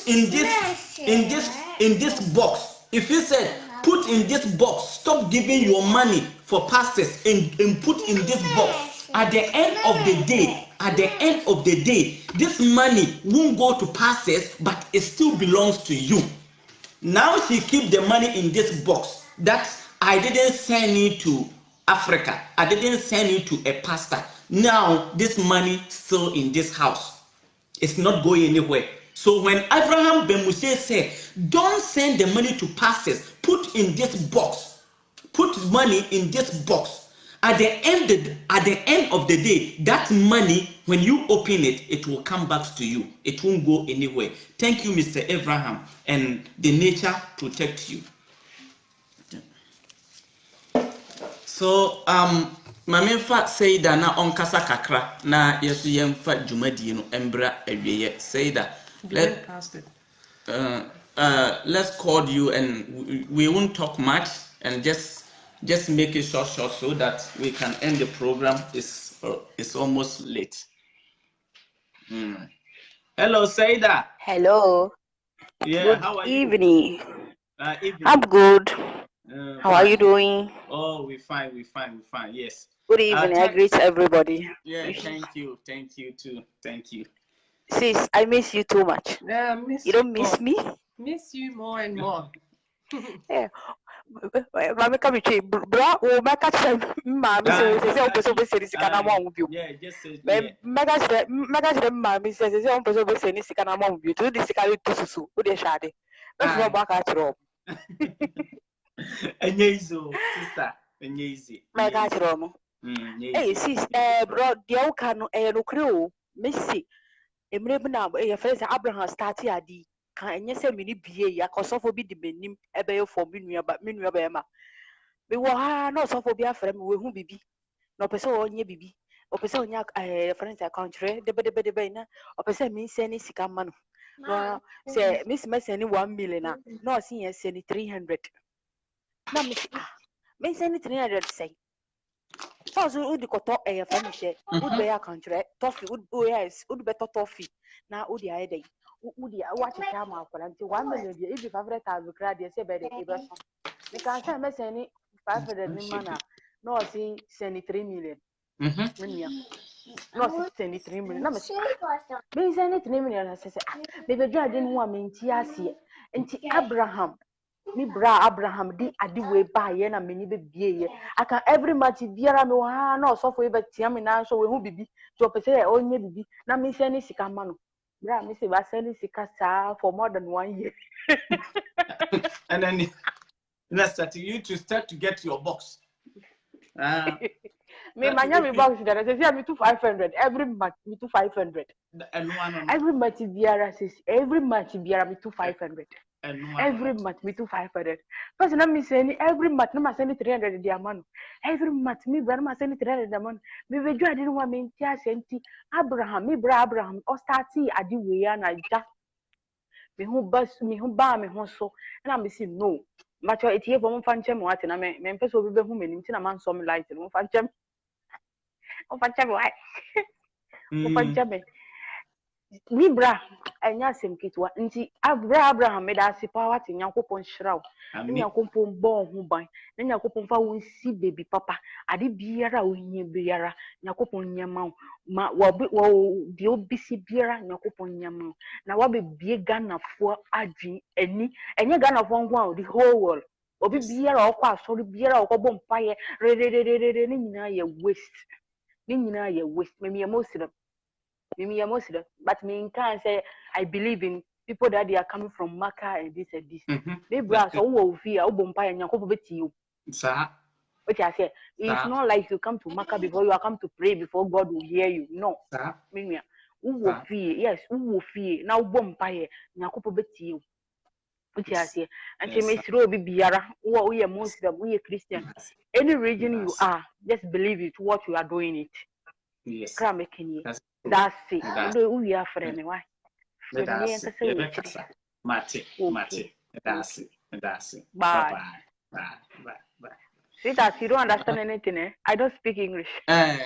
in this box. If he said, put in this box, stop giving your money for pastors and put in this box. At the end of the day, this money won't go to pastors, but it still belongs to you. Now she keep the money in this box that I didn't send it to Africa. I didn't send it to a pastor. Now this money still in this house. It's not going anywhere. So when Abraham Ben Moshe said, don't send the money to pastors, put in this box. Put money in this box. At the end of the day, that money, when you open it, it will come back to you. It won't go anywhere. Thank you, Mr. Abraham, and the nature protect you. So, Mamemfa say that na onkasa kakra na yesu yemfa dwumadi no embra awieye say that let's call you and we won't talk much and just make it short so that we can end the program. It's almost late. Hello, Saida. Hello. Yeah, Good how are you? evening. Evening. I'm good. How are you Fine. doing? Oh, we're fine. Yes. Good evening. I greet everybody. Yeah, thank you. Thank you too. Thank you. Sis, I miss you too much. Yeah, miss you don't miss me? Miss you more and more. Yeah. Mama come to bro, o maka che mama say o person be say sika na mo bi. Yeah, just say yeah. Maka che mama say o person be say sika na mo bi. To the sika to susu. O de shade. That's what back at ro. Enyezo, sister. Enyezo. Maka at ro. Hey sis, bro, dia o kanu no kre o. Messi. Emre bi na your friend Abraham start adi. Kan enye se mini bie ya kosofo bi di benim ebe ye for minua ba ma. Me wo ha na osofo bi afre me we hu bibi. Na opese onye bibi. Opese onye friends account re de na opese mi se ni sika ma no. No se miss me se ni 1 million na o si yen se ni 300. Na me me se ni 300 say. So udi koto friend say would be account re toffee would be toffee na udi ayede. Udi watch chama akwala nti 1 million bi if 500,000 kra de say be de ebe so me can say me say ni 500 ni mana no see 3 million no see 3 million na me say me say ni 3 million na say me be dwa de no me nti ase nti Abraham di adi we ba ye na meni be bie ye aka every month biara me ha na so for e be tia me na so we hu bibi to pese e onye bibi na me say ni sika ma no bra me say ba say ni sika sa for more than 1 year and then let's start you to start to get your box. Me manya me box that say me to 500 every month me to 500 and one every month biara says every month biara me to 500 every month me to 500 because na me say every month na ma send 300 the amount every month me bra na ma send 300 the amount me be dwa de no me ntia senti Abraham o starti adi we ya na ja me hu so na me say no macho etie for mo fa nche me wate na me pese obi be hu me nim ti na man so me light no fa nche me why mo fa nche me Libra enya asem kitwa nti Abraham me da sipa wate Nyankopon hiraw Nyankopon bo ho ban na Nyankopon fa won si baby papa ade biara onye biara Nyankopon nyama ma wo de obisi biara Nyankopon nyama na wa be bie Ganafo adwen ani enye Ganafo nko the whole world obi biara okwa asori biara okobọ mpaye re ni nyina ye waste me but me can say I believe in people that they are coming from Makkah and this and this. Maybe so wo fear o bompire Nyankopon beti you. Sir. What I say, it's not like you come to Makkah before you are come to pray before God will hear you. No. Sir. Me wo fear. Yes, wo fear. Now bompire Nyankopon beti you. What I say, and she may throw be biara wo ye Muslim, wo ye Christian. Any region you are, just believe it what you are doing it. Yes. That's it. We are friends. Why? That's it. Bye. Sweetheart, you don't understand anything, eh? I don't speak English. No,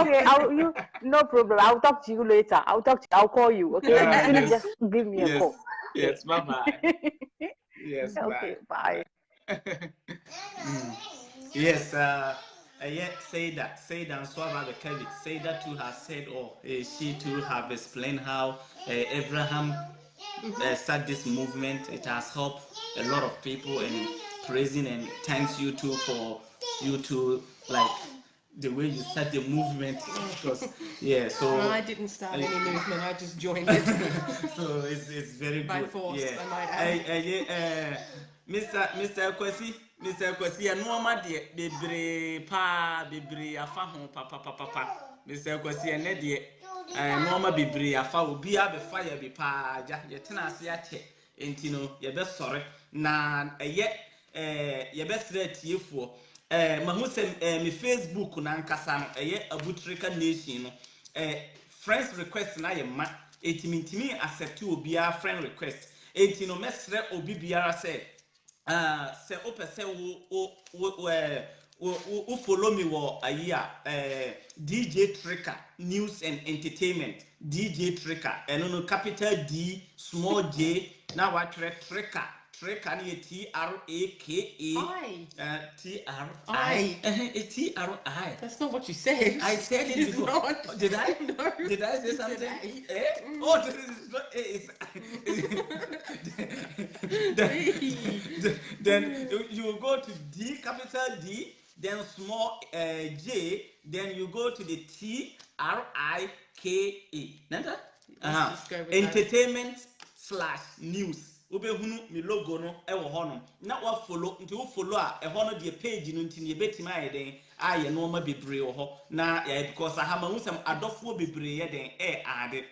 okay. No problem. I'll talk to you later. I'll call you. Okay. Just give me a call. Yes. Bye. Yes. Okay. Bye. Yes. Say that and Swaba the Kelly. Say that too has said, she too have explained how Abraham started this movement. It has helped a lot of people, and praising and thanks you too for you to like the way you start the movement. Because so I didn't start any movement. I just joined it. So it's very good. By force, I might add. Mr. Kwesi, and no matter bebre afa ho papa. Mr. Kwesi, and Nedia, Norma bebre afa will be a fire be pa, yet tenacity at Entino, your best sorry. Na yet your best let you for Mahusem, me Facebook, Nankasam, a Butrika nation, friends request na ye ma. It mean to me accept to be a friend request. It no mesre obi biara say se ope se who follow me a year DJ TRIKA News and Entertainment DJ TRIKA and no capital D small J now what TRIKA TRIKA TRI. That's not what you said. I said it before. Not. Did I? No. Did I say something? Oh, this is not. Then you go to D capital D, then small J, then you go to the TRIKA. Nanda? Entertainment / news. Ubehunu mi logo no ewo hono na wa follow nti wo follow a eho no de page no nti ne betima ayeden aye no ma bebre wo ho na because ahama husam adofo bebre ye den ade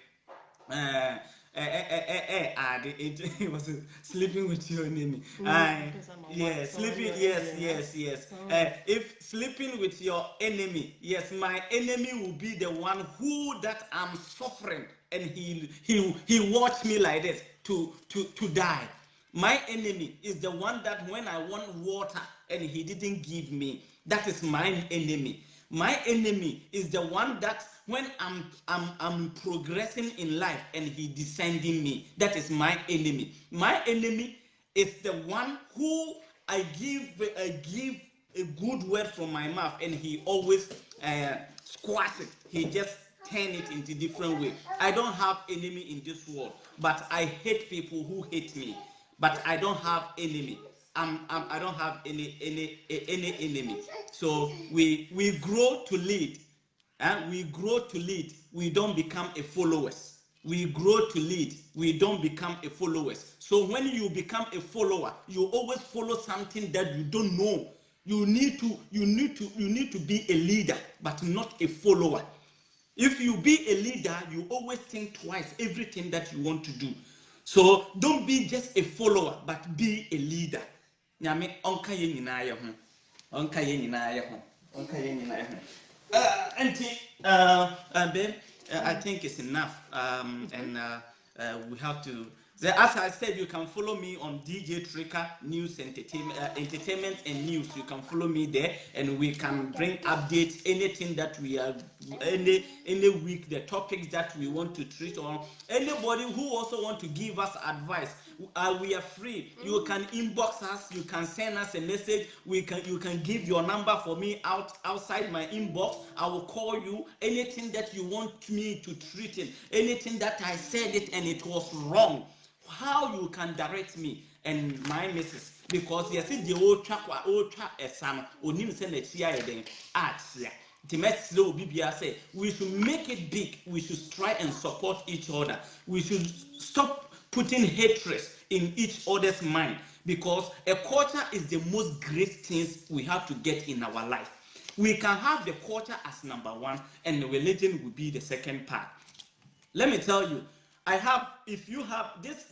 it was sleeping with your enemy. Yeah, sleeping. Yes. If sleeping with your enemy, yes, my enemy will be the one who that I'm suffering, and he watch me like this to die. My enemy is the one that when I want water and he didn't give me, that is my enemy. My enemy is the one that when I'm progressing in life and he descending me, that is my enemy. My enemy is the one who I give a good word from my mouth and he always squash it. He just turn it into different way. I don't have enemy in this world, but I hate people who hate me. But I don't have enemy. I don't have any enemy. So we grow to lead. We grow to lead. We don't become a followers. We grow to lead. We don't become a followers. So when you become a follower, you always follow something that you don't know. You need to be a leader, but not a follower. If you be a leader, you always think twice everything that you want to do. So don't be just a follower, but be a leader. Nyame onka ye nyina ye ho. Onka ye nyina ye ho. Onka ye nyina ye ho. Babe, I think it's enough. And we have to. As I said, you can follow me on DJ TRIKA News Entertainment and News. You can follow me there, and we can bring updates. Anything that we are, any week, the topics that we want to treat on. Anybody who also want to give us advice, we are free. You can inbox us. You can send us a message. You can give your number for me outside my inbox. I will call you. Anything that you want me to treat it. Anything that I said it and it was wrong. How you can direct me and my missus, because you see the old trap esan onim se na chia eden atia timetslo bibia say we should make it big. We should try and support each other. We should stop putting hatred in each other's mind, because a culture is the most great things we have to get in our life. We can have the culture as number one and the religion will be the second part. Let me tell you, if you have this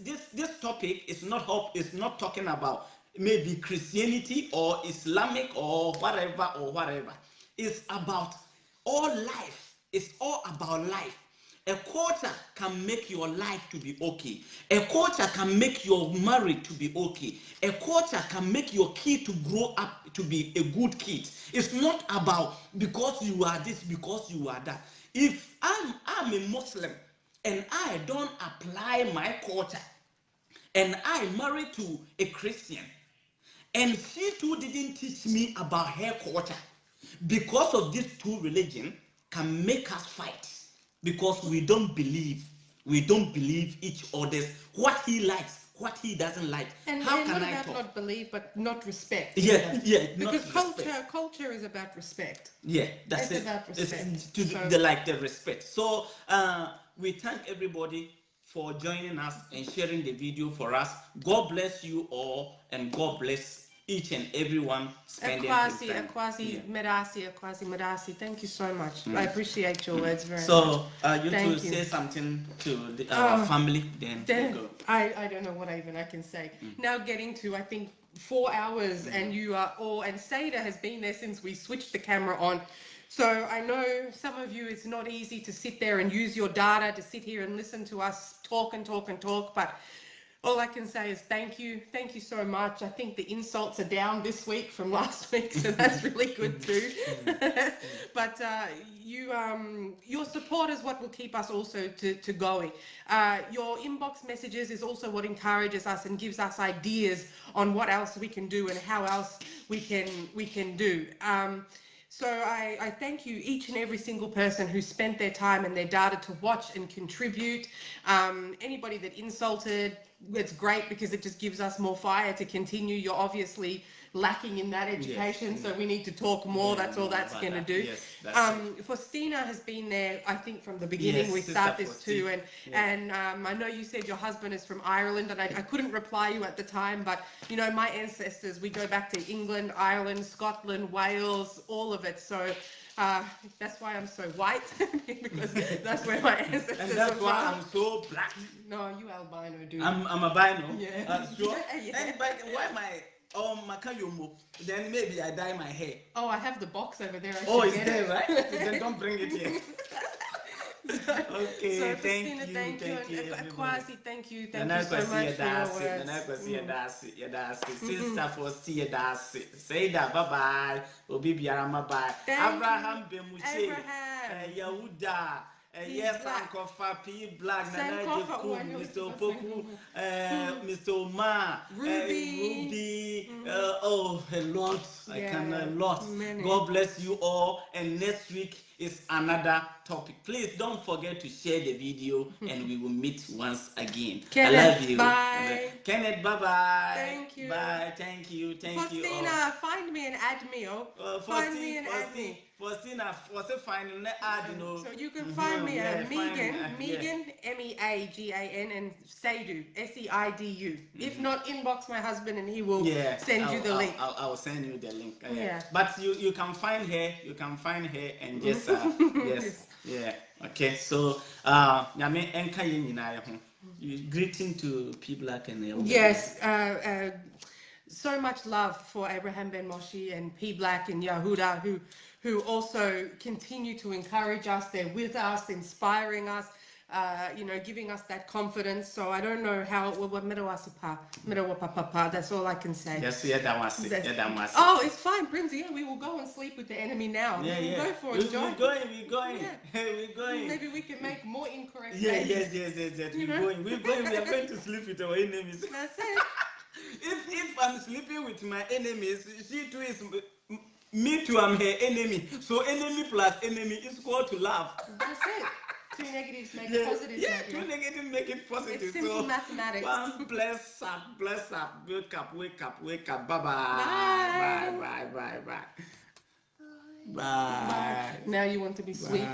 topic is not talking about maybe Christianity or Islamic or whatever. It's about all life. It's all about life. A culture can make your life to be okay. A culture can make your marriage to be okay. A culture can make your kid to grow up to be a good kid. It's not about because you are this, because you are that. If I'm a Muslim and I don't apply my culture and I married to a Christian and she too didn't teach me about her culture, because of these two religions can make us fight, because we don't believe each other's what he likes, what he doesn't like. And how can not I about talk? not believe, but not respect. Yeah, because culture is about respect. Yeah, that's it's it. About respect. It's to so, the respect. So we thank everybody for joining us and sharing the video for us. God bless you all, and God bless each and everyone spending time. Akwasi Medasi. Thank you so much. I appreciate your words very much. So you to say something to our family, then go. I don't know what I can say. Now getting to, I think, 4 hours, and you are all, and Seda has been there since we switched the camera on. So I know some of you, it's not easy to sit there and use your data to sit here and listen to us talk, but All I can say is thank you so much. I think the insults are down this week from last week, so that's really good too. But your support is what will keep us also to going. Your inbox messages is also what encourages us and gives us ideas on what else we can do and how else we can do. So I thank you, each and every single person who spent their time and their data to watch and contribute. Anybody that insulted, it's great because it just gives us more fire to continue. You're obviously lacking in that education, so we need to talk more. That's all that's going to do. Faustina has been there, I think, from the beginning. We start this too, and I know you said your husband is from Ireland, and I couldn't reply you at the time, but you know, my ancestors, we go back to England, Ireland, Scotland, Wales, all of it. So that's why I'm so white, because that's where my ancestors and that's are why from. I'm so black. No, you albino, dude. I'm albino. Yeah. Sure. Yeah. And but why my Makayomo? Then maybe I dye my hair. Oh, I have the box over there. It's there, right? Then don't bring it here. Okay, so thank Christina, you, thank you, and Kwasi, thank you so much for your words. Sister for say that bye-bye. Obi biarama bye. Abraham Bemuche, Yahuda. Yes, Uncle Fapi, Black, Nana Mr. Opoku, Mr. Omar, Ruby, oh, a lot, I can a lot. God bless you all, and next week is another topic. Please don't forget to share the video, and we will meet once again. Kenneth, I love you. Bye. Kenneth, bye-bye. Thank you. Bye, thank you. Faustina, find me and add me, find me and add me. Faustina, add, you know. So you can find me Megan, Meagan, and Seidu, Seidu. If not, inbox my husband and he will send you the link. I'll send you the link. But you can find her, and just okay. So greeting to people like yes. So much love for Abraham Ben Moshe and P Black and Yahuda, who also continue to encourage us. They're with us, inspiring us, you know, giving us that confidence. So I don't know how. That's all I can say. Yes, that oh, it's fine, Prince. Yeah, we will go and sleep with the enemy now. We'll go for it, John. We're going. We're going. Maybe we can make more incorrect. Yes. We're going. We are going to sleep with our enemies. That's it. If I'm sleeping with my enemies, she too is. Me too, I'm her enemy. So enemy plus enemy is equal to love. That's it. Two negatives make it positive. Yeah, two negatives make it positive. It's simple mathematics. One bless up, wake up. Bye. Bye. Now you want to be sweet.